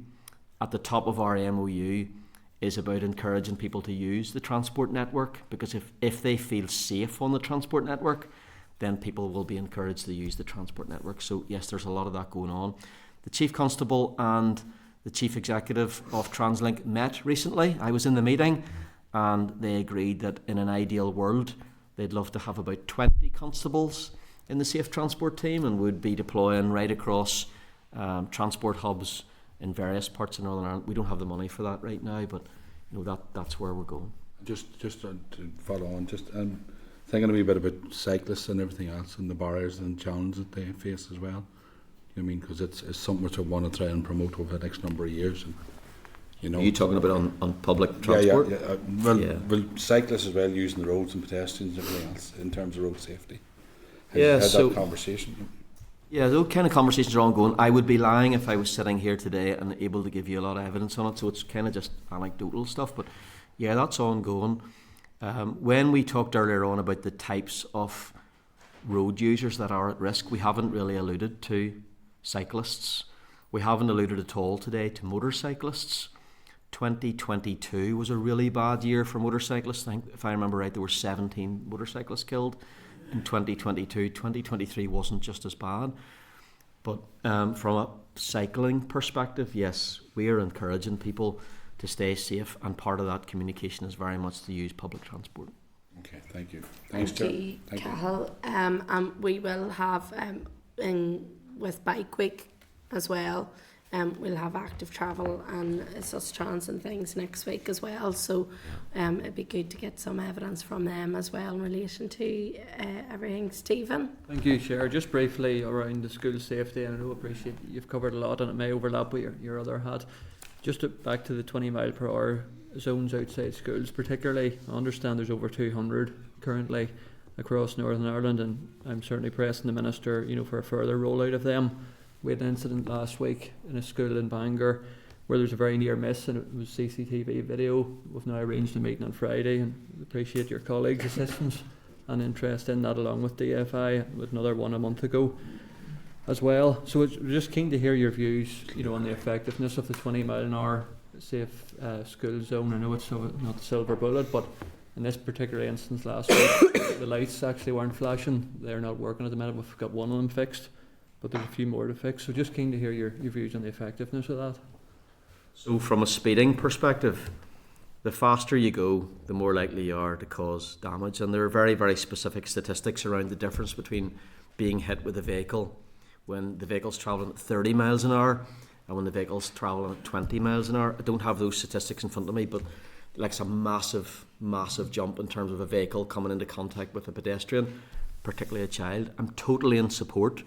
at the top of our MOU is about encouraging people to use the transport network, because if they feel safe on the transport network, then people will be encouraged to use the transport network. So yes, there's a lot of that going on. The Chief Constable and the Chief Executive of TransLink met recently. I was in the meeting and they agreed that in an ideal world they'd love to have about 20 constables in the safe transport team and would be deploying right across transport hubs in various parts of Northern Ireland. We don't have the money for that right now, but that's where we're going. Just to follow on, thinking a wee bit about cyclists and everything else and the barriers and challenges that they face as well. I mean, because it's something which I want to try and promote over the next number of years. And, Are you talking about on public transport? Yeah. Well, cyclists as well using the roads and pedestrians and everything else in terms of road safety. Have you had that conversation? Yeah, those kind of conversations are ongoing. I would be lying if I was sitting here today and able to give you a lot of evidence on it, so it's kind of just anecdotal stuff, but yeah, that's ongoing. When we talked earlier on about the types of road users that are at risk, we haven't really alluded to cyclists. We haven't alluded at all today to motorcyclists. 2022 was a really bad year for motorcyclists. I think, if I remember right, there were 17 motorcyclists killed. In 2022, 2023 wasn't just as bad. But from a cycling perspective, yes, we are encouraging people to stay safe, and part of that communication is very much to use public transport. Okay, thank you. Thank you, Cathal. And we will have, with Bike Week as well, we'll have active travel and Sustrans and things next week as well, so it'd be good to get some evidence from them as well in relation to everything. Stephen? Thank you, Chair. Just briefly around the school safety, and I do appreciate you've covered a lot and it may overlap with your other hat. Just back to the 20 mile per hour zones outside schools particularly, I understand there's over 200 currently across Northern Ireland, and I'm certainly pressing the Minister for a further rollout of them. We had an incident last week in a school in Bangor where there was a very near miss, and it was CCTV video. We've now arranged a meeting on Friday, and we appreciate your colleagues' assistance and interest in that, along with DFI, with another one a month ago as well. So we're just keen to hear your views on the effectiveness of the 20 mile an hour safe school zone. I know it's not the silver bullet, but in this particular instance last week, the lights actually weren't flashing. They're not working at the minute. We've got one of them fixed, but there's a few more to fix. So just keen to hear your views on the effectiveness of that. So from a speeding perspective, the faster you go, the more likely you are to cause damage. And there are very, very specific statistics around the difference between being hit with a vehicle when the vehicle's travelling at 30 miles an hour and when the vehicle's travelling at 20 miles an hour. I don't have those statistics in front of me, but it's a massive, massive jump in terms of a vehicle coming into contact with a pedestrian, particularly a child. I'm totally in support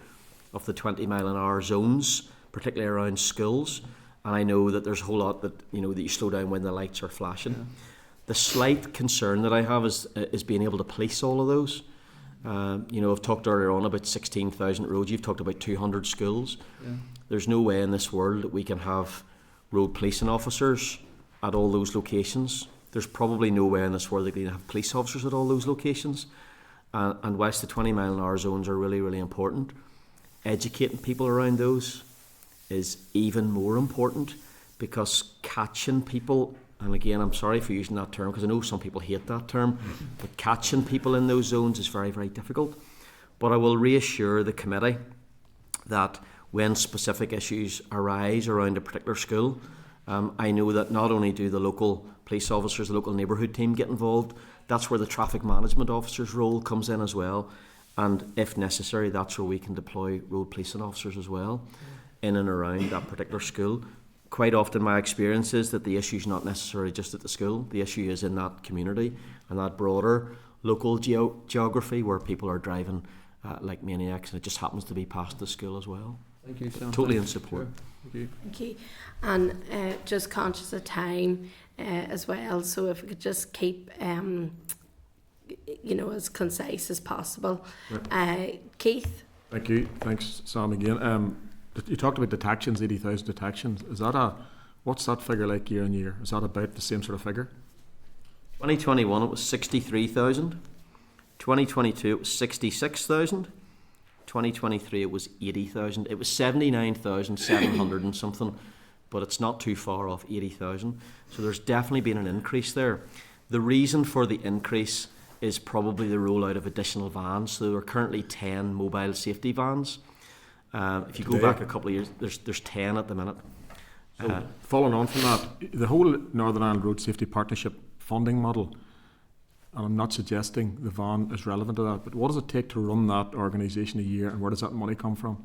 of the 20 mile an hour zones, particularly around schools, and I know that there's a whole lot that that you slow down when the lights are flashing. The slight concern that I have is being able to police all of those. I've talked earlier on about 16,000 roads. You've talked about 200 schools. Yeah. There's no way in this world that we can have road policing officers at all those locations. There's probably no way in this world that we can have police officers at all those locations. And whilst the 20-mile-an-hour zones are really, really important, educating people around those is even more important, because catching people, and again, I'm sorry for using that term because I know some people hate that term, but catching people in those zones is very, very difficult. But I will reassure the committee that when specific issues arise around a particular school, I know that not only do the local police officers, the local neighbourhood team get involved, that's where the traffic management officer's role comes in as well. And if necessary, that's where we can deploy road policing officers as well in and around that particular school. Quite often my experience is that the issue is not necessarily just at the school. The issue is in that community and that broader local geography where people are driving like maniacs, and it just happens to be past the school as well. Thank you, Sam. Totally in support. Sure. Thank you. Thank you. And just conscious of time as well, so if we could just keep as concise as possible. Keith? Thank you. Thanks, Sam, again. You talked about detections, 80,000 detections. Is that what's that figure like year on year? Is that about the same sort of figure? 2021 it was 63,000. 2022 it was 66,000. 2023 it was 80,000. It was 79,700 and something, but it's not too far off 80,000. So there's definitely been an increase there. The reason for the increase is probably the rollout of additional vans. So there are currently 10 mobile safety vans. If you go back a couple of years, there's 10 at the minute. So following on from that, the whole Northern Ireland Road Safety Partnership funding model, and I'm not suggesting the van is relevant to that, but what does it take to run that organisation a year, and where does that money come from?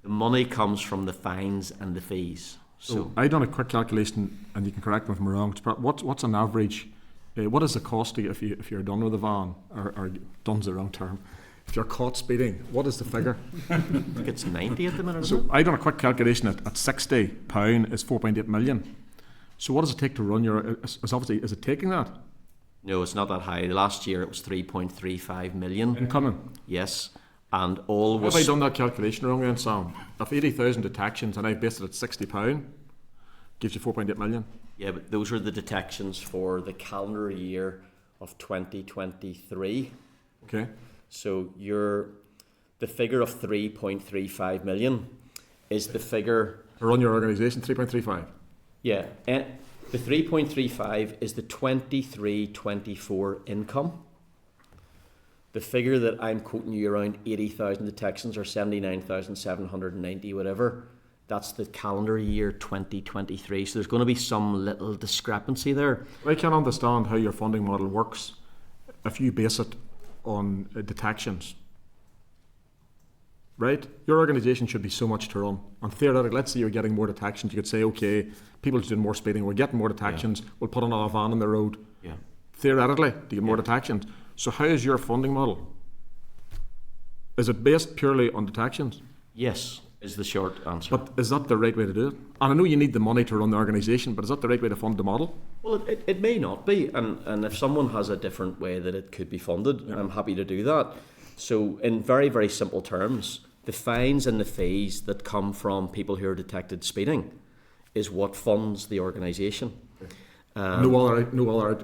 The money comes from the fines and the fees. So I done a quick calculation, and you can correct me if I'm wrong. What's an average? What is the cost to you if you're done with a van, or done's the wrong term? If you're caught speeding, what is the figure? I think it's 90 at the minute. So I done a quick calculation at £60 is 4.8 million. So what does it take to run your? Is it taking that? No, it's not that high. Last year it was 3.35 million. Incoming? Yes. And all was... Have I done that calculation wrong then, Sam? If 80,000 detections and I based it at £60, gives you 4.8 million. Yeah, but those are the detections for the calendar year of 2023. Okay. So the figure of 3.35 million is the figure... To run your organisation, 3.35? Yeah. The 3.35 is the 23-24 income. The figure that I'm quoting you, around 80,000 detections or 79,790, whatever, that's the calendar year 2023. So there's going to be some little discrepancy there. I can't understand how your funding model works if you base it on detections. Right? Your organisation should be so much to run. And theoretically, let's say you're getting more detections, you could say, okay, people are doing more speeding, we're getting more detections, we'll put another van on the road. Yeah. Theoretically, to get more detections. So how is your funding model? Is it based purely on detections? Yes, is the short answer. But is that the right way to do it? And I know you need the money to run the organisation, but is that the right way to fund the model? Well, it may not be, and if someone has a different way that it could be funded, I'm happy to do that. So in very, very simple terms, the fines and the fees that come from people who are detected speeding is what funds the organisation. No other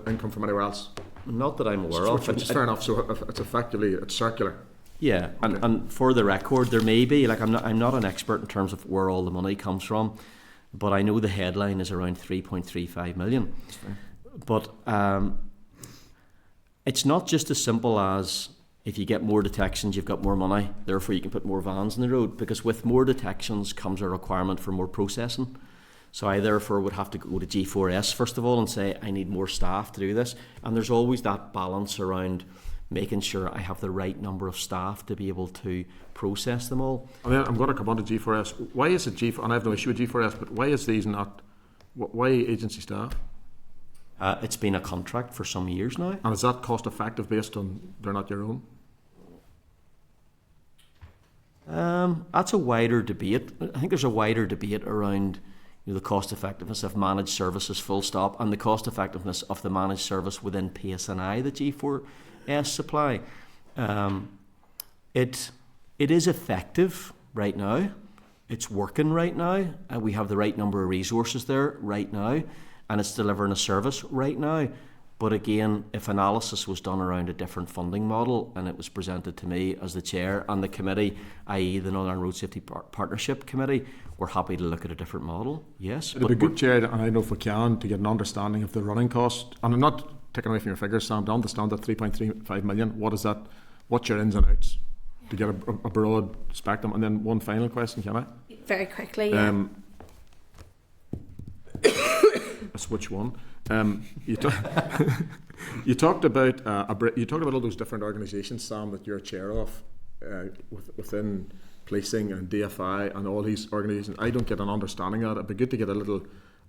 income from anywhere else? Not that I'm aware of. Which is fair enough, so it's effectively, it's circular. Yeah, Okay. and for the record, there may be, like, I'm not an expert in terms of where all the money comes from, but I know the headline is around 3.35 million. That's fair. But it's not just as simple as if you get more detections, you've got more money, therefore you can put more vans on the road, because with more detections comes a requirement for more processing. So I therefore would have to go to G4S first of all and say I need more staff to do this, and there's always that balance around making sure I have the right number of staff to be able to process them all. And then I'm going to come on to G4S. Why is it G4S, and I have no issue with G4S, but why is these not, why agency staff? It's been a contract for some years now. And is that cost effective based on they're not your own? That's a wider debate. I think there's a wider debate around, the cost effectiveness of managed services full stop, and the cost effectiveness of the managed service within PSNI that G4S supply. It is effective right now. It's working right now. We have the right number of resources there right now, and it's delivering a service right now. But again, if analysis was done around a different funding model and it was presented to me as the chair and the committee, i.e. the Northern Road Safety Partnership Committee, we're happy to look at a different model, yes. It'd be good, Chair, and I know if we can, to get an understanding of the running cost. And I'm not taking away from your figures, Sam, to understand that 3.35 million, what is that? What's your ins and outs? To get a broad spectrum. And then one final question, can I? Very quickly, yeah. A switch one. You talked about all those different organisations, Sam, that you're a chair of within policing and DFI and all these organisations. I don't get an understanding of it. It'd be good to get a little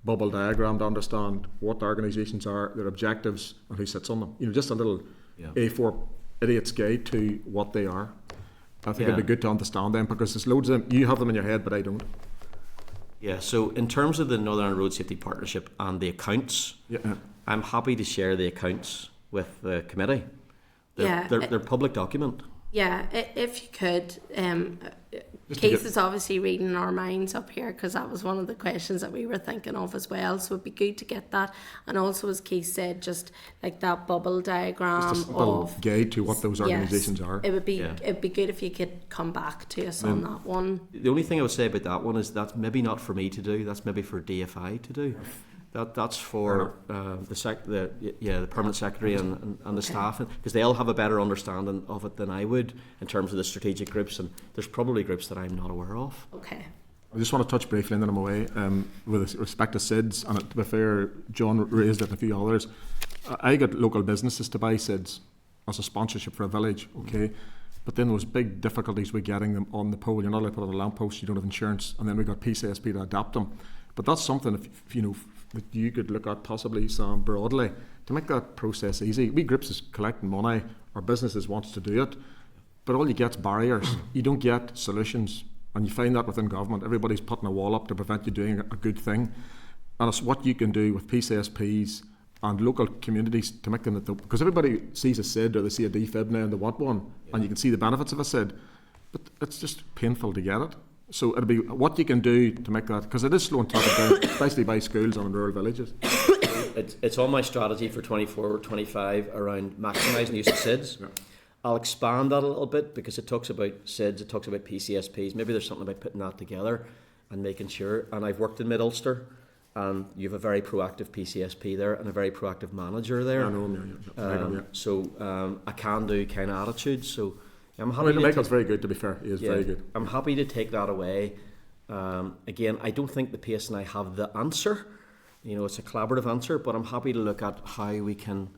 bubble diagram to understand what the organisations are, their objectives, and who sits on them. Just a little A4 idiot's guide to what they are. I think it'd be good to understand them, because there's loads of them. You have them in your head, but I don't. Yeah, so in terms of the Northern Road Safety Partnership and the accounts, I'm happy to share the accounts with the committee. They're public document. Yeah, if you could. Keith is obviously reading our minds up here, because that was one of the questions that we were thinking of as well. So it'd be good to get that. And also, as Keith said, just like that bubble diagram just a guide to what those organisations are. It would be good if you could come back to us on that one. The only thing I would say about that one is that's maybe not for me to do. That's maybe for DFI to do. That's for the permanent secretary and the staff, because they'll have a better understanding of it than I would in terms of the strategic groups, and there's probably groups that I'm not aware of. Okay. I just want to touch briefly, and then I'm away, with respect to SIDS, and to be fair, John raised it and a few others. I got local businesses to buy SIDS as a sponsorship for a village, okay? But then there was big difficulties with getting them on the pole. You're not allowed to put on a lamppost, you don't have insurance, and then we got PCSP to adapt them. But that's something, if that you could look at possibly, Sam, broadly, to make that process easy. We groups is collecting money, our businesses wants to do it, but all you get is barriers. You don't get solutions, and you find that within government. Everybody's putting a wall up to prevent you doing a good thing. And it's what you can do with PCSPs and local communities to make them, because everybody sees a SID or they see a DFib now and they want one, and you can see the benefits of a SID, but it's just painful to get it. So it'll be what you can do to make that, because it is slowing traffic down, especially by schools and in rural villages. It's on my strategy for 24-25 around maximising the use of SIDS. I'll expand that a little bit, because it talks about SIDS, it talks about PCSPs. Maybe there's something about putting that together and making sure. And I've worked in Mid-Ulster, and you have a very proactive PCSP there and a very proactive manager there. I know, so a can-do kind of attitude. So I'm happy. Michael's very good, to be fair. He is very good. I'm happy to take that away. Again, I don't think the PSNI have the answer. It's a collaborative answer, but I'm happy to look at how we can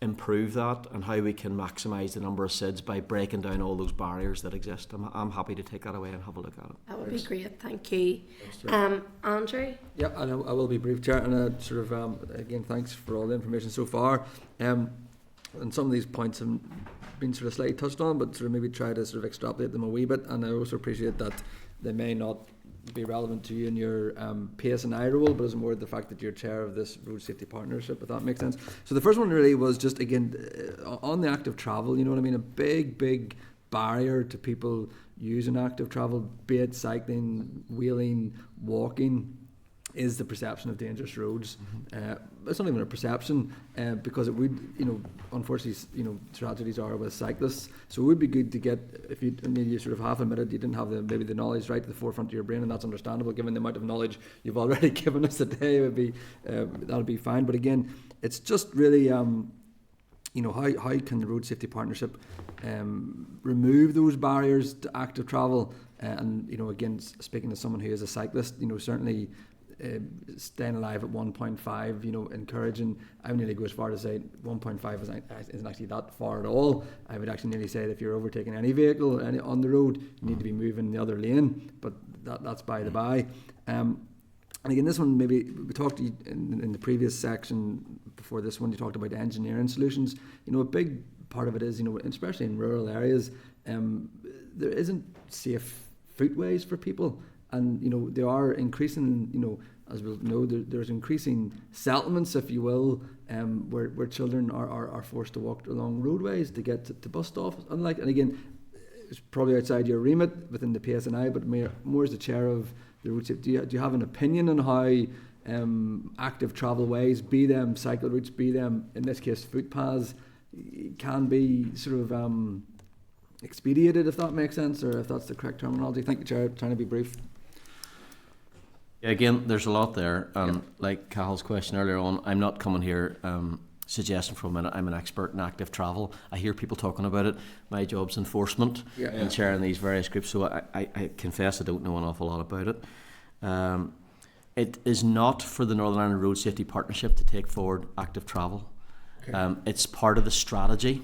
improve that and how we can maximise the number of SIDS by breaking down all those barriers that exist. I'm happy to take that away and have a look at it. That would be great, thank you. Andrew? Yeah, I will be brief, Chair, and again, thanks for all the information so far. And some of these points have been sort of slightly touched on, but sort of maybe try to sort of extrapolate them a wee bit. And I also appreciate that they may not be relevant to you in your PSNI role, but it's more the fact that you're chair of this road safety partnership, if that makes sense. So the first one really was just, again, on the active travel, you know what I mean, a big barrier to people using active travel, be it cycling, wheeling, walking, is the perception of dangerous roads. It's not even a perception, because it would, unfortunately, tragedies are with cyclists. So it would be good to get, if you sort of half admitted you didn't have maybe the knowledge right to the forefront of your brain, and that's understandable given the amount of knowledge you've already given us today. That'll be fine. But again, it's just really, how can the Road Safety Partnership remove those barriers to active travel? And again, speaking as someone who is a cyclist, certainly. Staying alive at 1.5, encouraging. I would nearly go as far to say 1.5 isn't actually that far at all. I would actually nearly say that if you're overtaking any vehicle on the road, you need to be moving the other lane, but that's by the by. And again, this one, maybe we talked in the previous section before this one, you talked about engineering solutions. A big part of it is, especially in rural areas, there isn't safe footways for people. and they are increasing. As we'll know, there's increasing settlements, if you will, where children are forced to walk along roadways to get to bus stops. And again, it's probably outside your remit within the PSNI, but more as the chair of the road safety, do you have an opinion on how active travel ways, be them cycle routes, be them in this case footpaths, can be sort of expedited, if that makes sense, or if that's the correct terminology? Thank you, Chair. Trying to be brief. Yeah, again, there's a lot there. Like Cahill's question earlier on, I'm not coming here suggesting for a minute I'm an expert in active travel. I hear people talking about it. My job's enforcement and chairing these various groups, so I confess I don't know an awful lot about it. It is not for the Northern Ireland Road Safety Partnership to take forward active travel. Okay. It's part of the strategy,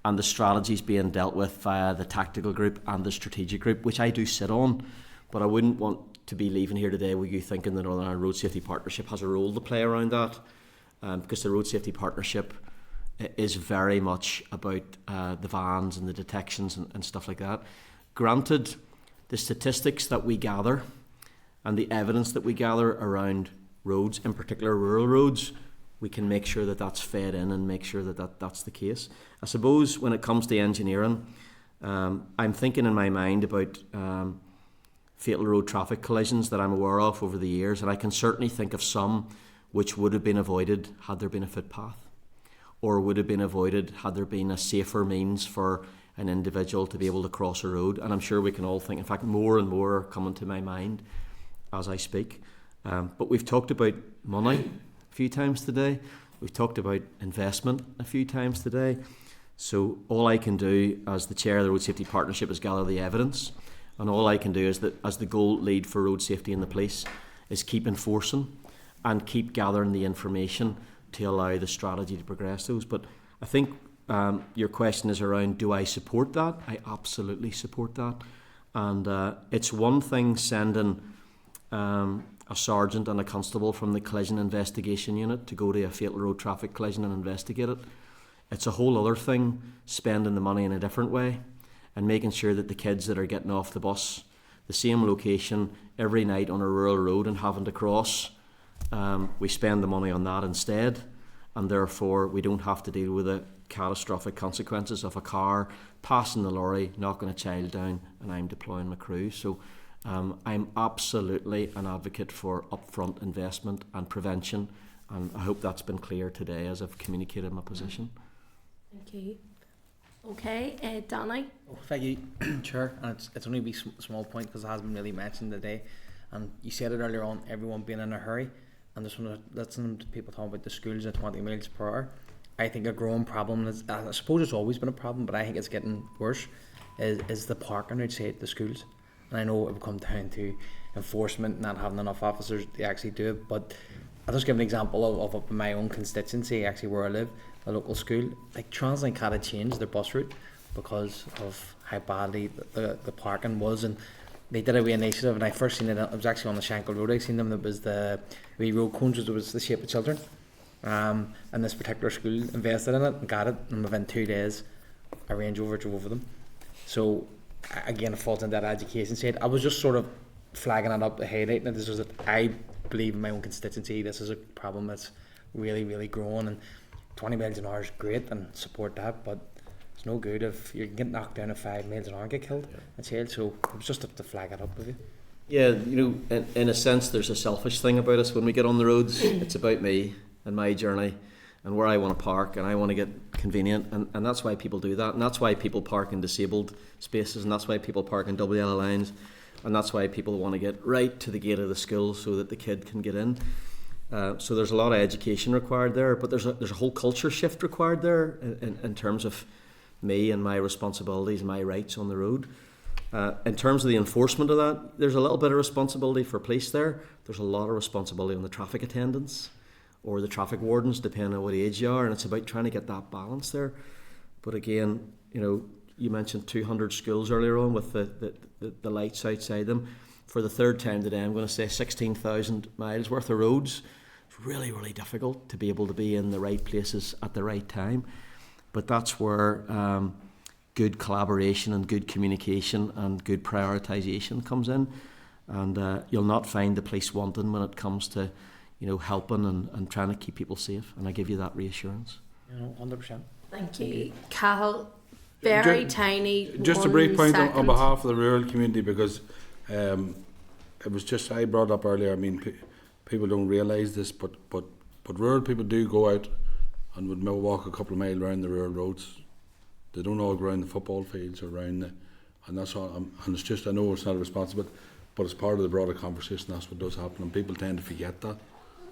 and the strategy is being dealt with via the tactical group and the strategic group, which I do sit on, but I wouldn't want to be leaving here today with you thinking the Northern Ireland Road Safety Partnership has a role to play around that, because the Road Safety Partnership is very much about the vans and the detections and stuff like that. Granted, the statistics that we gather and the evidence that we gather around roads, in particular rural roads, we can make sure that that's fed in and make sure that that's the case. I suppose when it comes to engineering, I'm thinking in my mind about fatal road traffic collisions that I'm aware of over the years, and I can certainly think of some which would have been avoided had there been a footpath, or would have been avoided had there been a safer means for an individual to be able to cross a road. And I'm sure we can all think, in fact, more and more are coming to my mind as I speak. But we've talked about money a few times today. We've talked about investment a few times today. So all I can do as the chair of the Road Safety Partnership is gather the evidence. And all I can do is that, as the goal lead for road safety in the police, is keep enforcing and keep gathering the information to allow the strategy to progress those. But I think your question is around, do I support that? I absolutely support that. And it's one thing sending a sergeant and a constable from the collision investigation unit to go to a fatal road traffic collision and investigate it. It's a whole other thing spending the money in a different way and making sure that the kids that are getting off the bus, the same location every night on a rural road and having to cross, we spend the money on that instead, and therefore we don't have to deal with the catastrophic consequences of a car passing the lorry, knocking a child down, and I'm deploying my crew. So I'm absolutely an advocate for upfront investment and prevention, and I hope that's been clear today as I've communicated my position. Thank you. Okay, Danny. Oh, thank you, Chair. And it's only a wee small point because it hasn't been really mentioned today. And you said it earlier on, everyone being in a hurry. And just want to listen to people talking about the schools at 20 miles per hour. I think a growing problem is, I suppose it's always been a problem, but I think it's getting worse, is the parking outside the schools. And I know it will come down to enforcement, not having enough officers to actually do it. But I'll just give an example of my own constituency, actually where I live, a local school. Like Translink had to change their bus route because of how badly the parking was, and they did a wee initiative, and I first seen it was actually on the Shankill Road. I seen them, it was the wee road cones, it was the shape of children, and this particular school invested in it and got it, and within 2 days a Range Rover drove over them. So again, it falls into that education side. I was just sort of flagging it up, highlighting it. This is that I believe in my own constituency this is a problem that's really, really growing, and 20 miles an hour is great and support that, but it's no good if you can get knocked down at 5 miles an hour and get killed. That's it. So it was just to flag it up with you. Yeah, you know, in a sense there's a selfish thing about us when we get on the roads. It's about me and my journey and where I want to park, and I want to get convenient, and that's why people do that, and that's why people park in disabled spaces, and that's why people park in double yellow lines, and that's why people want to get right to the gate of the school so that the kid can get in. So there's a lot of education required there, but there's a whole culture shift required there in terms of me and my responsibilities and my rights on the road. In terms of the enforcement of that, there's a little bit of responsibility for police there. There's a lot of responsibility on the traffic attendants or the traffic wardens, depending on what age you are, and it's about trying to get that balance there. But again, you know, you mentioned 200 schools earlier on with the lights outside them. For the third time today, I'm going to say 16,000 miles worth of roads. It's really, really difficult to be able to be in the right places at the right time. But that's where good collaboration and good communication and good prioritisation comes in. and you'll not find the police wanting when it comes to, you know, helping and trying to keep people safe. And I give you that reassurance. 100%. Thank you. Cal, very tiny. Just a 1 brief point on second. behalf of the rural community, because it was just I brought up earlier. I mean, people don't realise this, but rural people do go out and would walk a couple of miles around the rural roads. They don't all go around the football fields or around and that's all. And it's just, I know it's not responsible, but it's part of the broader conversation. That's what does happen, and people tend to forget that.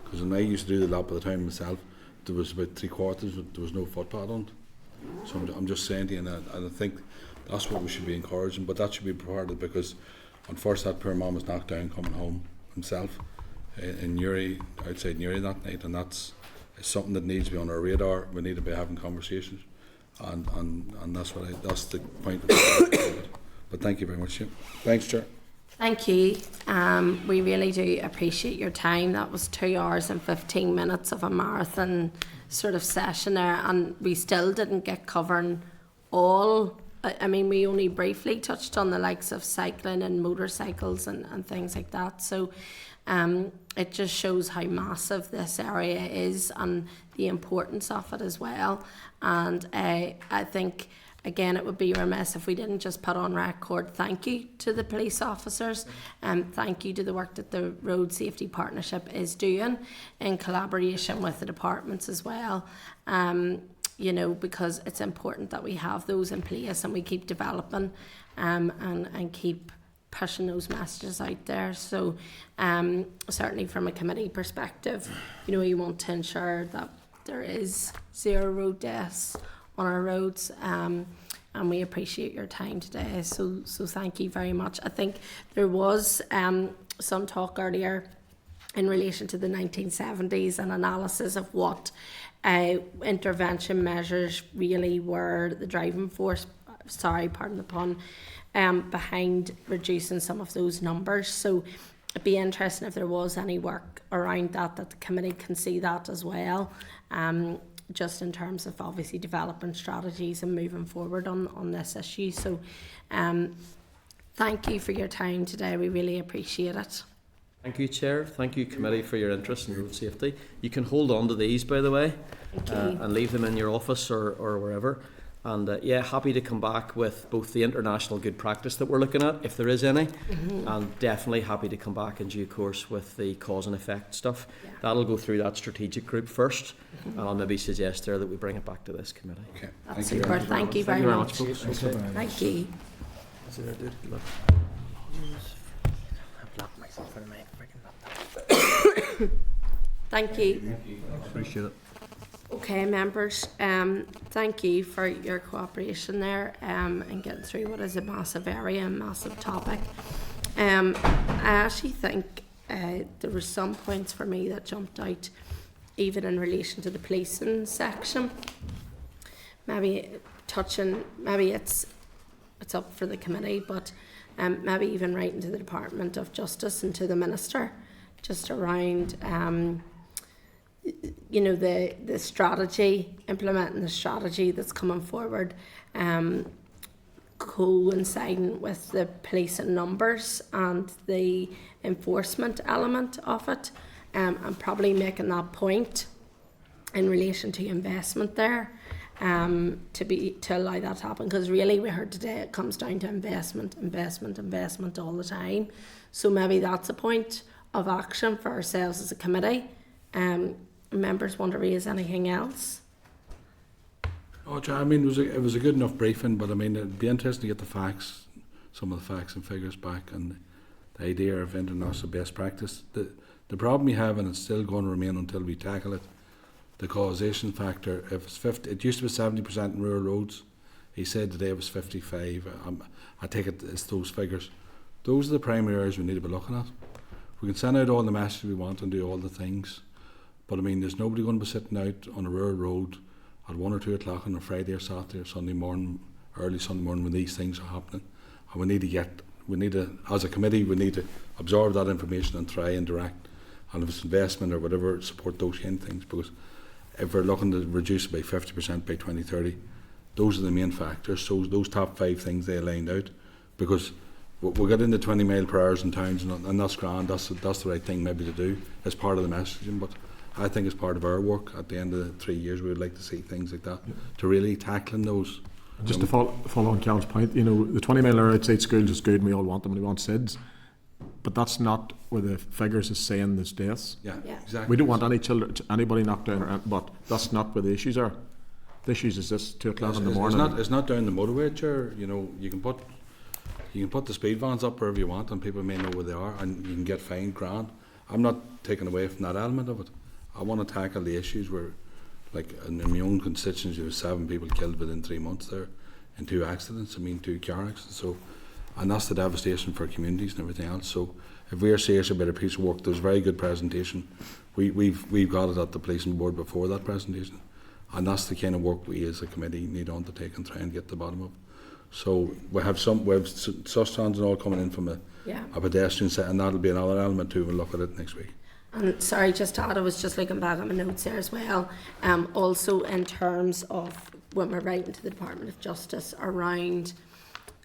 Because when I used to do the lap of the time myself, there was about 3/4 there was no footpath on it. So I'm just saying to you, and I think that's what we should be encouraging, but that should be part of it, because unfortunately that poor man was knocked down coming home himself in Newry, outside Newry that night, and it's something that needs to be on our radar. We need to be having conversations, and that's that's the point. But thank you very much. Yeah. Thanks, Chair. Thank you. We really do appreciate your time. That was 2 hours and 15 minutes of a marathon sort of session there, and we still didn't get covering all. I mean, we only briefly touched on the likes of cycling and motorcycles and things like that. So it just shows how massive this area is and the importance of it as well. And I think, again, it would be remiss if we didn't just put on record thank you to the police officers, and thank you to the work that the Road Safety Partnership is doing in collaboration with the departments as well. You know, because it's important that we have those in place and we keep developing and keep pushing those messages out there. So certainly from a committee perspective, you know, you want to ensure that there is 0 road deaths on our roads, and we appreciate your time today. So thank you very much. I think there was some talk earlier in relation to the 1970s and analysis of what intervention measures really were the driving force, pardon the pun, behind reducing some of those numbers. So it'd be interesting if there was any work around that the committee can see that as well, just in terms of obviously developing strategies and moving forward on this issue. So thank you for your time today. We really appreciate it. Thank you, Chair. Thank you, Committee, for your interest in road safety. You can hold on to these, by the way, and leave them in your office or wherever. And yeah, happy to come back with both the international good practice that we're looking at, if there is any, and definitely happy to come back in due course with the cause and effect stuff. Yeah. That'll go through that strategic group first, and I'll maybe suggest there that we bring it back to this committee. Okay. That's super. Thank you very much. Thank you. Thank you. Appreciate it. Okay, members, thank you for your cooperation there in getting through what is a massive area and massive topic. I actually think there were some points for me that jumped out, even in relation to the policing section. Maybe it's up for the committee, but maybe even writing to the Department of Justice and to the Minister, just around you know, the strategy, implementing the strategy that's coming forward, coinciding with the policing numbers and the enforcement element of it, and probably making that point in relation to investment there, to allow that to happen, because really we heard today it comes down to investment all the time. So maybe that's a point of action for ourselves as a committee. Members want to raise anything else? Oh, I mean, it was a good enough briefing, but I mean, it'd be interesting to get the facts, some of the facts and figures back, and the idea of international best practice. The problem we have, and it's still going to remain until we tackle it, the causation factor. If it's 50, it used to be 70% in rural roads. He said today it was 55. I take it it's those figures. Those are the primary areas we need to be looking at. We can send out all the messages we want and do all the things, but I mean, there's nobody going to be sitting out on a rural road at 1 or 2 o'clock on a Friday or Saturday or Sunday morning, early Sunday morning, when these things are happening. And we need to, as a committee, we need to absorb that information and try and direct, and if it's investment or whatever, support those kind of things. Because if we're looking to reduce by 50% by 2030, those are the main factors. So those top 5 things they lined out, because we'll get into 20 mile per hour in towns, and that's grand. That's the right thing maybe to do as part of the messaging. But I think as part of our work, at the end of the 3 years, we would like to see things like that to really tackling those. Just to follow on Cal's point, you know, the 20 mile hour outside schools is good and we all want them and we want SIDS, but that's not where the figures is saying there's deaths. Yeah, exactly. We don't want anybody knocked down, but that's not where the issues are. The issues is this 2 o'clock in the morning. It's not down the motorway, Chair. You know, you can put the speed vans up wherever you want, and people may know where they are, and you can get fined grand. I'm not taking away from that element of it. I want to tackle the issues where, like in my own constituency, there was 7 people killed within 3 months there, in 2 accidents. 2 car accidents. So, and that's the devastation for communities and everything else. So, if we are serious about a piece of work, there's a very good presentation. We've got it at the policing board before that presentation, and that's the kind of work we as a committee need to undertake and try and get to the bottom of. So we have sustenance and all coming in from a pedestrian set, and that'll be another element too. We'll look at it next week. And sorry, just to add, I was just looking back at my notes there as well. Also in terms of when we're writing to the Department of Justice around,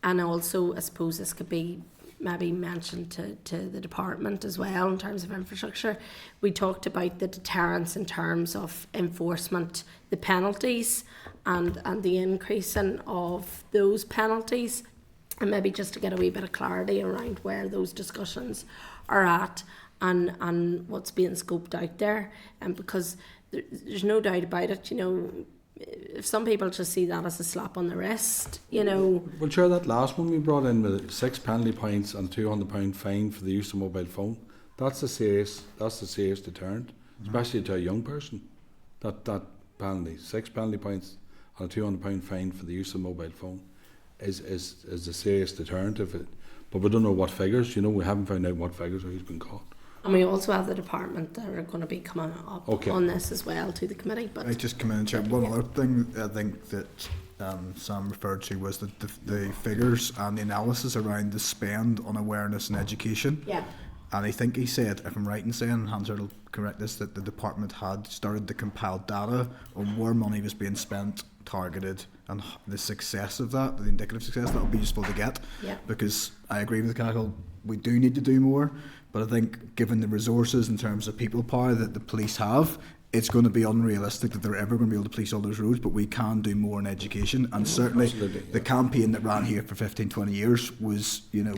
and also I suppose this could be maybe mentioned to the department as well in terms of infrastructure. We talked about the deterrence in terms of enforcement, the penalties and the increasing of those penalties, and maybe just to get a wee bit of clarity around where those discussions are at and what's being scoped out there. And because there's no doubt about it, you know, if some people just see that as a slap on the wrist, you know. Well, sure, that last one we brought in with 6 penalty points and £200 fine for the use of mobile phone, that's a serious deterrent, especially to a young person. That penalty, 6 penalty points and a £200 fine for the use of mobile phone is a serious deterrent. But we don't know what figures, you know, we haven't found out what figures or who's been caught. And we also have the department that are going to be coming up on this as well to the committee. But I just come in and check one other thing I think that Sam referred to was the figures and the analysis around the spend on awareness and education. Yeah. And I think he said, if I'm right in saying, Hansard will correct this, that the department had started to compile data on where money was being spent, targeted, and the success of that, the indicative success, that would be useful to get. Yeah. Because I agree with Cahill, we do need to do more, but I think given the resources in terms of people power that the police have, it's going to be unrealistic that they're ever going to be able to police all those roads, but we can do more in education. And certainly the campaign that ran here for 15-20 years was, you know,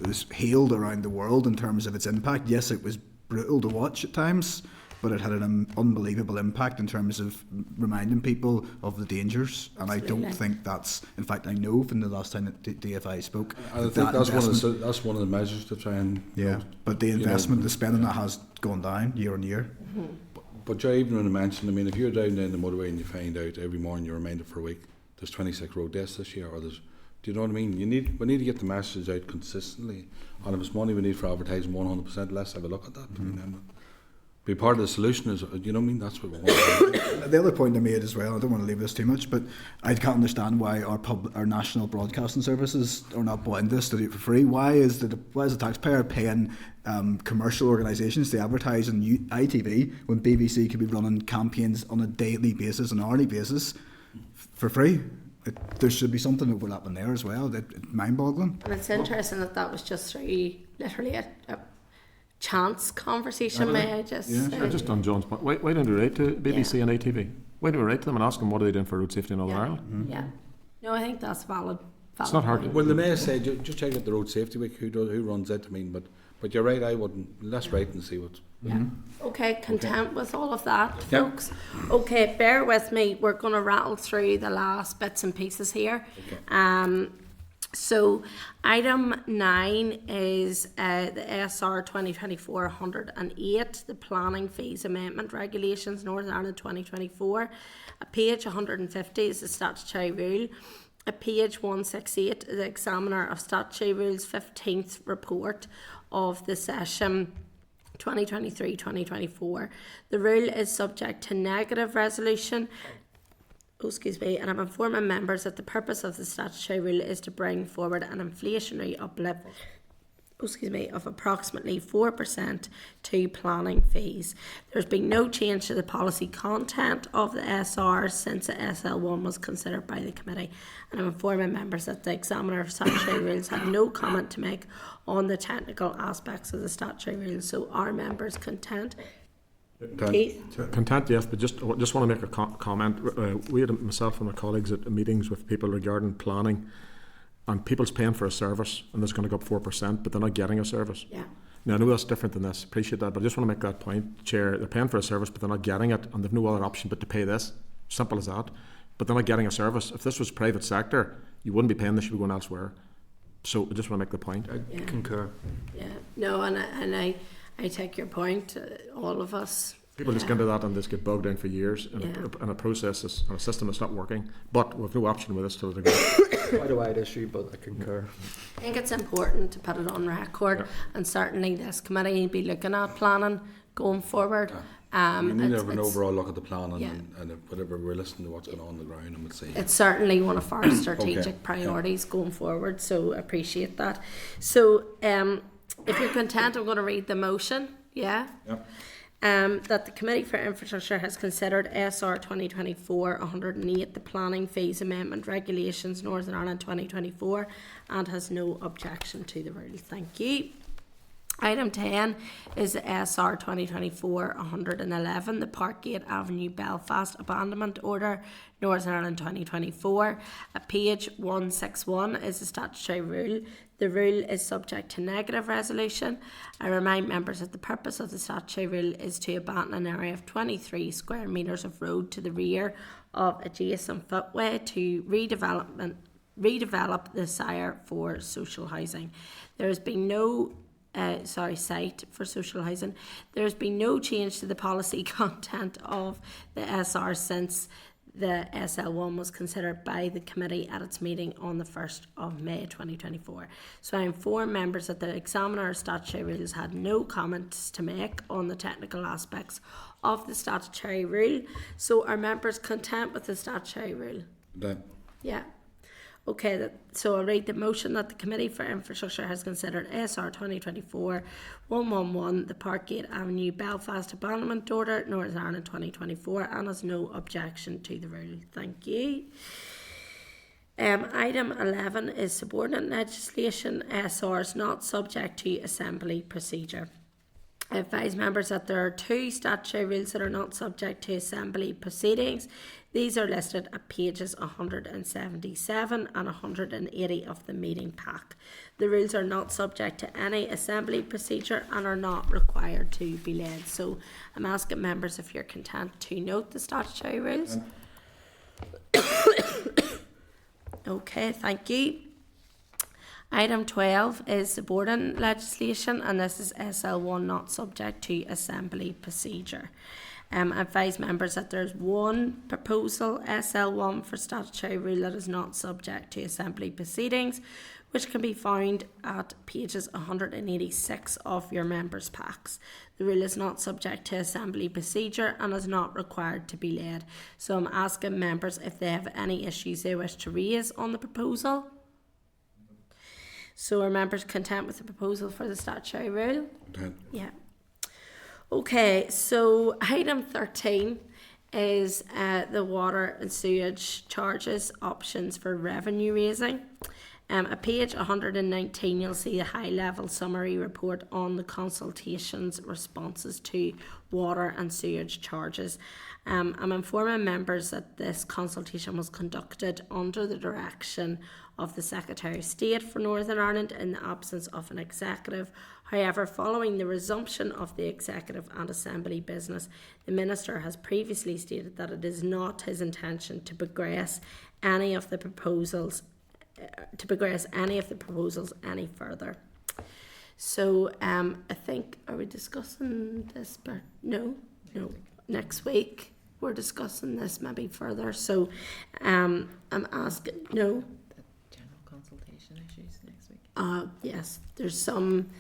was hailed around the world in terms of its impact. Yes, it was brutal to watch at times, but it had an unbelievable impact in terms of reminding people of the dangers. And absolutely. I don't think that's, in fact I know from the last time that DFI spoke, I think that's one of the measures to try and... Yeah, but the investment, the spending that has gone down year on year. Mm-hmm. But Joe, even when I mentioned, I mean, if you're down the motorway and you find out every morning, you're reminded for a week, there's 26 road deaths this year, or there's, do you know what I mean? We need to get the message out consistently, and if it's money we need for advertising, 100%, let's have a look at that. Mm-hmm. Be part of the solution, is, you know what I mean? That's what we want to do. The other point I made as well, I don't want to leave this too much, but I can't understand why our national broadcasting services are not buying this to do it for free. Why is the taxpayer paying commercial organisations to advertise on ITV when BBC could be running campaigns on a daily basis, an hourly basis, for free? There should be something overlapping there as well. It's mind-boggling. And it's interesting that was just through literally a chance conversation. May I just say? Just on John's point, why don't we write to BBC and ITV? Why don't we write to them and ask them what are they doing for road safety in Northern Ireland? Mm-hmm. Yeah, no, I think that's valid. It's not hard. Well, the mayor said just check out the Road Safety Week, who runs it. I mean, but you're right. I wouldn't. Let's write and see what's. Yeah. Okay, content with all of that, folks. Okay, bear with me. We're going to rattle through the last bits and pieces here. Okay. So item 9 is the SR 2024-108, the Planning Fees Amendment Regulations, Northern Ireland 2024. At page 150 is the statutory rule. At page 168 is the Examiner of Statutory Rules 15th report of the session 2023-2024. The rule is subject to negative resolution. And I'm informing members that the purpose of the statutory rule is to bring forward an inflationary uplift of approximately 4% to planning fees. There's been no change to the policy content of the SR since the SL1 was considered by the committee, and I'm informing members that the examiner of statutory rules had no comment to make on the technical aspects of the statutory rules. So are members content? Content, yes, but just want to make a comment. We had, myself and my colleagues, at meetings with people regarding planning, and people's paying for a service, and there's going to go up 4%, but they're not getting a service. Yeah. Now, I know that's different than this. Appreciate that, but I just want to make that point, Chair. They're paying for a service, but they're not getting it, and they've no other option but to pay this. Simple as that. But they're not getting a service. If this was private sector, you wouldn't be paying this. You'd be going elsewhere. So I just want to make the point. I concur. Yeah. No, and I take your point. All of us. People just get into that and just get bogged down for years in a process and a system that's not working. But we've no option with this till it goes. Quite a wide issue, but I concur. I think it's important to put it on record, and certainly this committee will be looking at planning going forward. We need to have an overall look at the plan and if whatever we're listening to what's going on the ground, and we'll see. It's certainly one of our strategic priorities going forward, so appreciate that. So if you're content, I'm going to read the motion. Yeah. Yep. That the Committee for Infrastructure has considered SR 2024-108, the Planning Fees Amendment Regulations Northern Ireland 2024, and has no objection to the rule. Thank you. Item 10 is the SR 2024-111, the Parkgate Avenue Belfast Abandonment Order, Northern Ireland 2024. At page 161 is the statutory rule. The rule is subject to negative resolution. I remind members that the purpose of the statutory rule is to abandon an area of 23 square metres of road to the rear of adjacent footway to redevelop the site for social housing. There has been no site for social housing. There has been no change to the policy content of the SR since the SL1 was considered by the committee at its meeting on the 1st of May 2024. So I inform members that the examiner of statutory rules had no comments to make on the technical aspects of the statutory rule. So are members content with the statutory rule? Yeah. Okay, so I'll read the motion that the Committee for Infrastructure has considered SR 2024-111, the Parkgate Avenue Belfast Abandonment Order, Northern Ireland 2024, and has no objection to the rule. Thank you. Item 11 is subordinate legislation, SRs not subject to assembly procedure. I advise members that there are two statutory rules that are not subject to assembly proceedings. These are listed at pages 177 and 180 of the meeting pack. The rules are not subject to any assembly procedure and are not required to be laid. So I'm asking members if you're content to note the statutory rules. Okay, thank you. Item 12 is subordinate legislation, and this is SL1 not subject to assembly procedure. I advise members that there's one proposal, SL1, for statutory rule that is not subject to assembly proceedings, which can be found at pages 186 of your members' packs. The rule is not subject to assembly procedure and is not required to be laid. So I'm asking members if they have any issues they wish to raise on the proposal. So are members content with the proposal for the statutory rule? Content. Yeah. Okay, so item 13 is the water and sewage charges options for revenue raising. At page 119 you'll see a high level summary report on the consultations responses to water and sewage charges. I'm informing members that this consultation was conducted under the direction of the Secretary of State for Northern Ireland in the absence of an executive. However, following the resumption of the executive and assembly business, the Minister has previously stated that it is not his intention to progress any of the proposals any further. So I think, are we discussing this? No, next week we're discussing this maybe further. So I'm asking, no. General consultation issues next week? Yes, there's some,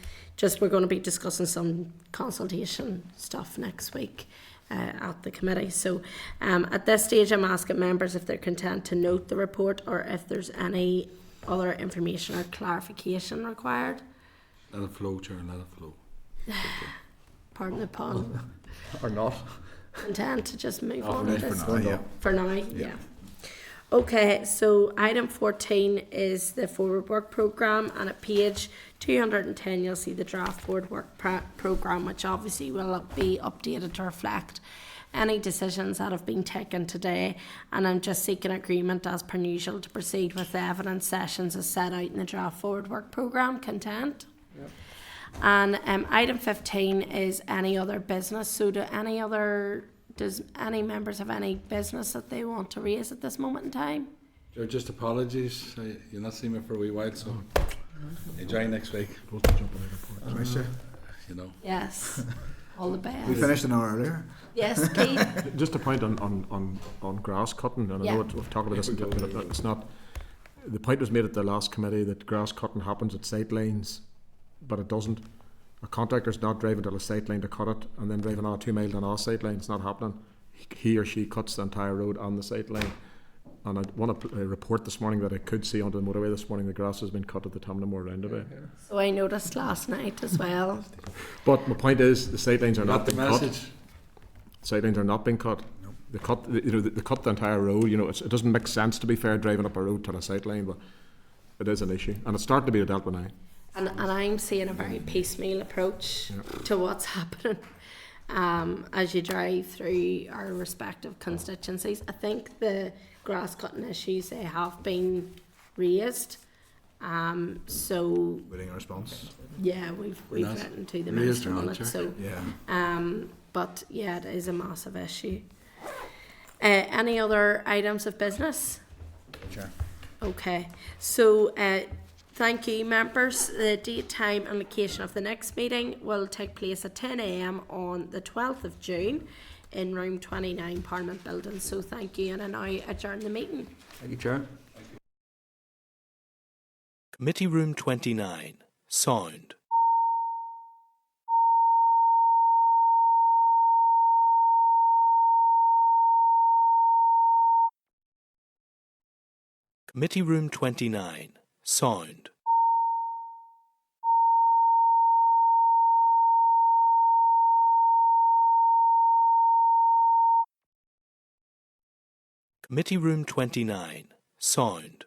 we're going to be discussing some consultation stuff next week at the committee. So at this stage I'm asking members if they're content to note the report or if there's any other information or clarification required. Let it flow, Chair, let it flow. Pardon the pun. Or not. Content to just move Oh, on right, at this for now, yeah. For now, yeah. Okay, so item 14 is the forward work programme, and at page 210 you'll see the draft forward work programme, which obviously will be updated to reflect any decisions that have been taken today, and I'm just seeking agreement as per usual to proceed with the evidence sessions as set out in the draft forward work programme. Content? Yep. And item 15 is any other business. So does any members have any business that they want to raise at this moment in time? Chair, just apologies. You'll not see me for a wee while, so enjoy next week. Nice, Chair. You know. Yes. All the best. We finished an hour earlier. Yes, Keith. Just a point on grass cutting, and I know we've talked about this, but it's not. The point was made at the last committee that grass cutting happens at sight lines, but it doesn't. A contractor's not driving to a sight line to cut it and then driving on 2 miles on our sight line. It's not happening. He or she cuts the entire road on the sight line. And I want to report this morning that I could see onto the motorway this morning the grass has been cut at the Tamnamore roundabout. So I noticed last night as well. But my point is the sight lines are not Got the being message. cut. Sight lines are not being cut. They cut, they cut the entire road. It doesn't make sense to be fair driving up a road to a sight line, but it is an issue, and it's starting to be dealt with now. And I'm seeing a very piecemeal approach to what's happening as you drive through our respective constituencies. I think the grass cutting issues, they have been raised. So Waiting a response. yeah, we've written to the Raised minister or on not, it. Chair? So Yeah. but yeah, it is a massive issue. Any other items of business? Chair. Okay, so thank you, members. The date, time and location of the next meeting will take place at 10 a.m. on the 12th of June in room 29 Parliament Building. So thank you, and I now adjourn the meeting. Thank you, Chair. Committee Room 29. Sound. Committee Room 29. Sound. Committee Room 29. Sound.